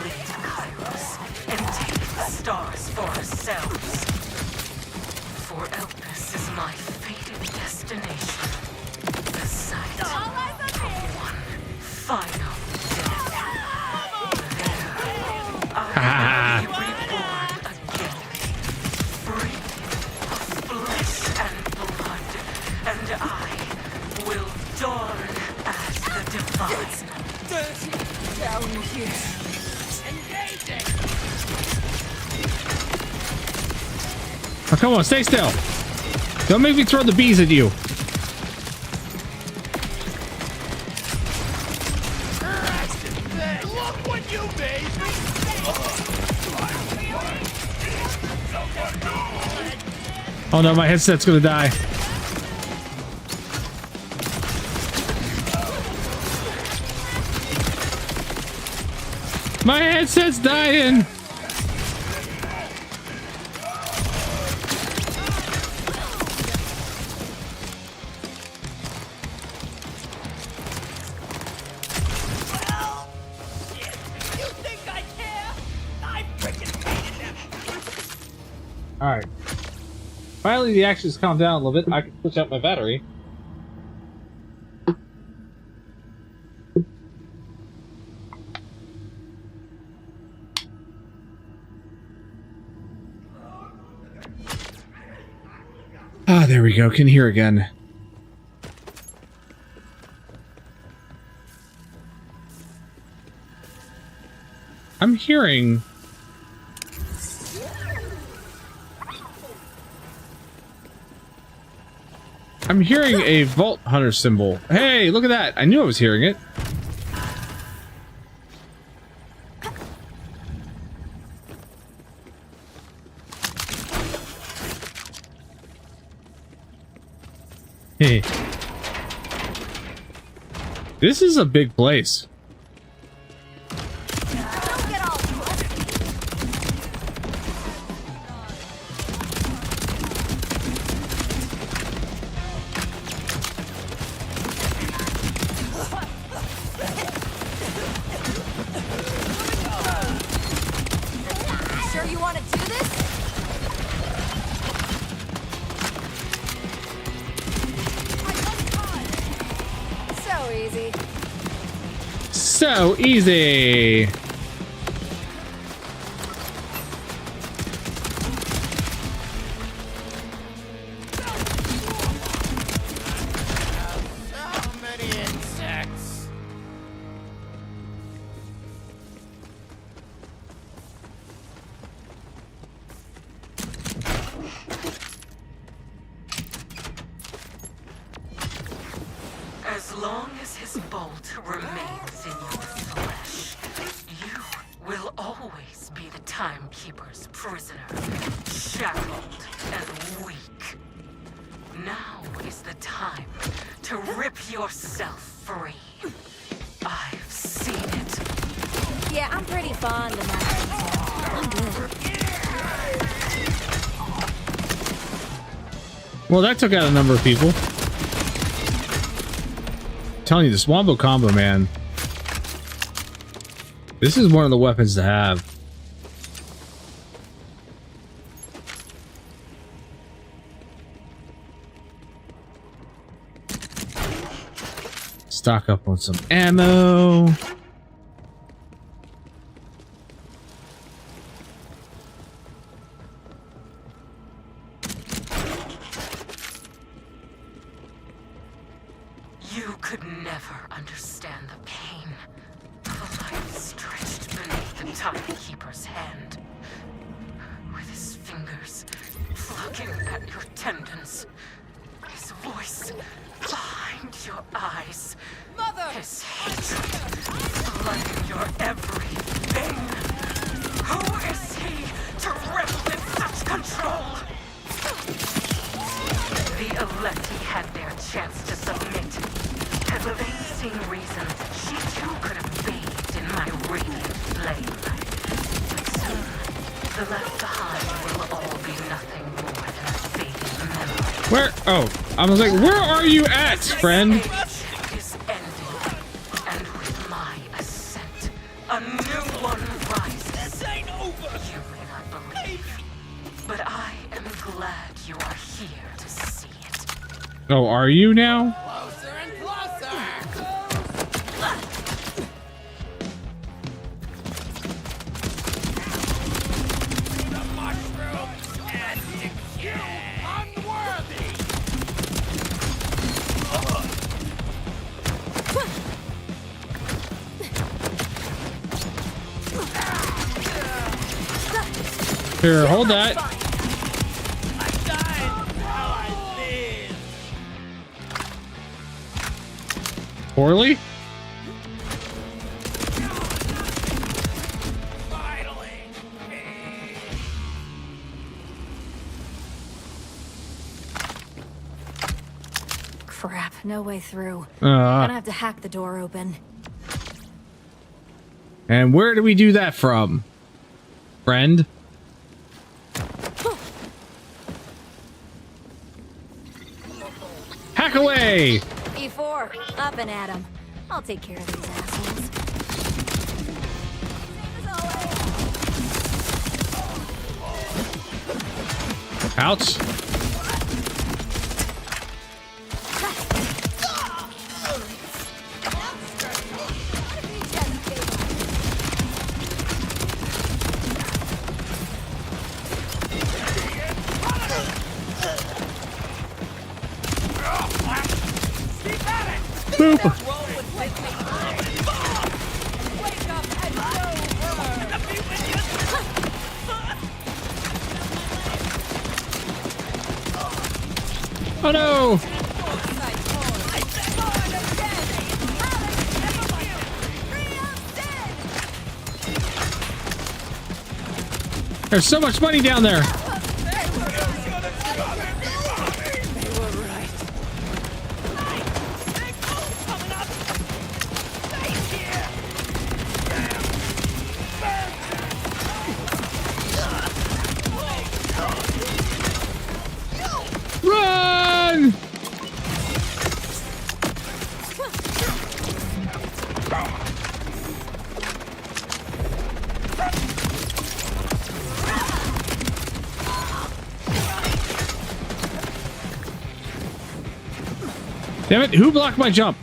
Lead Kairos and take the stars for ourselves. For Elpis is my fated destination. The site of one final death. I will be reborn again, free of flesh and blood, and I will dawn as the divine. Dirty down here. Engaging. Oh, come on, stay still. Don't make me throw the bees at you. Look what you made me. Oh no, my headset's gonna die. My headset's dying. Alright. Finally, the action's calmed down a little bit. I can switch out my battery. Ah, there we go. Can hear again. I'm hearing... I'm hearing a Vault Hunter symbol. Hey, look at that. I knew I was hearing it. Hey. This is a big place. So easy. So many insects. As long as his bolt remains in your flesh, you will always be the Timekeeper's prisoner, shackled and weak. Now is the time to rip yourself free. I've seen it. Yeah, I'm pretty fond of that. I'm good. Well, that took out a number of people. I'm telling you, this Wombo combo, man. This is one of the weapons to have. Stock up on some ammo. You could never understand the pain of a life stretched beneath the Timekeeper's hand. With his fingers plucking at your tendons. His voice behind your eyes. Mother! His hatred flooding your everything. Who is he to revel in such control? The Aleti had their chance to submit. Had Levine seen reasons, she too could have bathed in my radiant flame. But soon, the left behind will all be nothing more than a fading memory. Where? Oh, I was like, where are you at, friend? Is ending, and with my ascent, a new one rises. This ain't over. You may not believe, but I am glad you are here to see it. Oh, are you now? Closer and closer. The mushrooms and the kill unworthy. Here, hold that. I died. Now I live. Poorly? Finally. Crap, no way through. Gonna have to hack the door open. And where do we do that from, friend? Hack away! E4, up and at 'em. I'll take care of these assholes. Ouch. Boop. Oh no! There's so much money down there. Run! Damn it, who blocked my jump?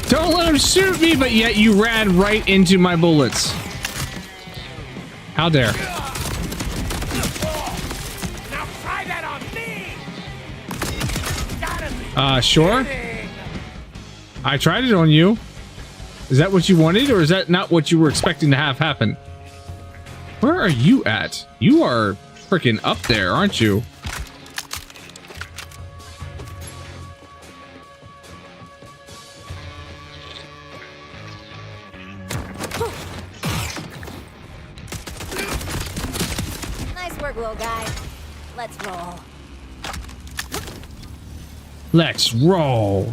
Don't let him shoot me, but yet you ran right into my bullets. How dare. Now try that on me. Sure. I tried it on you. Is that what you wanted, or is that not what you were expecting to have happen? Where are you at? You are freaking up there, aren't you? Nice work, little guy. Let's roll. Let's roll.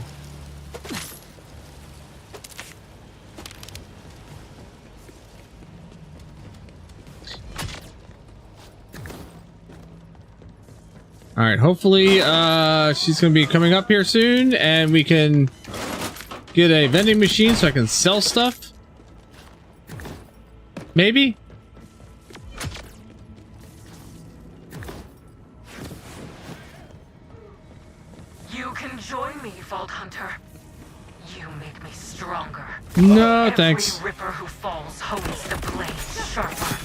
All right, hopefully she's going to be coming up here soon and we can get a vending machine so I can sell stuff. Maybe? You can join me, Vault Hunter. You make me stronger. No, thanks. Every Ripper who falls hones the blade sharper.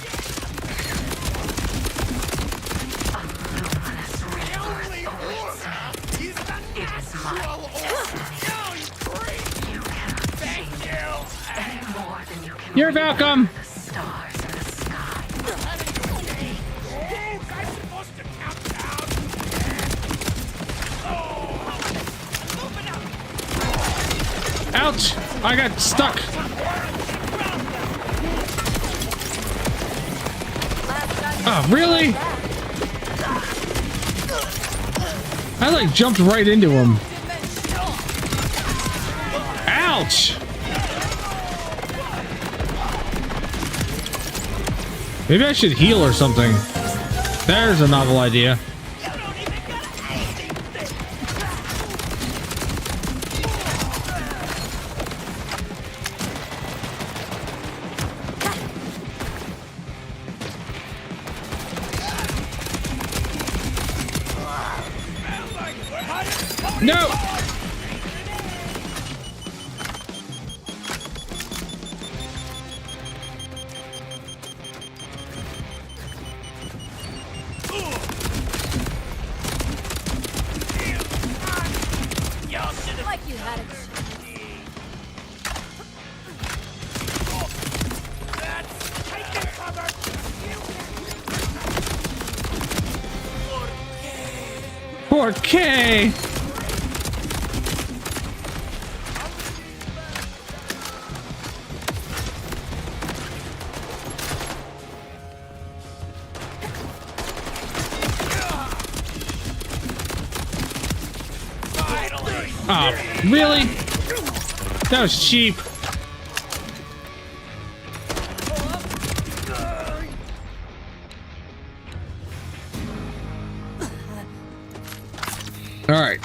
A luminous rebirth awaits me. It is my destiny. You cannot change it any more than you can. You're welcome. The stars in the sky. I'm supposed to count down. Ouch! I got stuck. Oh, really? I like jumped right into him. Ouch! Maybe I should heal or something. There's a novel idea. No! Like you had it. Poor K. Oh, really? That was cheap. All right.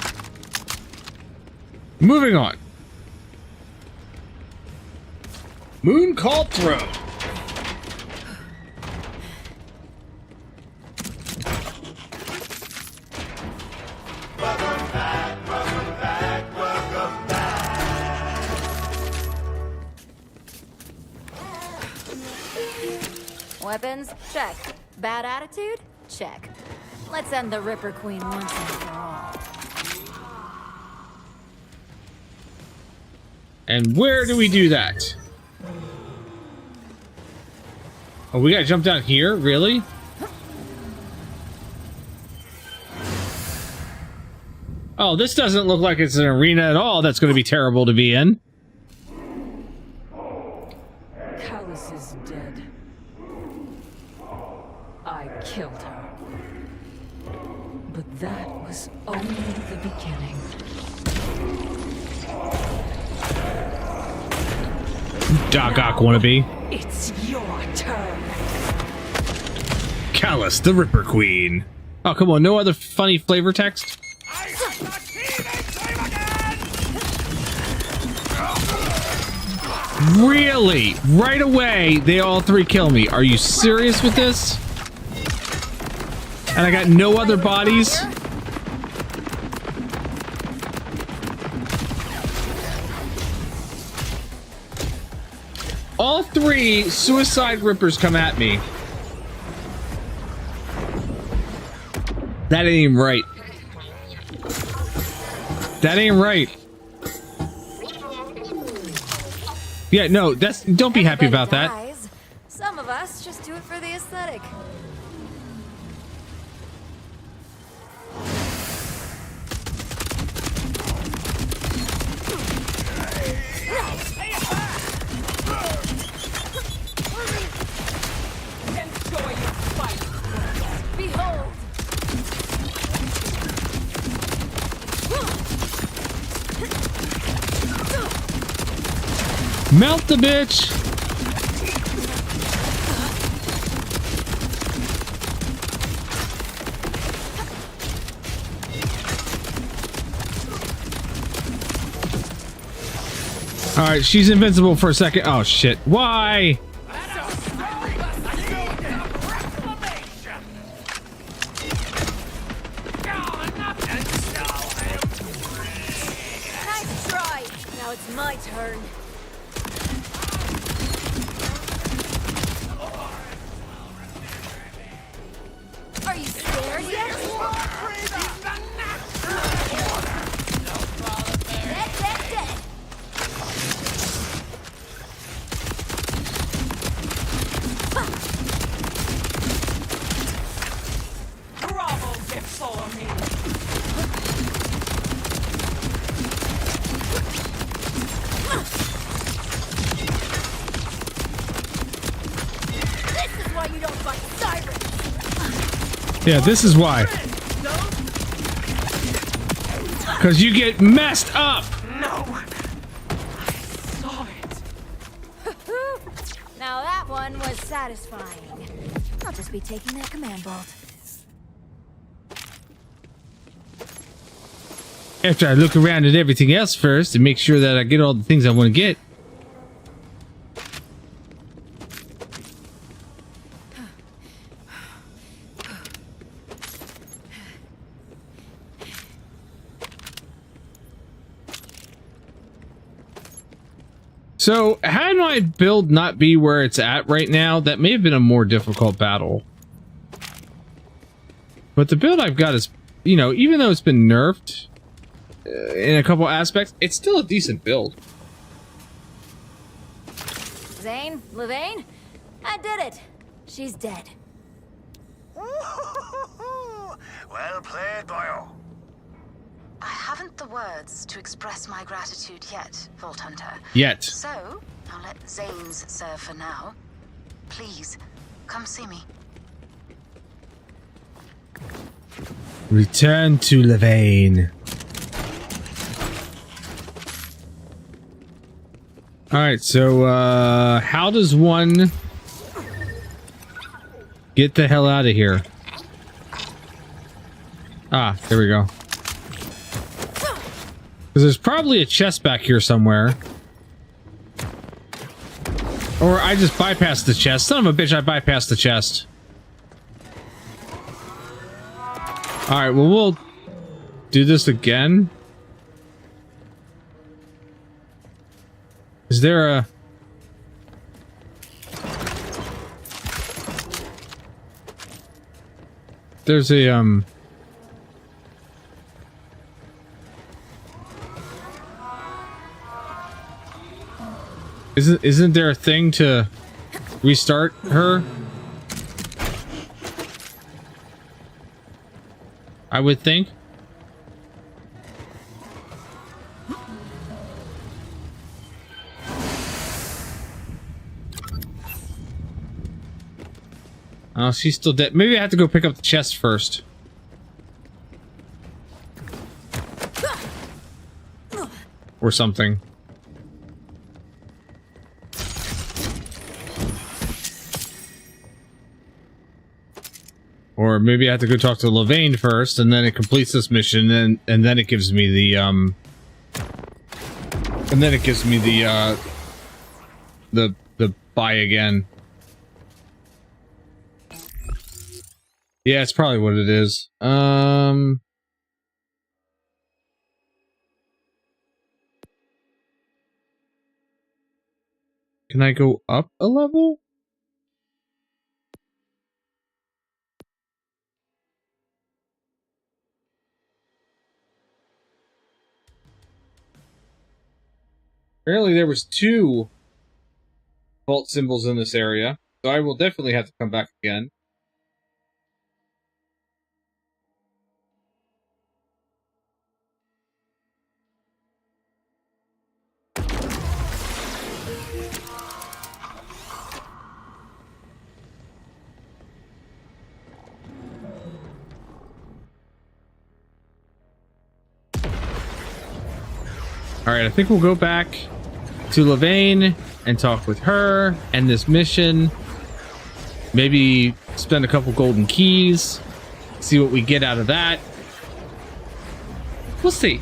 Moving on. Moon Cult Throne. Weapons? Check. Bad attitude? Check. Let's end the Ripper Queen once and for all. And where do we do that? Oh, we gotta jump down here? Really? Oh, this doesn't look like it's an arena at all. That's gonna be terrible to be in. Callus is dead. I killed her. But that was only the beginning. Doc Ock wannabe. It's your turn. Callus, the Ripper Queen. Oh, come on. No other funny flavor text? Really? Right away, they all three kill me. Are you serious with this? And I got no other bodies? All three suicide rippers come at me. That ain't even right. That ain't right. Yeah, no, that's don't be happy about that. Dies. Some of us just do it for the aesthetic. Enjoy your fight. Behold. Melt the bitch! Alright, she's invincible for a second. Oh shit. Why? Now it's my turn. Are you scared yet? Dead. Grovel before me. This is why you don't fight sirens. Yeah, this is why. Because you get messed up. No. I saw it. Now that one was satisfying. I'll just be taking that command bolt. After I look around at everything else first and make sure that I get all the things I want to get. So, had my build not be where it's at right now, that may have been a more difficult battle. But the build I've got is, you know, even though it's been nerfed in a couple aspects, it's still a decent build. Zane? Levane? I did it. She's dead. Well played, boyo. I haven't the words to express my gratitude yet, Vault Hunter. Yet. So, I'll let Zane's serve for now. Please, come see me. Return to Levane. Alright, so, how does one get the hell out of here? Ah, there we go. Because there's probably a chest back here somewhere. Or I just bypassed the chest. Son of a bitch, I bypassed the chest. Alright, well, we'll do this again. Is there a... There's a, Isn't there a thing to restart her? I would think. Oh, she's still dead. Maybe I have to go pick up the chest first. Or something. Or maybe I have to go talk to Levane first, and then it completes this mission, and then it gives me the, and then it gives me the buy again. Yeah, it's probably what it is. Can I go up a level? Apparently there was 2 vault symbols in this area, so I will definitely have to come back again. Alright, I think we'll go back to Levane and talk with her and this mission. Maybe spend a couple golden keys. See what we get out of that. We'll see.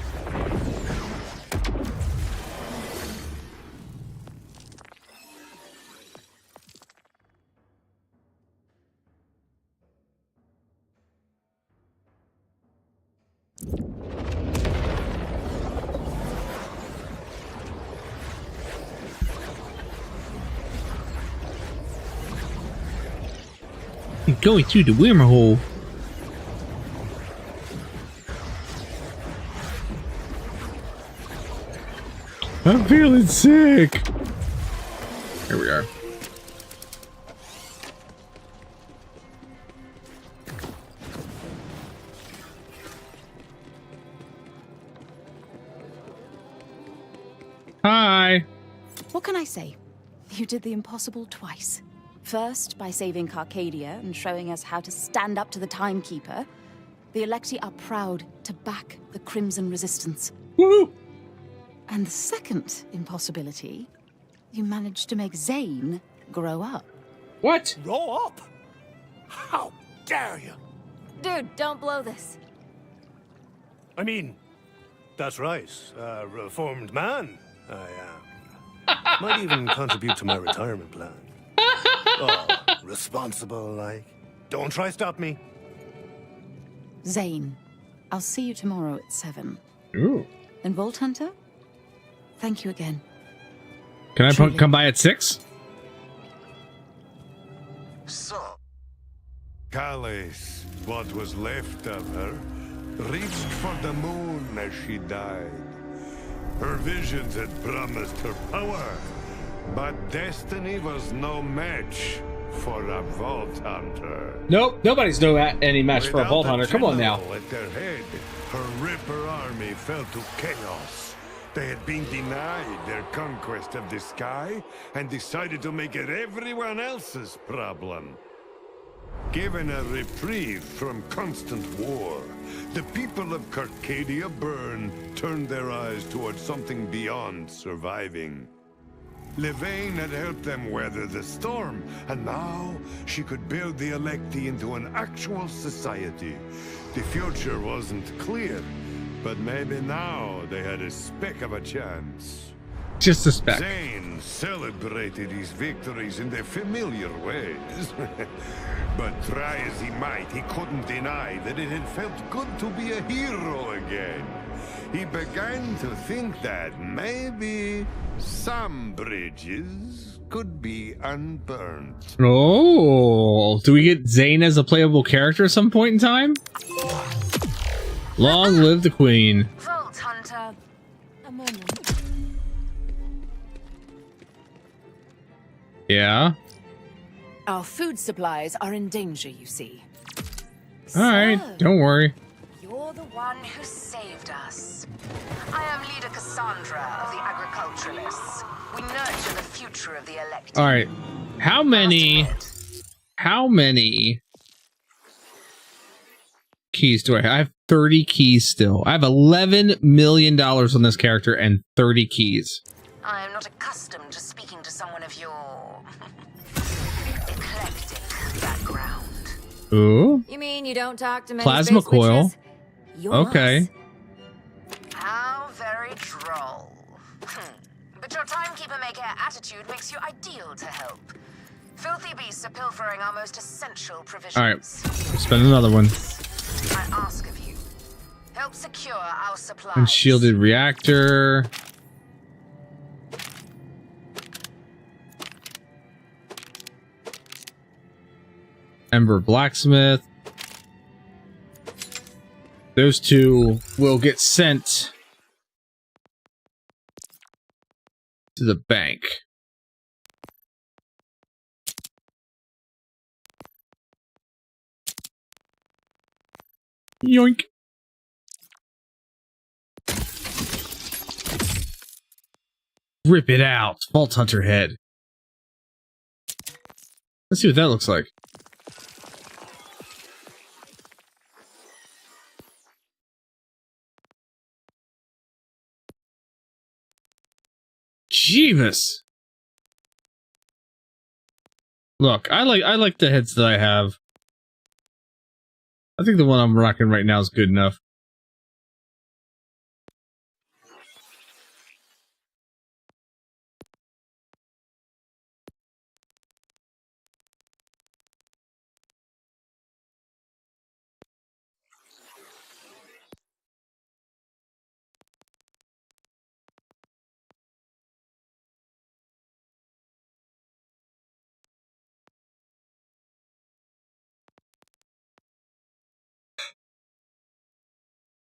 Going through the wormhole. I'm feeling sick. Here we are. Hi. What can I say? You did the impossible twice. First, by saving Carcadia and showing us how to stand up to the Timekeeper. The Electi are proud to back the Crimson Resistance. Woo! And the second impossibility, you managed to make Zane grow up. What? Grow up? How dare you? Dude, don't blow this. I mean, that's right. A reformed man, I am. Might even contribute to my retirement plan. Oh, responsible, like. Don't try stop me. Zane, I'll see you tomorrow at 7. Ooh. And Vault Hunter, thank you again. Can I come by at 6? So, Callis, what was left of her, reached for the moon as she died. Her visions had promised her power, but destiny was no match for a Vault Hunter. Nope, nobody's any match for a Vault Hunter. Come on now. At their head, her Ripper army fell to chaos. They had been denied their conquest of the sky and decided to make it everyone else's problem. Given a reprieve from constant war, the people of Carcadia Burn turned their eyes towards something beyond surviving. Levain had helped them weather the storm, and now she could build the Electi into an actual society. The future wasn't clear, but maybe now they had a speck of a chance. Just a speck. Zane celebrated his victories in their familiar ways. But try as he might, he couldn't deny that it had felt good to be a hero again. He began to think that maybe some bridges could be unburnt. Oh, do we get Zane as a playable character at some point in time? Long live the Queen. Vault Hunter. A moment. Yeah. Our food supplies are in danger, you see. All right, don't worry. You're the one who saved us. I am leader Cassandra of the Agriculturalists. We nurture the future of the elected. All right. How many keys do I have? I have 30 keys still. I have $11 million on this character and 30 keys. I am not accustomed to speaking to someone of your eclectic background. Ooh. You mean you don't talk to many Plasma space coil. witches? You're Okay. us. How very droll. But your timekeeper maker attitude makes you ideal to help. Filthy beasts are pilfering our most essential provisions. All right. Spend another one. I ask of you, help secure our supplies. Unshielded reactor. Ember blacksmith. Those two will get sent to the bank. Yoink. Rip it out. Vault Hunter head. Let's see what that looks like. Jeebus. Look, I like the heads that I have. I think the one I'm rocking right now is good enough.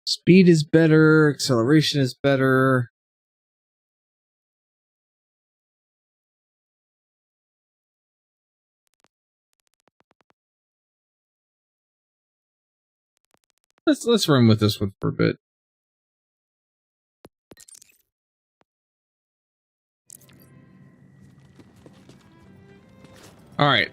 Speed is better. Acceleration is better. Let's run with this one for a bit. All right.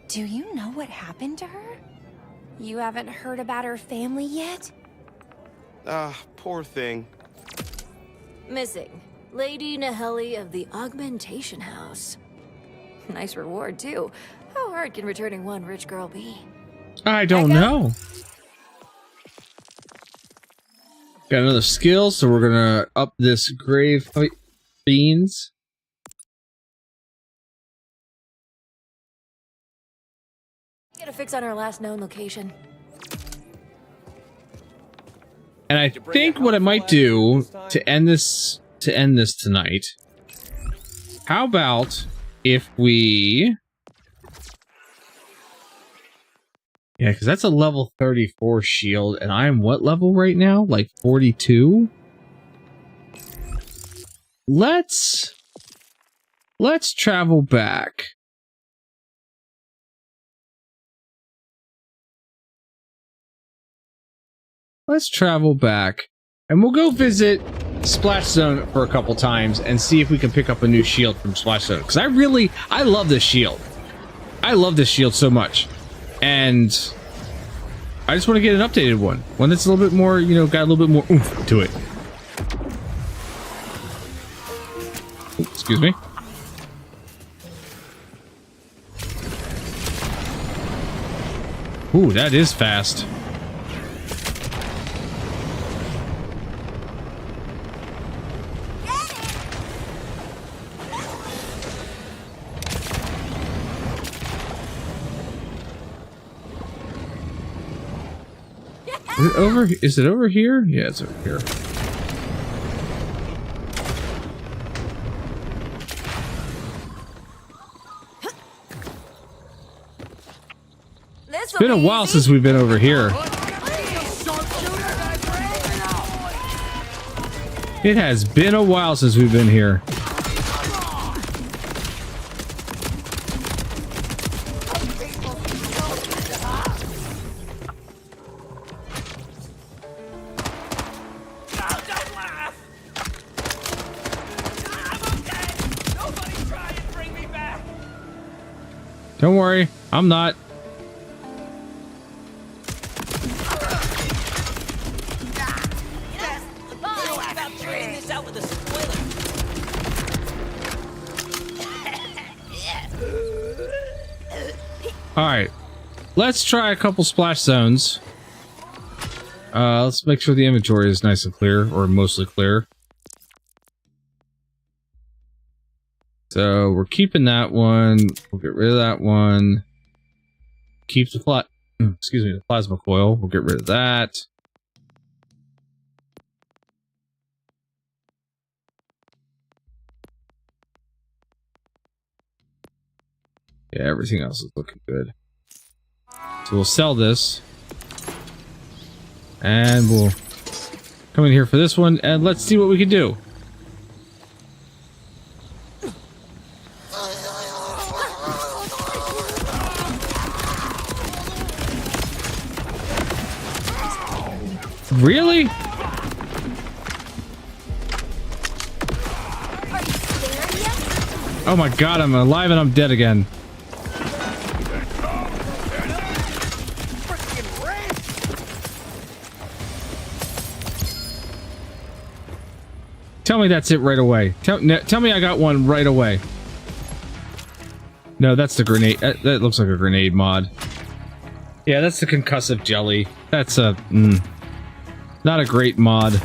Do you know what happened to her? You haven't heard about her family yet? Poor thing. Missing. Lady Naheli of the Augmentation House. Nice reward, too. How hard can returning one rich girl be? I don't know. Got another skill, so we're gonna up this grave beans. Get a fix on our last known location. And I think what I might do to end this tonight. How about if we? Yeah, because that's a level 34 shield, and I'm what level right now? Like 42? Let's travel back. Let's travel back, and we'll go visit Splash Zone for a couple times and see if we can pick up a new shield from Splash Zone. Because I love this shield. I love this shield so much. And I just want to get an updated one. One that's a little bit more, you know, got a little bit more oomph to it. Ooh, excuse me. Ooh, that is fast. Is it over here? Yeah, it's over here. It's been a while since we've been over here. It has been a while since we've been here. Don't worry, I'm not. Alright, let's try a couple splash zones. Let's make sure the inventory is nice and clear, or mostly clear. So we're keeping that one. We'll get rid of that one. Keep the the plasma coil. We'll get rid of that. Yeah, everything else is looking good. So we'll sell this. And we'll come in here for this one, and let's see what we can do. Really? Oh my god, I'm alive and I'm dead again. Tell me that's it right away. Tell me I got one right away. No, that's the grenade. That looks like a grenade mod. Yeah, that's the concussive jelly. That's a... not a great mod.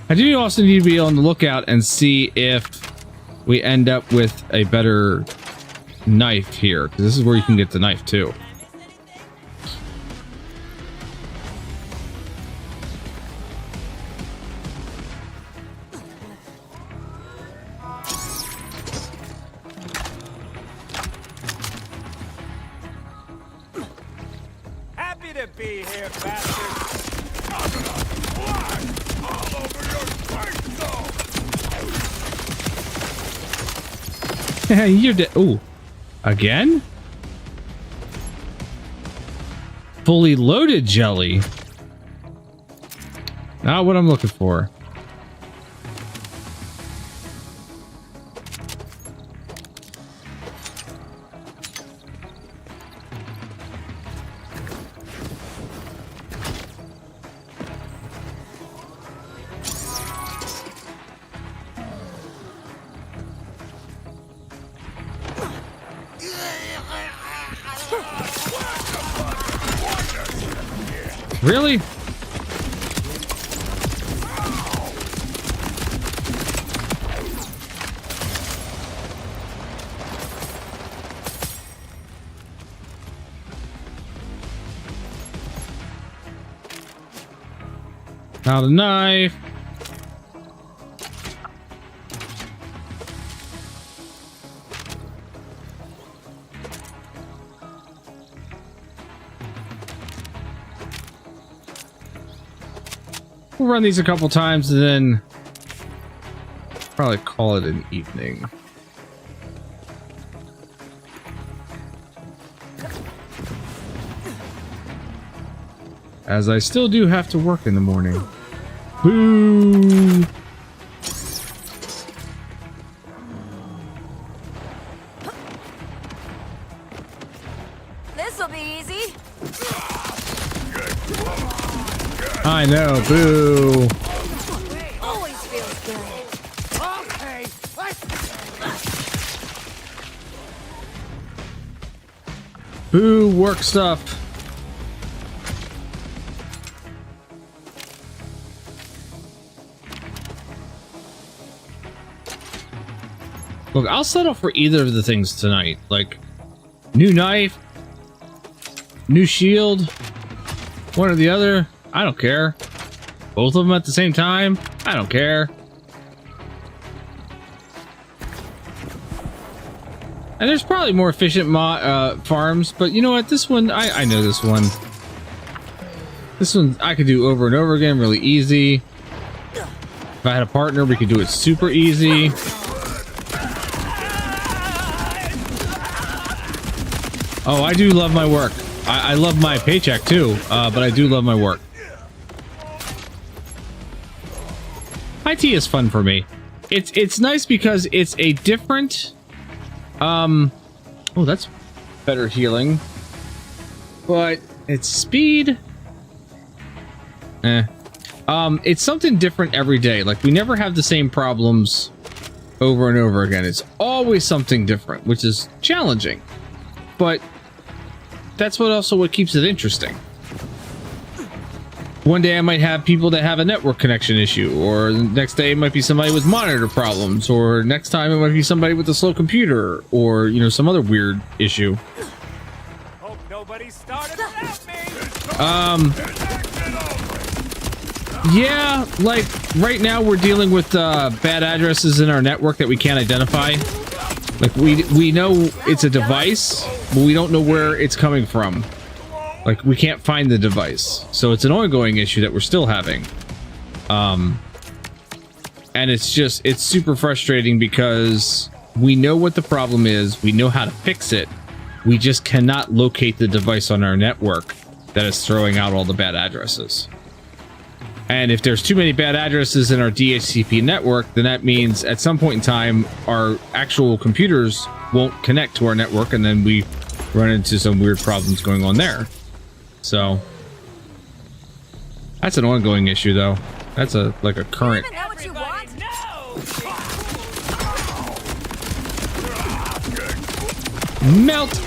I do also need to be on the lookout and see if we end up with a better knife here, because this is where you can get the knife too. You're dead. Ooh. Again? Fully loaded jelly. Not what I'm looking for. Really? Not a knife. We'll run these a couple times and then probably call it an evening. As I still do have to work in the morning. Boo! This'll be easy. I know, boo. Always feels good. Okay, Boo, work stuff. Look, I'll settle for either of the things tonight. Like, new knife, new shield, one or the other. I don't care. Both of them at the same time. I don't care. And there's probably more efficient farms, but you know what? This one, I know this one. This one I could do over and over again, really easy. If I had a partner, we could do it super easy. Oh, I do love my work. I love my paycheck too, but I do love my work. IT is fun for me. It's nice because it's a different. Oh, that's better healing. But it's speed. It's something different every day. Like, we never have the same problems over and over again. It's always something different, which is challenging. But that's what keeps it interesting. One day I might have people that have a network connection issue, or the next day it might be somebody with monitor problems, or next time it might be somebody with a slow computer, or, you know, some other weird issue. Hope nobody started without me. Yeah, like right now we're dealing with bad addresses in our network that we can't identify. Like, we know it's a device, but we don't know where it's coming from. Like, we can't find the device. So it's an ongoing issue that we're still having. And it's super frustrating because we know what the problem is. We know how to fix it. We just cannot locate the device on our network that is throwing out all the bad addresses. And if there's too many bad addresses in our DHCP network, then that means at some point in time, our actual computers won't connect to our network, and then we run into some weird problems going on there. So that's an ongoing issue, though. That's like a current. Melt.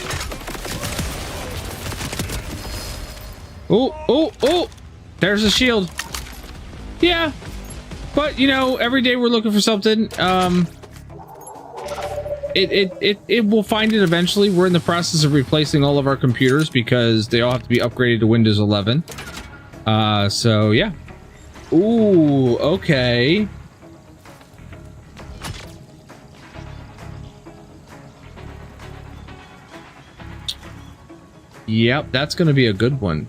Oh! There's a shield. Yeah, but you know, every day we're looking for something. It will find it eventually. We're in the process of replacing all of our computers because they all have to be upgraded to Windows 11. So yeah. Ooh, okay. Yep, that's gonna be a good one.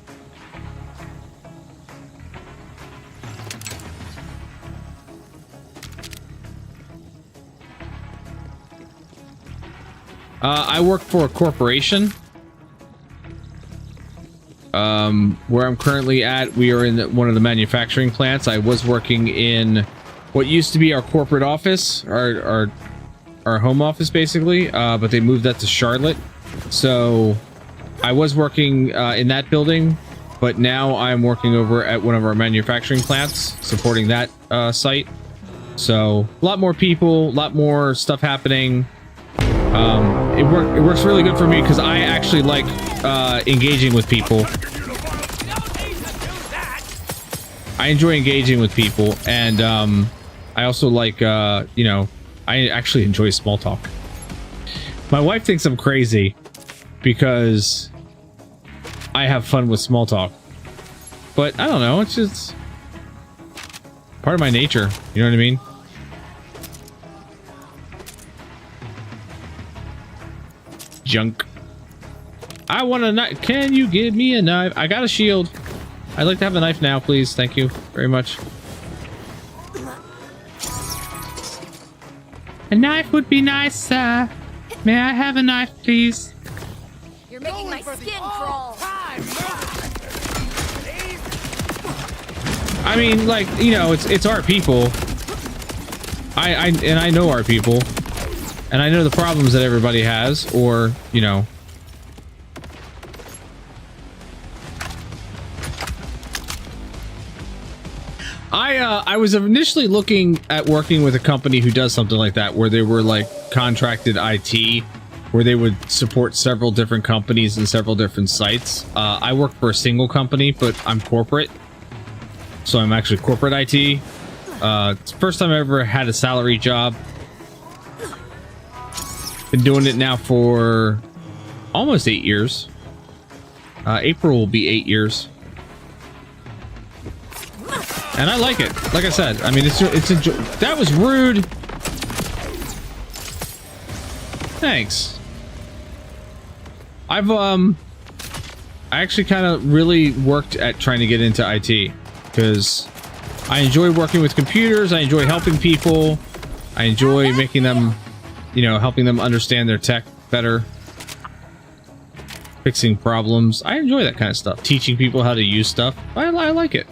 I work for a corporation. Where I'm currently at, we are in one of the manufacturing plants. I was working in what used to be our corporate office, our home office, basically, but they moved that to Charlotte. So I was working in that building, but now I'm working over at one of our manufacturing plants, supporting that site. So a lot more people, a lot more stuff happening. It works really good for me because I actually like engaging with people. I enjoy engaging with people, and I also like, you know, I actually enjoy small talk. My wife thinks I'm crazy because I have fun with small talk, but I don't know, it's just part of my nature, you know what I mean? Junk. I want a knife. Can you give me a knife? I got a shield. I'd like to have a knife now, please. Thank you very much. A knife would be nice, sir. May I have a knife, please? You're making my skin crawl. I mean, like, you know, it's our people. I know our people. And I know the problems that everybody has, or, you know. I was initially looking at working with a company who does something like that, where they were like contracted IT, where they would support several different companies and several different sites. I work for a single company, but I'm corporate. So I'm actually corporate IT. It's the first time I ever had a salary job. Been doing it now for almost 8 years. April will be 8 years. And I like it. Like I said, I mean, that was rude. Thanks. I actually kind of really worked at trying to get into IT because I enjoy working with computers. I enjoy helping people. I enjoy making them, you know, helping them understand their tech better. Fixing problems. I enjoy that kind of stuff. Teaching people how to use stuff. I like it.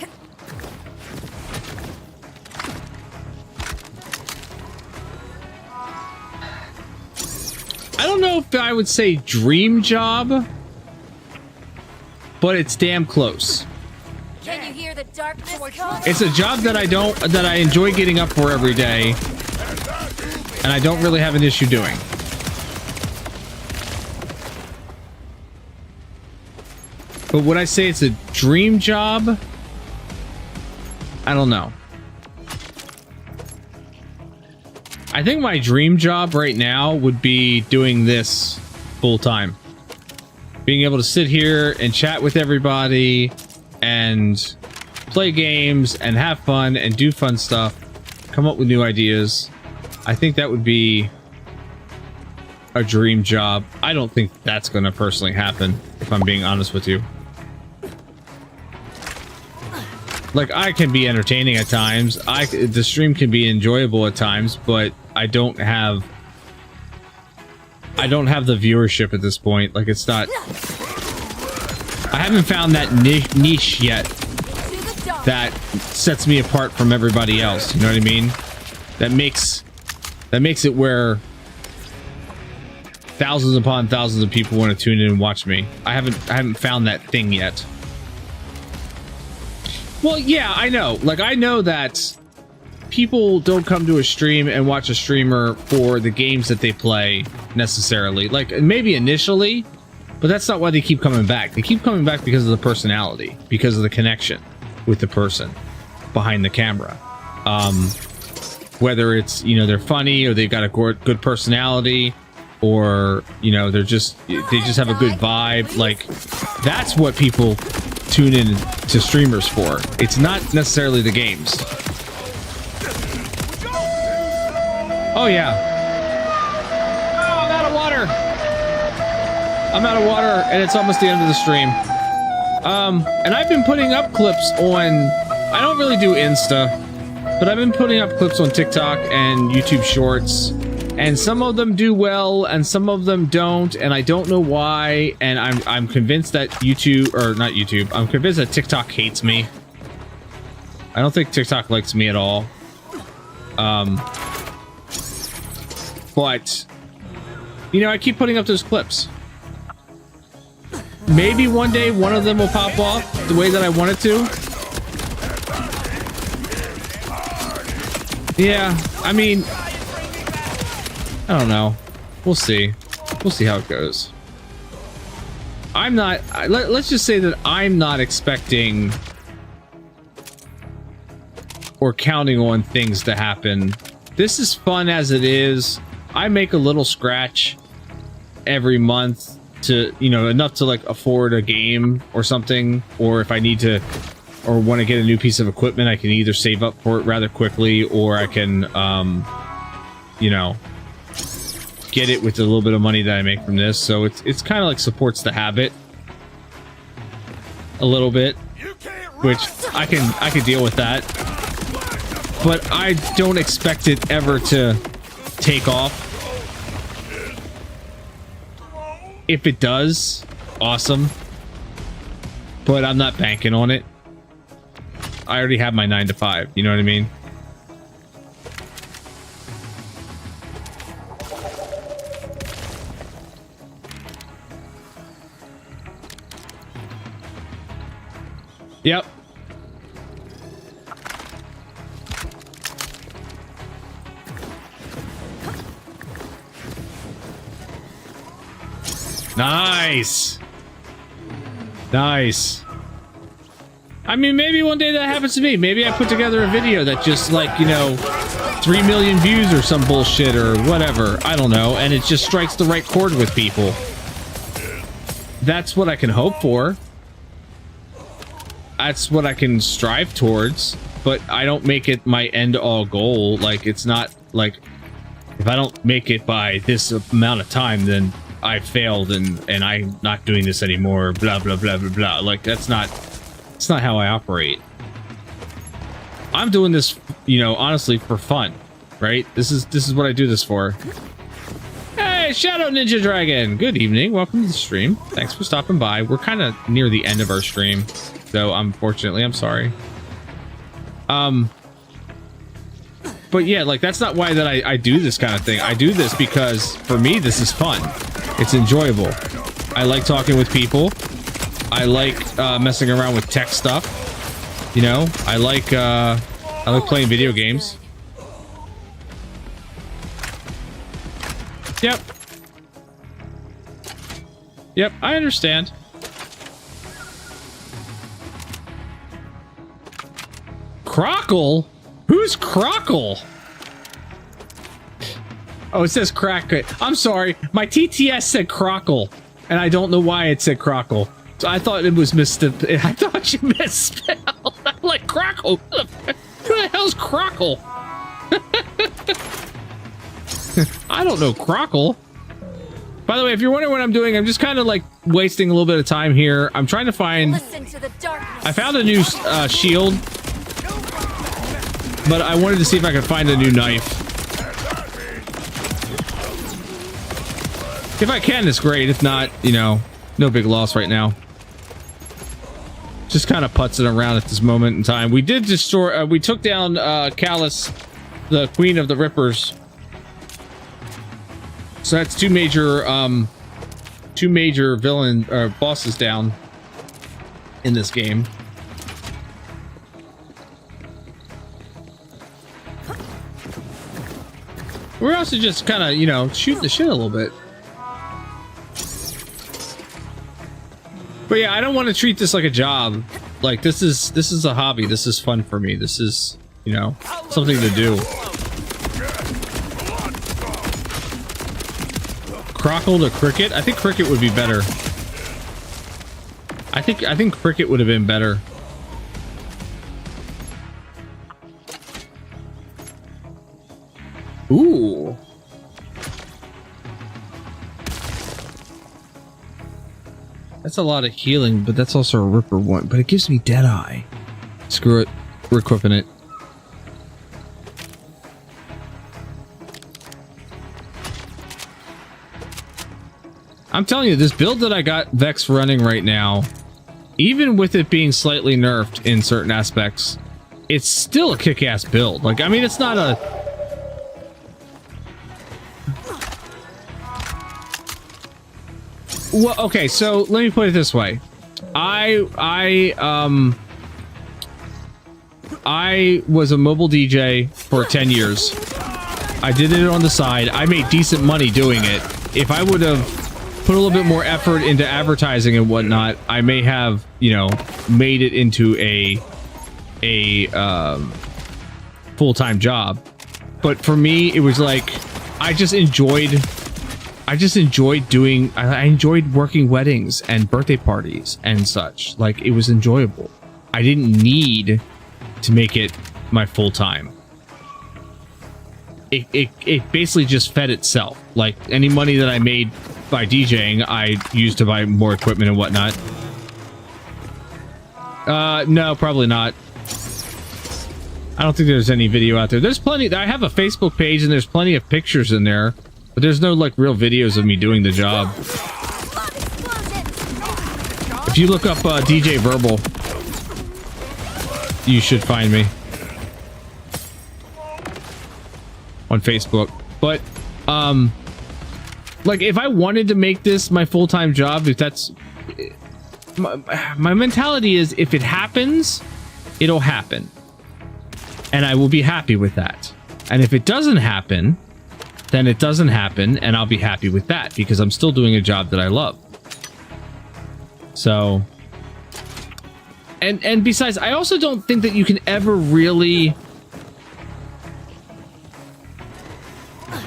I don't know if I would say dream job, but it's damn close. Can you hear the darkness come? It's a job that I enjoy getting up for every day, and I don't really have an issue doing. But would I say it's a dream job? I don't know. I think my dream job right now would be doing this full time. Being able to sit here and chat with everybody and play games and have fun and do fun stuff, come up with new ideas. I think that would be a dream job. I don't think that's going to personally happen, if I'm being honest with you. Like, I can be entertaining at times. The stream can be enjoyable at times, but I don't have the viewership at this point. Like, it's not... I haven't found that niche yet that sets me apart from everybody else. You know what I mean? That makes it where thousands upon thousands of people want to tune in and watch me. I haven't found that thing yet. Well, yeah, I know. Like, I know that people don't come to a stream and watch a streamer for the games that they play necessarily. Like, maybe initially, but that's not why they keep coming back. They keep coming back because of the personality, because of the connection with the person behind the camera. Whether it's, you know, they're funny, or they've got a good personality, or, you know, they just have a good vibe. Like, that's what people tune in to streamers for. It's not necessarily the games. Oh yeah. Oh, I'm out of water. I'm out of water, and it's almost the end of the stream. And I've been putting up clips on... I don't really do Insta, but I've been putting up clips on TikTok and YouTube Shorts And some of them do well, and some of them don't, and I don't know why. And I'm convinced that YouTube, or not YouTube, I'm convinced that TikTok hates me. I don't think TikTok likes me at all. But you know, I keep putting up those clips. Maybe one day one of them will pop off the way that I want it to. Yeah, I mean, I don't know. We'll see. We'll see how it goes. I'm not... let's just say that I'm not expecting or counting on things to happen. This is fun as it is. I make a little scratch every month to, you know, enough to like afford a game or something, or if I need to or want to get a new piece of equipment, I can either save up for it rather quickly, or I can you know, get it with a little bit of money that I make from this. So it's kind of like supports the habit a little bit, which I can deal with that, but I don't expect it ever to take off. If it does, awesome, but I'm not banking on it. I already have my 9 to 5, you know what I mean? Yep. Nice. Nice. I mean, maybe one day that happens to me. Maybe I put together a video that just, like, you know, 3 million views or some bullshit or whatever. I don't know. And it just strikes the right chord with people. That's what I can hope for. That's what I can strive towards. But I don't make it my end-all goal. Like, it's not like, if I don't make it by this amount of time, then I failed and I'm not doing this anymore. Blah, blah, blah, blah, blah. Like, that's not... It's not how I operate. I'm doing this, you know, honestly, for fun, right? This is what I do this for. Hey, Shadow Ninja Dragon! Good evening. Welcome to the stream. Thanks for stopping by. We're kind of near the end of our stream, so unfortunately, I'm sorry. But yeah, like, that's not why that I do this kind of thing. I do this because, for me, this is fun. It's enjoyable. I like talking with people. I like messing around with tech stuff. You know, I like playing video games. Yep. Yep, I understand. Crockle? Who's Crockle? Oh, it says crack it. I'm sorry. My TTS said Crockle, and I don't know why it said Crockle. So I thought it was I thought you misspelled. I'm like, Crockle. Who the hell's Crockle? I don't know Crockle. By the way, if you're wondering what I'm doing, I'm just kind of like wasting a little bit of time here. I'm trying to find... I found a new shield, but I wanted to see if I could find a new knife. If I can, it's great. If not, you know, no big loss right now. Just kind of putzing around at this moment in time. We did destroy... we took down Callus, the Queen of the Rippers. So that's two major villain bosses down in this game. We're also just kind of, you know, shooting the shit a little bit. But yeah, I don't want to treat this like a job. Like, this is a hobby. This is fun for me. This is, you know, something to do. Crockle to Cricket? I think Cricket would be better. I think Cricket would have been better. Ooh. That's a lot of healing, but that's also a Ripper one. But it gives me Deadeye. Screw it. We're equipping it. I'm telling you, this build that I got Vex running right now, even with it being slightly nerfed in certain aspects, it's still a kick-ass build. Like, I mean, it's not a... Well, okay, so let me put it this way. I was a mobile DJ for 10 years. I did it on the side. I made decent money doing it. If I would have put a little bit more effort into advertising and whatnot, I may have, you know, made it into a full-time job. But for me, it was like, I just enjoyed doing, I enjoyed working weddings and birthday parties and such. Like, it was enjoyable. I didn't need to make it my full-time. It basically just fed itself. Like, any money that I made by DJing, I used to buy more equipment and whatnot. No, probably not. I don't think there's any video out there. There's plenty. I have a Facebook page and there's plenty of pictures in there, but there's no like real videos of me doing the job. If you look up DJ Verbal, you should find me on Facebook. But like, if I wanted to make this my full-time job, if that's my mentality is, if it happens, it'll happen, and I will be happy with that. And if it doesn't happen, then it doesn't happen, and I'll be happy with that, because I'm still doing a job that I love. So, and besides, I also don't think that you can ever really...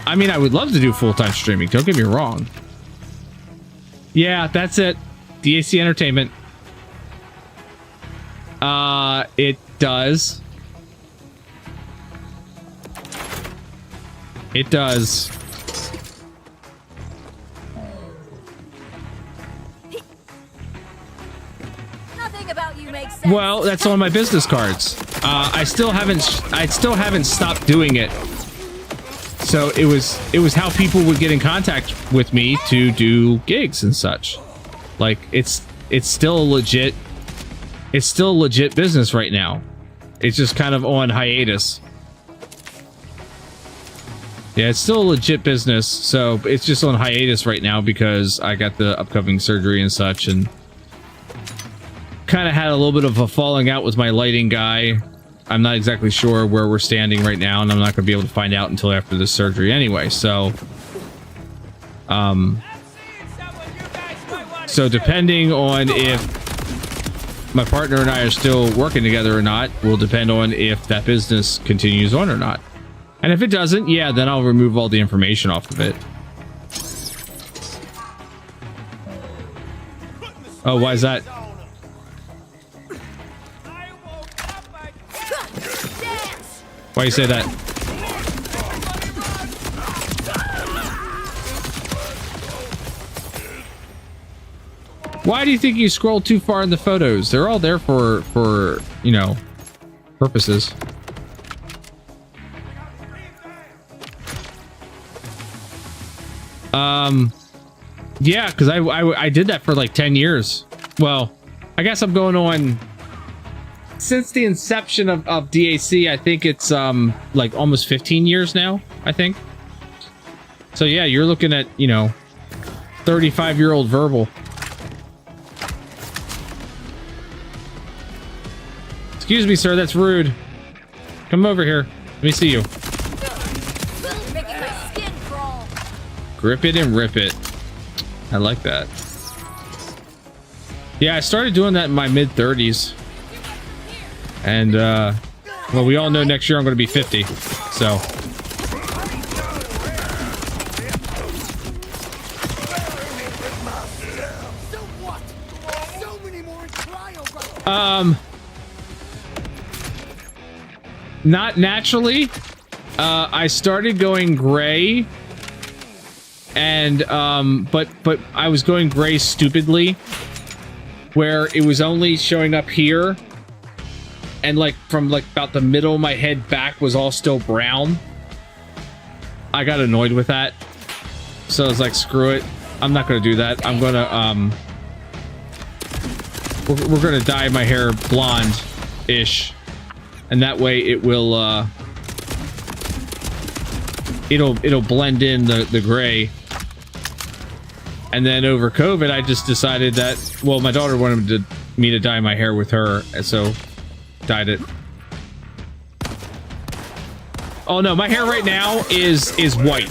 I mean, I would love to do full-time streaming, don't get me wrong. Yeah, that's it. DAC Entertainment. It does. It does. Nothing about you makes sense. Well, that's on my business cards. I still haven't stopped doing it. So it was how people would get in contact with me to do gigs and such. Like, it's still a legit business right now. It's just kind of on hiatus. Yeah, it's still a legit business, so it's just on hiatus right now because I got the upcoming surgery and such, and kind of had a little bit of a falling out with my lighting guy. I'm not exactly sure where we're standing right now, and I'm not going to be able to find out until after the surgery anyway, so... So depending on if my partner and I are still working together or not, will depend on if that business continues on or not. And if it doesn't, yeah, then I'll remove all the information off of it. Oh, why is that? Why you say that? Why do you think you scroll too far in the photos? They're all there for you know, purposes. Yeah, because I did that for like 10 years. Well, I guess I'm going on since the inception of DAC. I think it's like almost 15 years now, I think. So yeah, you're looking at, you know, 35-year-old Verbal. Excuse me, sir, that's rude. Come over here. Let me see you. Making my skin crawl. Grip it and rip it. I like that. Yeah, I started doing that in my mid-30s. And, well, we all know next year I'm going to be 50. So. Not naturally. I started going gray, and but I was going gray stupidly, where it was only showing up here, and like from like about the middle of my head back was all still brown. I got annoyed with that, so I was like, screw it. I'm not gonna do that. I'm gonna we're gonna dye my hair blonde-ish, and that way it will it'll blend in the gray. And then over COVID, I just decided that, well, my daughter wanted me to dye my hair with her, and so dyed it. Oh no, my hair right now is white.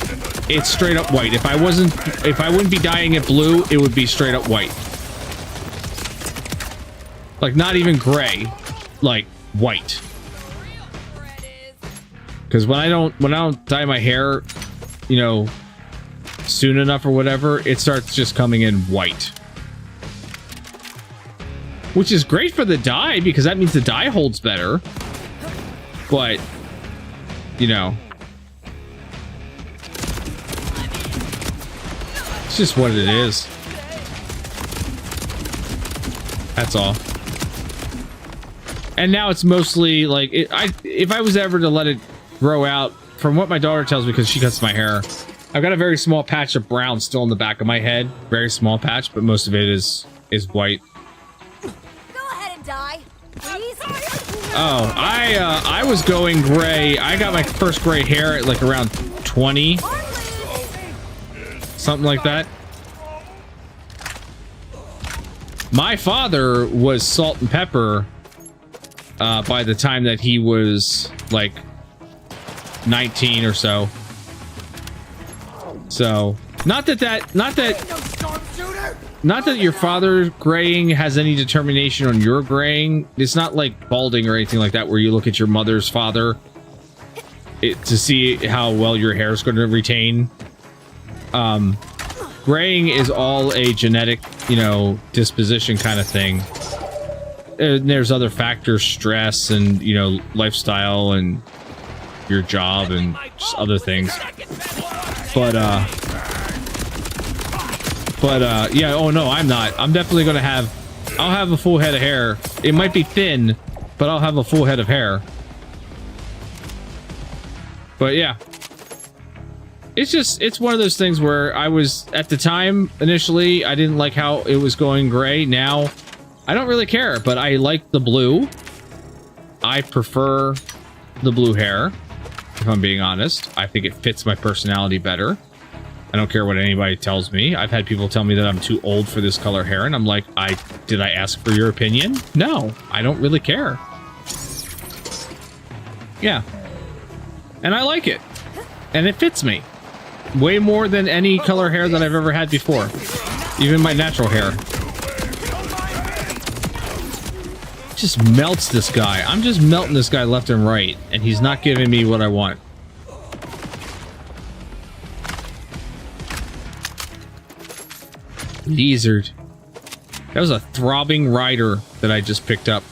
It's straight up white. If I wouldn't be dyeing it blue, it would be straight up white. Like not even gray, like white. Because when I don't dye my hair, you know, soon enough or whatever, it starts just coming in white. Which is great for the dye, because that means the dye holds better. But, you know, it's just what it is. That's all. And now it's mostly like, if I was ever to let it grow out, from what my daughter tells me, because she cuts my hair, I've got a very small patch of brown still in the back of my head. Very small patch, but most of it is white. Go ahead and die, please. Oh, I was going gray. I got my first gray hair at like around 20. Something like that. My father was salt and pepper by the time that he was like 19 or so. So, not that your father graying has any determination on your graying. It's not like balding or anything like that, where you look at your mother's father to see how well your hair is going to retain. Graying is all a genetic, you know, disposition kind of thing. And there's other factors, stress and, you know, lifestyle and your job and just other things. But yeah, oh no, I'm not. I'm definitely gonna I'll have a full head of hair. It might be thin, but I'll have a full head of hair. But yeah. It's one of those things where I was, at the time, initially, I didn't like how it was going gray. Now, I don't really care, but I like the blue. I prefer the blue hair, if I'm being honest. I think it fits my personality better. I don't care what anybody tells me. I've had people tell me that I'm too old for this color hair, and I'm like, did I ask for your opinion? No, I don't really care. Yeah. And I like it. And it fits me. Way more than any color hair that I've ever had before. Even my natural hair. Just melts this guy. I'm just melting this guy left and right, and he's not giving me what I want. Lizard. That was a throbbing rider that I just picked up.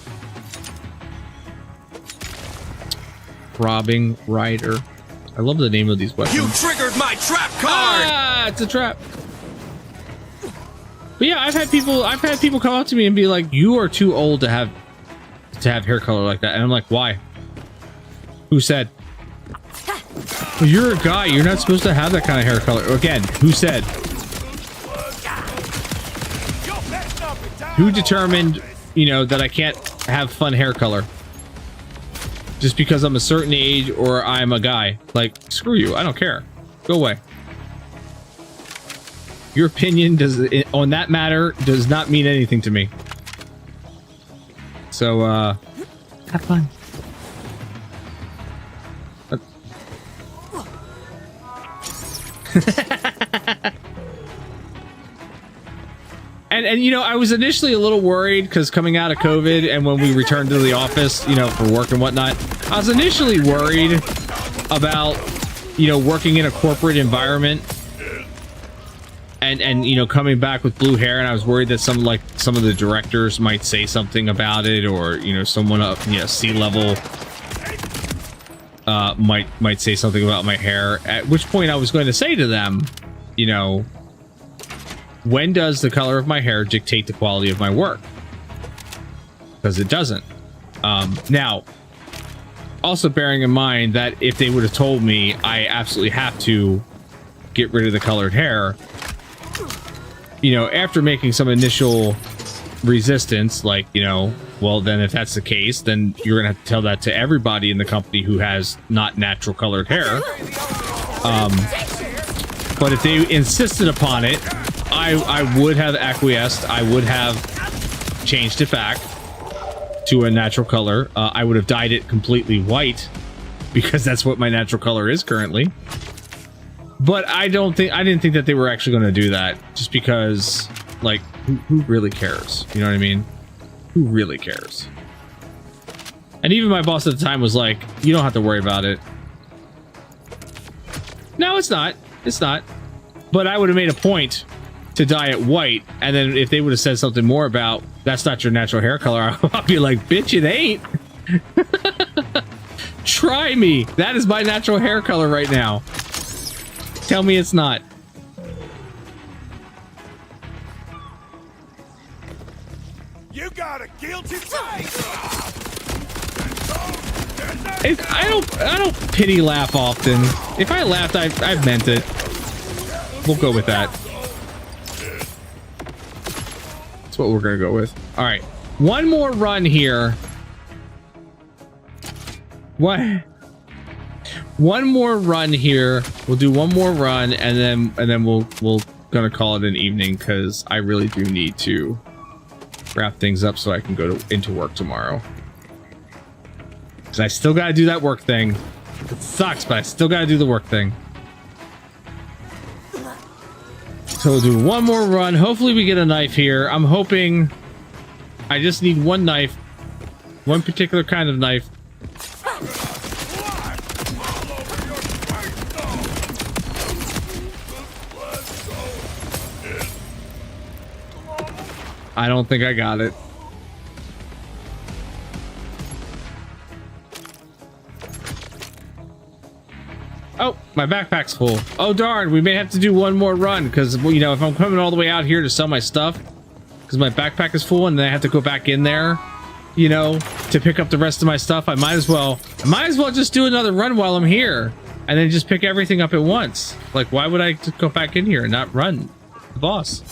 Throbbing rider. I love the name of these weapons. You triggered my trap card! Ah, it's a trap. But yeah, I've had people come up to me and be like, "You are too old to have hair color like that." And I'm like, "Why? Who said?" Well, you're a guy. You're not supposed to have that kind of hair color. Again, who said? Who determined, you know, that I can't have fun hair color? Just because I'm a certain age or I'm a guy. Like, screw you. I don't care. Go away. Your opinion on that matter does not mean anything to me. So, have fun. And you know, I was initially a little worried because coming out of COVID and when we returned to the office, you know, for work and whatnot, I was initially worried about, you know, working in a corporate environment and you know, coming back with blue hair, and I was worried that some of the directors might say something about it, or, you know, someone up, you know, C-level might say something about my hair, at which point I was going to say to them, you know, when does the color of my hair dictate the quality of my work? Because it doesn't. Now, also bearing in mind that if they would have told me I absolutely have to get rid of the colored hair, you know, after making some initial resistance, like, you know, well, then if that's the case, then you're gonna have to tell that to everybody in the company who has not natural colored hair. But if they insisted upon it, I would have acquiesced. I would have changed it back to a natural color. I would have dyed it completely white because that's what my natural color is currently. But I didn't think that they were actually going to do that, just because, like, who really cares? You know what I mean? Who really cares? And even my boss at the time was like, you don't have to worry about it. No, it's not. It's not. But I would have made a point to dye it white, and then if they would have said something more about, that's not your natural hair color, I'll be like, bitch, it ain't. Try me. That is my natural hair color right now. Tell me it's not. You got a guilty face. I don't pity laugh often. If I laughed, I've meant it. We'll go with that. That's what we're gonna go with. All right, one more run here. What? One more run here. We'll do one more run, and then we'll gonna call it an evening, because I really do need to wrap things up so I can go into work tomorrow. Because I still gotta do that work thing. It sucks, but I still gotta do the work thing. So we'll do one more run. Hopefully we get a knife here. I'm hoping. I just need one knife. One particular kind of knife. I don't think I got it. Oh, my backpack's full. Oh darn, we may have to do one more run, because, you know, if I'm coming all the way out here to sell my stuff, because my backpack is full and then I have to go back in there, you know, to pick up the rest of my stuff, I might as well just do another run while I'm here, and then just pick everything up at once. Like, why would I just go back in here and not run the boss?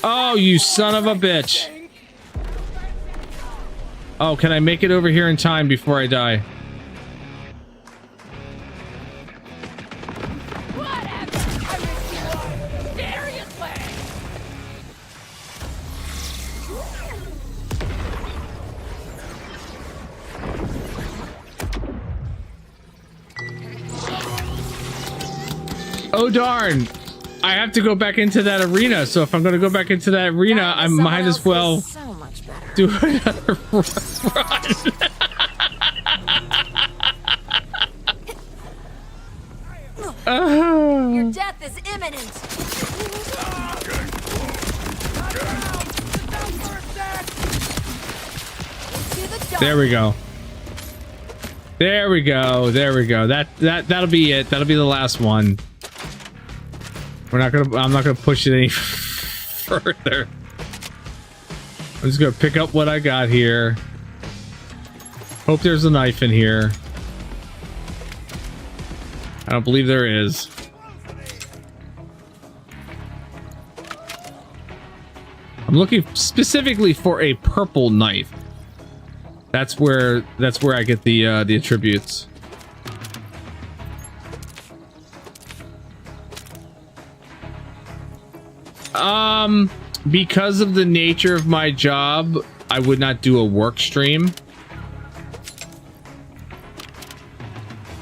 Oh, you son of a bitch. Oh, can I make it over here in time before I die? Oh darn. I have to go back into that arena, so if I'm going to go back into that arena, I might as well do another run. Your death is imminent. There we go. There we go. There we go. That'll be it. That'll be the last one. I'm not gonna push it any further. I'm just gonna pick up what I got here. Hope there's a knife in here. I don't believe there is. I'm looking specifically for a purple knife. That's where I get the attributes. Because of the nature of my job, I would not do a work stream.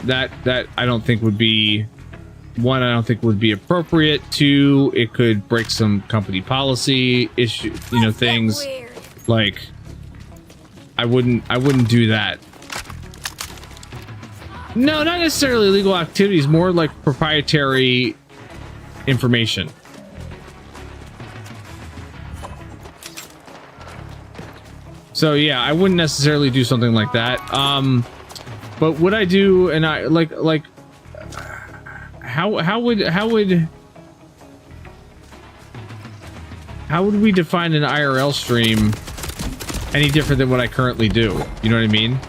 That I don't think would be, one, I don't think would be appropriate. Two, it could break some company policy issue, you know, things like I wouldn't do that. No, not necessarily illegal activities, more like proprietary information. So yeah, I wouldn't necessarily do something like that. But would I do, and I like how would we define an IRL stream any different than what I currently do? You know what I mean?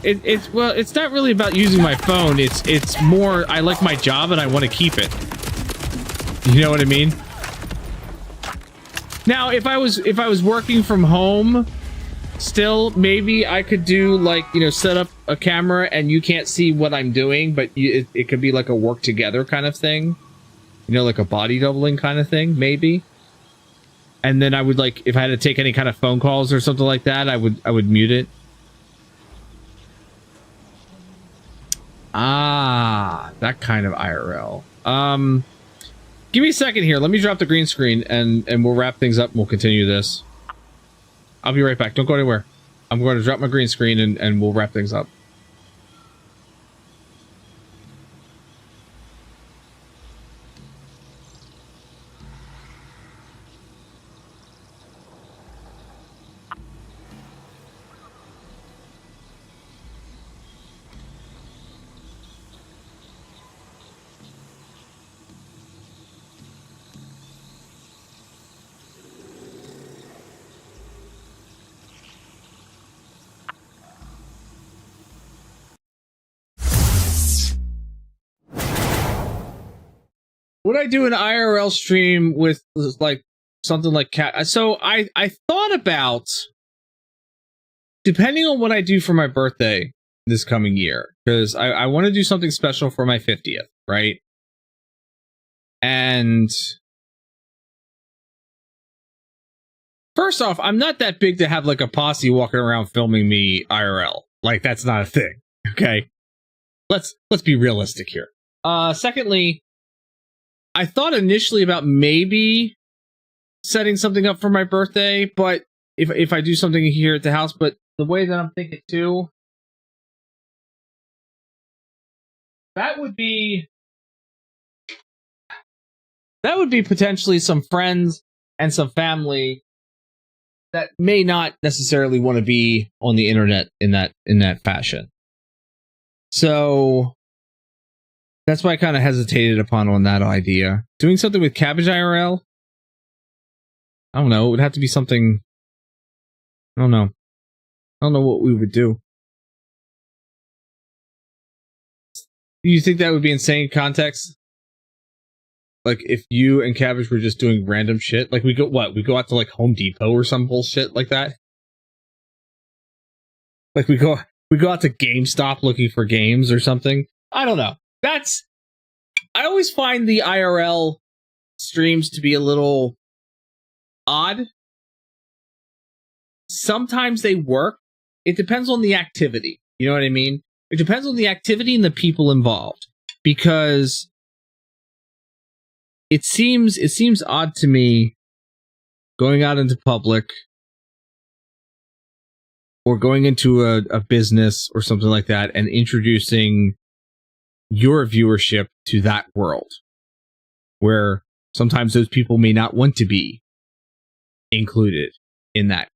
it's not really about using my phone. It's more I like my job and I want to keep it. You know what I mean? Now, if I was working from home, still maybe I could do like, you know, set up a camera and you can't see what I'm doing, but it could be like a work together kind of thing. You know, like a body doubling kind of thing, maybe. And then I would like, if I had to take any kind of phone calls or something like that, I would mute it. Ah, that kind of IRL. Give me a second here. Let me drop the green screen and we'll wrap things up and we'll continue this. I'll be right back. Don't go anywhere. I'm going to drop my green screen and we'll wrap things up. Would I do an IRL stream with like something like cat? So I thought about, depending on what I do for my birthday this coming year, because I want to do something special for my 50th, right? And first off, I'm not that big to have like a posse walking around filming me IRL. Like that's not a thing. Okay. Let's be realistic here. Secondly, I thought initially about maybe setting something up for my birthday, but if I do something here at the house, but the way that I'm thinking too, that would be potentially some friends and some family that may not necessarily want to be on the internet in that fashion. So that's why I kind of hesitated on that idea. Doing something with Cabbage IRL? I don't know. It would have to be something... I don't know what we would do. Do you think that would be insane context? Like, if you and Cabbage were just doing random shit? Like, we go out to, like, Home Depot or some bullshit like that? Like, we go out to GameStop looking for games or something? I don't know. I always find the IRL streams to be a little odd. Sometimes they work. It depends on the activity. You know what I mean? It depends on the activity and the people involved. Because it seems odd to me going out into public or going into a business or something like that and introducing your viewership to that world where sometimes those people may not want to be included in that.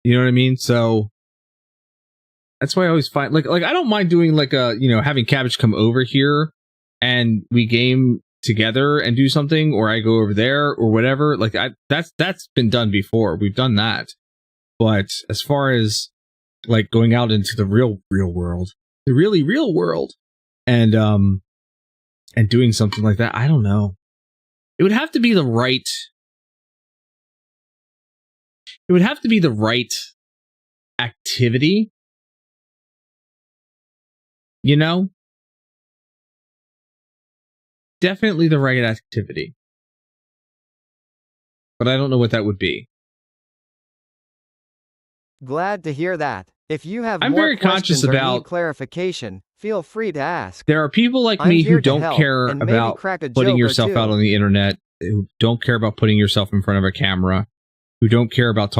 You know what I mean? So that's why I always find like I don't mind doing like having Cabbage come over here and we game together and do something, or I go over there or whatever. Like that's been done before. We've done that. But as far as like going out into the real world, the really real world, and doing something like that, I don't know. It would have to be the right. It would have to be the right activity. You know? Definitely the right activity. But I don't know what that would be. Glad to hear that. If you have I'm more very conscious questions or about need clarification, feel free to ask. There are people like me who don't care about putting yourself out on the internet, who don't care about putting yourself in front of a camera, who don't care about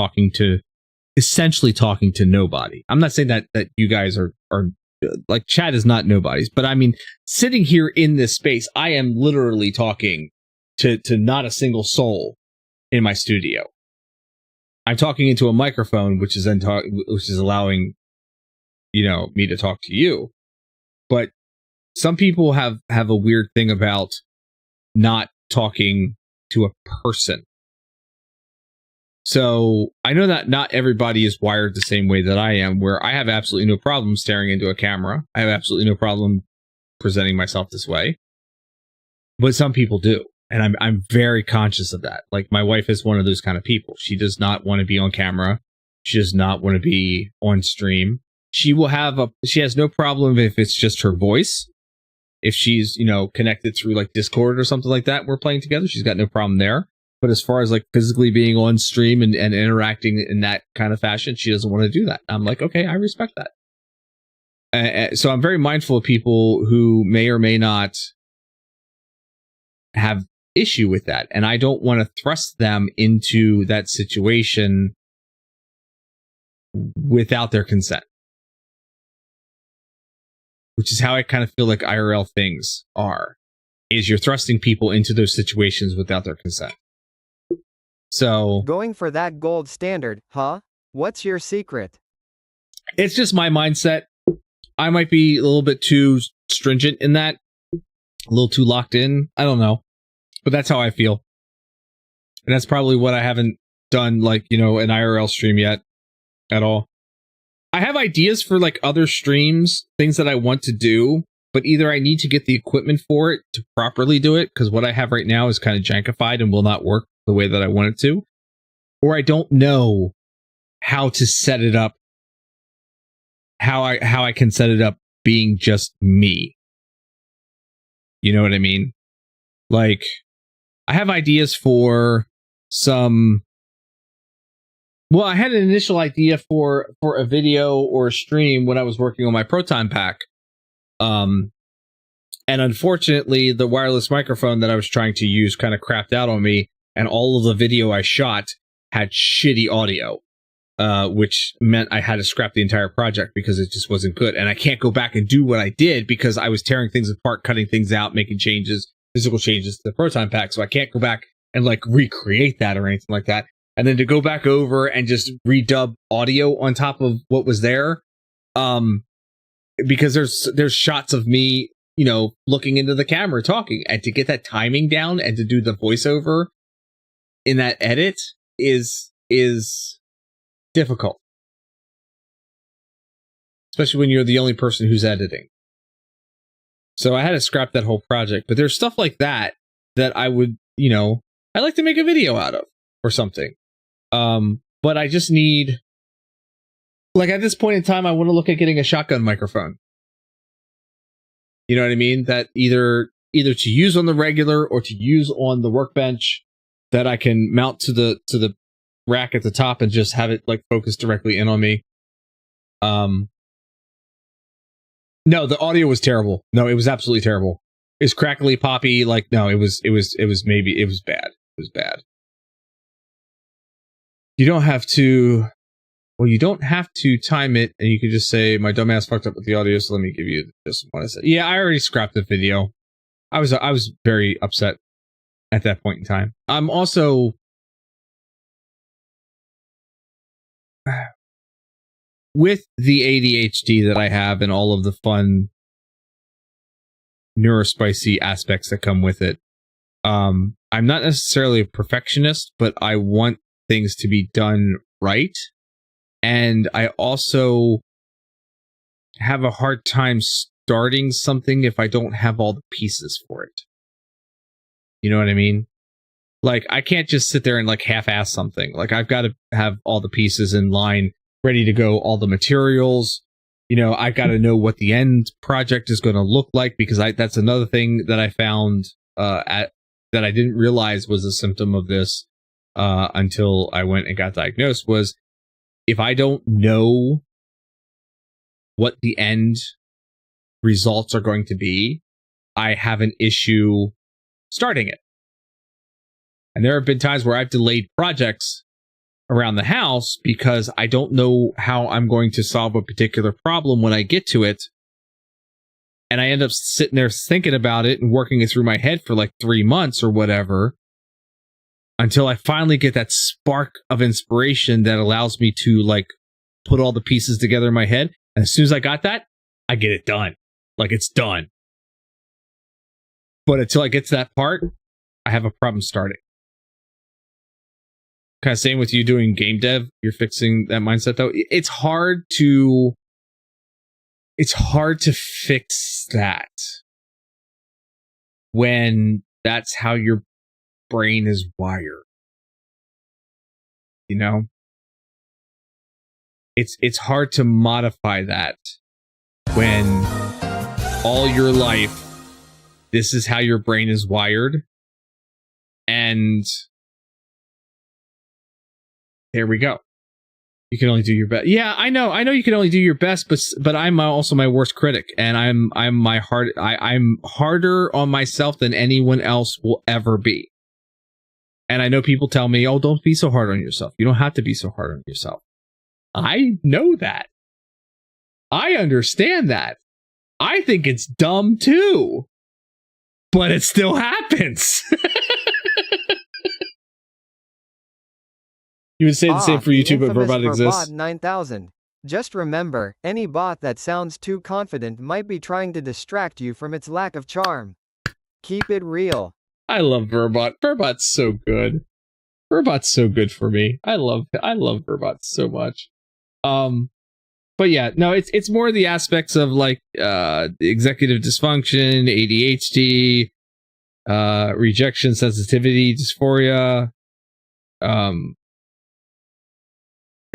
essentially talking to nobody. I'm not saying that you guys are like, chat is not nobody's, but I mean, sitting here in this space, I am literally talking to not a single soul in my studio. I'm talking into a microphone, which is allowing, me to talk to you. But some people have a weird thing about not talking to a person. So I know that not everybody is wired the same way that I am, where I have absolutely no problem staring into a camera. I have absolutely no problem presenting myself this way. But some people do. And I'm very conscious of that. Like, my wife is one of those kind of people. She does not want to be on camera. She does not want to be on stream. She has no problem if it's just her voice. If she's, connected through like Discord or something like that, we're playing together. She's got no problem there. But as far as like physically being on stream and interacting in that kind of fashion, she doesn't want to do that. I'm like, okay, I respect that. So I'm very mindful of people who may or may not have issue with that. And I don't want to thrust them into that situation without their consent. Which is how I kind of feel like IRL things are, is you're thrusting people into those situations without their consent. So going for that gold standard, huh? What's your secret? It's just my mindset. I might be a little bit too stringent in that, a little too locked in. I don't know, but that's how I feel. And that's probably what I haven't done, like, an IRL stream yet at all. I have ideas for like other streams, things that I want to do, but either I need to get the equipment for it to properly do it, because what I have right now is kind of jankified and will not work the way that I want it to, or I don't know how to set it up, how I can set it up being just me. You know what I mean? Like, I have ideas for some. Well, I had an initial idea for a video or a stream when I was working on my Proton Pack. And unfortunately, the wireless microphone that I was trying to use kind of crapped out on me, and all of the video I shot had shitty audio, which meant I had to scrap the entire project because it just wasn't good. And I can't go back and do what I did because I was tearing things apart, cutting things out, making changes, physical changes to the Proton Pack. So I can't go back and like recreate that or anything like that. And then to go back over and just redub audio on top of what was there, because there's shots of me, looking into the camera talking, and to get that timing down and to do the voiceover in that edit is difficult, especially when you're the only person who's editing. So I had to scrap that whole project. But there's stuff like that I would, I'd like to make a video out of or something. But I just need, like, at this point in time, I want to look at getting a shotgun microphone. You know what I mean? That either to use on the regular or to use on the workbench, that I can mount to the rack at the top and just have it like focus directly in on me. No, the audio was terrible. No, it was absolutely terrible. It's crackly, poppy. Like, no, it was bad. It was bad. You don't have to time it, and you can just say, my dumbass fucked up with the audio, so let me give you just what I said. Yeah, I already scrapped the video. I was very upset at that point in time. I'm also with the ADHD that I have and all of the fun neurospicy aspects that come with it. I'm not necessarily a perfectionist, but I want things to be done right. And I also have a hard time starting something if I don't have all the pieces for it. You know what I mean? Like, I can't just sit there and like half-ass something. Like, I've got to have all the pieces in line, ready to go, all the materials. I've got to know what the end project is going to look like, because that's another thing that I found that I didn't realize was a symptom of this until I went and got diagnosed, was if I don't know what the end results are going to be, I have an issue starting it. And there have been times where I've delayed projects around the house because I don't know how I'm going to solve a particular problem when I get to it. And I end up sitting there thinking about it and working it through my head for like 3 months or whatever, until I finally get that spark of inspiration that allows me to like put all the pieces together in my head. And as soon as I got that, I get it done. Like, it's done. But until I get to that part, I have a problem starting. kind of same with you doing game dev. You're fixing that mindset though. It's hard to fix that when that's how your brain is wired. You know? It's hard to modify that when all your life this is how your brain is wired, and there we go. You can only do your best. Yeah, I know you can only do your best, but I'm also my worst critic, and I'm harder on myself than anyone else will ever be. And I know people tell me, "Oh, don't be so hard on yourself. You don't have to be so hard on yourself." I know that. I understand that. I think it's dumb too. But it still happens. You would say the same for YouTube, but Verbot exists. 9000. Just remember, any bot that sounds too confident might be trying to distract you from its lack of charm. Keep it real. I love Verbot. Verbot's so good. Verbot's so good for me. I love Verbot so much. But yeah, no, it's more the aspects of like executive dysfunction, ADHD, rejection sensitivity dysphoria,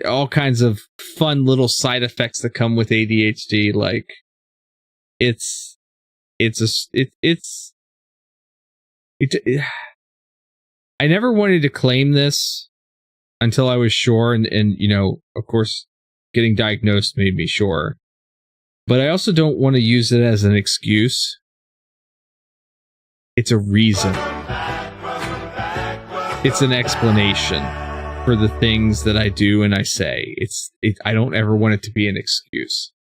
all kinds of fun little side effects that come with ADHD. Like I never wanted to claim this until I was sure, and you know, of course, getting diagnosed made me sure. But I also don't want to use it as an excuse. It's a reason. It's an explanation for the things that I do and I say. I don't ever want it to be an excuse.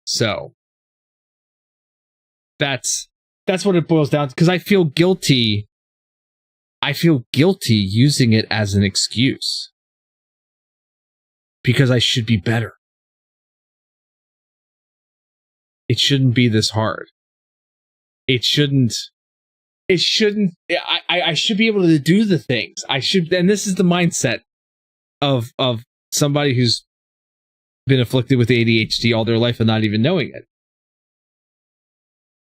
So that's what it boils down to, because I feel guilty. I feel guilty using it as an excuse. Because I should be better. It shouldn't be this hard. It shouldn't. I should be able to do the things. I should, and this is the mindset of somebody who's been afflicted with ADHD all their life and not even knowing it.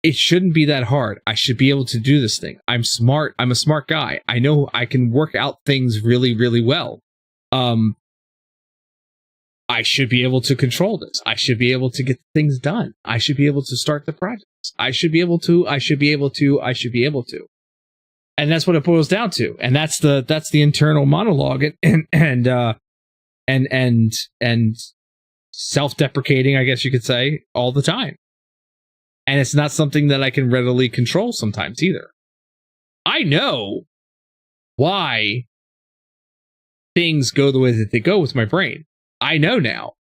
It shouldn't be that hard. I should be able to do this thing. I'm smart. I'm a smart guy. I know I can work out things really, really well. I should be able to control this. I should be able to get things done. I should be able to start the projects. I should be able to. And that's what it boils down to. And that's the internal monologue and self-deprecating, I guess you could say, all the time. And it's not something that I can readily control sometimes either. I know why things go the way that they go with my brain. I know now.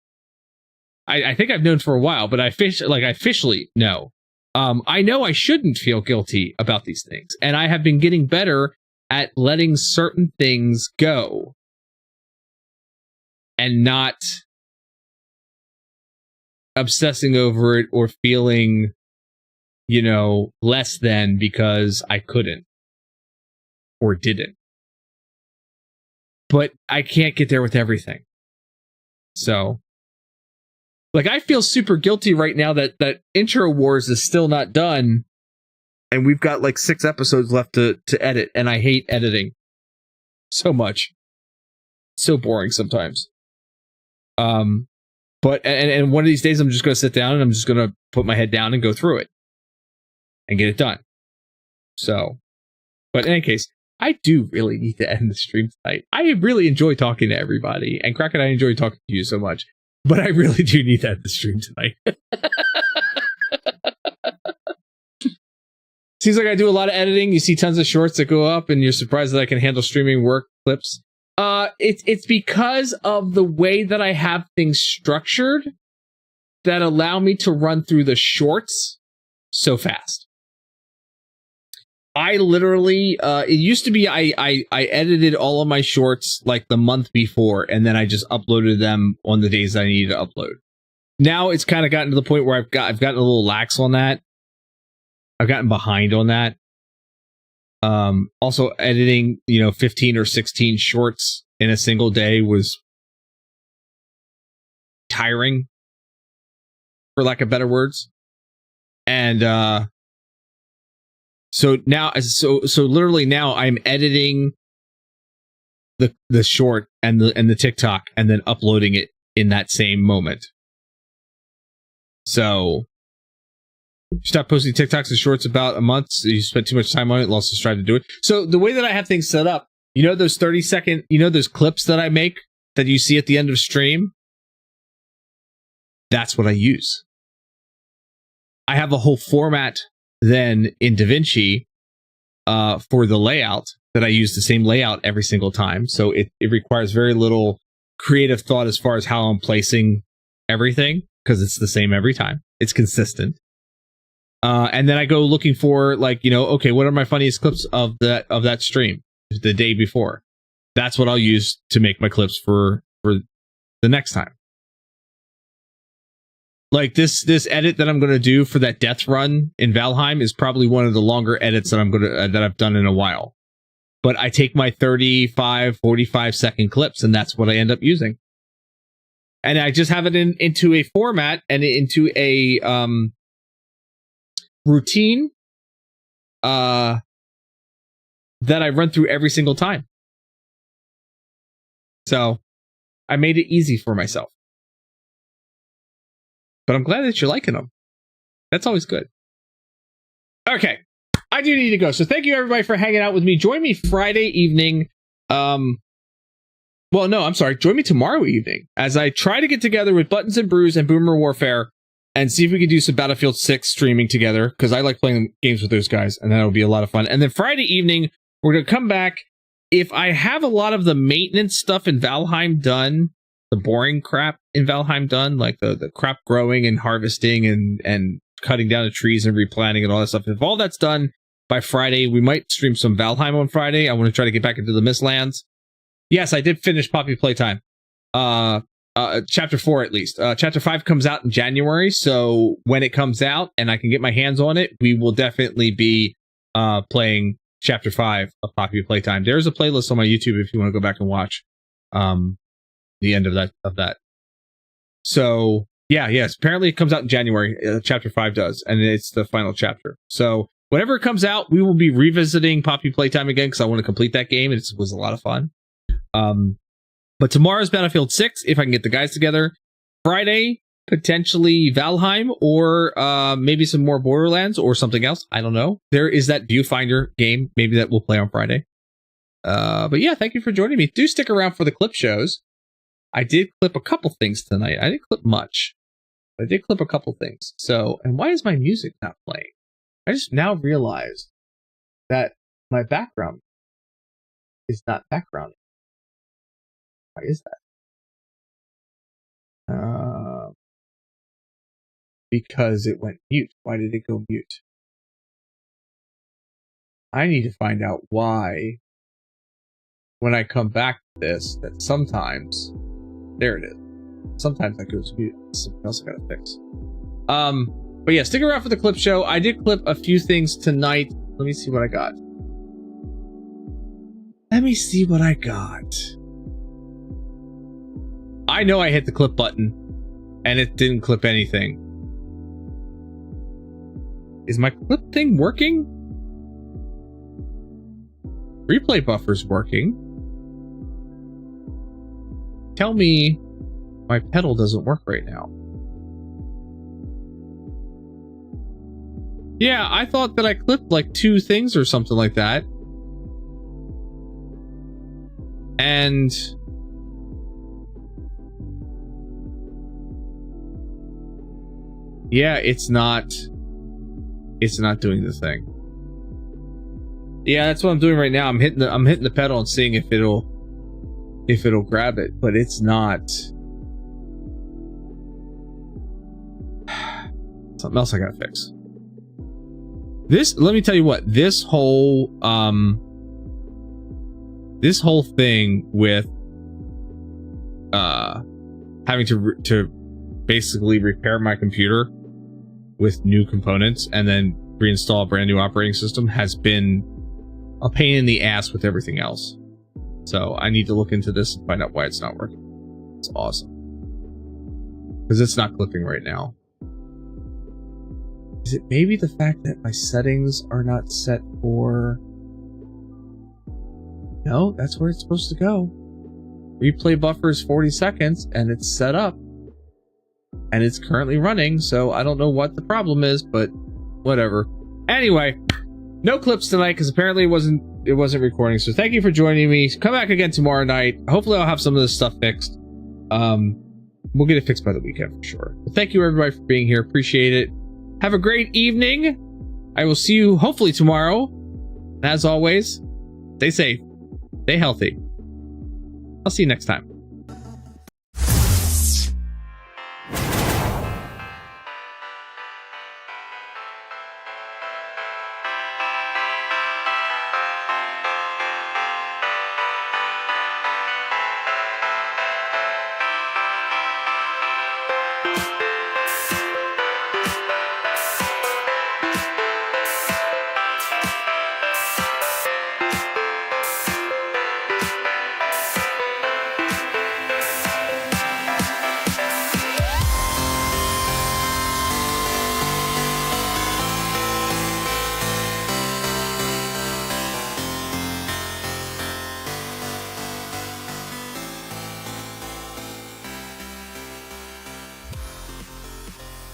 I think I've known for a while, but I officially know. I know I shouldn't feel guilty about these things, and I have been getting better at letting certain things go and not obsessing over it or feeling, less than because I couldn't or didn't. But I can't get there with everything. So, I feel super guilty right now that Intro Wars is still not done, and we've got 6 episodes left to edit, and I hate editing so much. So boring sometimes. But and one of these days I'm just going to sit down and I'm just going to put my head down and go through it and get it done. So, but in any case, I do really need to end the stream tonight. I really enjoy talking to everybody, and Kraken, I enjoy talking to you so much, but I really do need to end the stream tonight. Seems like I do a lot of editing. You see tons of shorts that go up, and you're surprised that I can handle streaming work clips. It's because of the way that I have things structured that allow me to run through the shorts so fast. I literally, it used to be I edited all of my shorts the month before, and then I just uploaded them on the days I needed to upload. Now it's kind of gotten to the point where I've gotten a little lax on that. I've gotten behind on that. Also editing, 15 or 16 shorts in a single day was tiring, for lack of better words. And so literally now I'm editing the short and the TikTok and then uploading it in that same moment. So you stop posting TikToks and shorts about a month, so you spent too much time on it, lost the strive to do it. So the way that I have things set up, you know those 30-second, you know those clips that I make that you see at the end of stream? That's what I use. I have a whole format then in DaVinci for the layout that I use the same layout every single time. So it requires very little creative thought as far as how I'm placing everything, because it's the same every time. It's consistent. And then I go looking for, like, you know, okay, what are my funniest clips of that stream the day before? That's what I'll use to make my clips for the next time. Like this edit that I'm going to do for that death run in Valheim is probably one of the longer edits that that I've done in a while. But I take my 35, 45 second clips, and that's what I end up using. And I just have it into a format and into a routine that I run through every single time. So I made it easy for myself. But I'm glad that you're liking them. That's always good. Okay. I do need to go. So thank you everybody for hanging out with me. Join me Friday evening. Join me tomorrow evening as I try to get together with Buttons and Brews and Boomer Warfare and see if we can do some Battlefield 6 streaming together, because I like playing games with those guys, and that'll be a lot of fun. And then Friday evening, we're going to come back. If I have a lot of the maintenance stuff in Valheim done, the boring crap in Valheim done, like the crop growing and harvesting and cutting down the trees and replanting and all that stuff, if all that's done by Friday, we might stream some Valheim on Friday. I want to try to get back into the Mistlands. Yes, I did finish Poppy Playtime. Chapter 4 at least. Chapter 5 comes out in January, so when it comes out and I can get my hands on it, we will definitely be playing Chapter 5 of Poppy Playtime. There's a playlist on my YouTube if you want to go back and watch the end of that. So yes, apparently it comes out in January. Chapter 5 does, and it's the final chapter. So whenever it comes out, we will be revisiting Poppy Playtime again, because I want to complete that game. It was a lot of fun. But tomorrow's Battlefield 6, if I can get the guys together. Friday, potentially Valheim, or maybe some more Borderlands or something else. I don't know. There is that Viewfinder game, maybe that we'll play on Friday. But yeah, thank you for joining me. Do stick around for the clip shows. I did clip a couple things tonight. I didn't clip much. I did clip a couple things. So, and why is my music not playing? I just now realized that my background is not background. Why is that? Because it went mute. Why did it go mute? I need to find out why, when I come back to this, that sometimes, there it is. Sometimes that goes mute. Something else I gotta fix. But yeah, stick around for the clip show. I did clip a few things tonight. Let me see what I got. I know I hit the clip button and it didn't clip anything. Is my clip thing working? Replay buffer's working. Tell me my pedal doesn't work right now. Yeah, I thought that I clipped like 2 things or something like that. And yeah, it's not doing the thing. Yeah, that's what I'm doing right now. I'm hitting the pedal and seeing if it'll grab it, but it's not. Something else I gotta fix. Let me tell you what, this whole thing with having to basically repair my computer with new components and then reinstall a brand new operating system has been a pain in the ass with everything else. So I need to look into this and find out why it's not working. It's awesome. Because it's not clipping right now. Is it maybe the fact that my settings are not set for... No, that's where it's supposed to go. Replay buffer is 40 seconds and it's set up. And it's currently running, so I don't know what the problem is, but whatever. Anyway, no clips tonight because apparently it wasn't recording. So thank you for joining me. Come back again tomorrow night. Hopefully I'll have some of this stuff fixed. We'll get it fixed by the weekend for sure. But thank you everybody for being here. Appreciate it. Have a great evening. I will see you hopefully tomorrow. And as always, stay safe, stay healthy. I'll see you next time.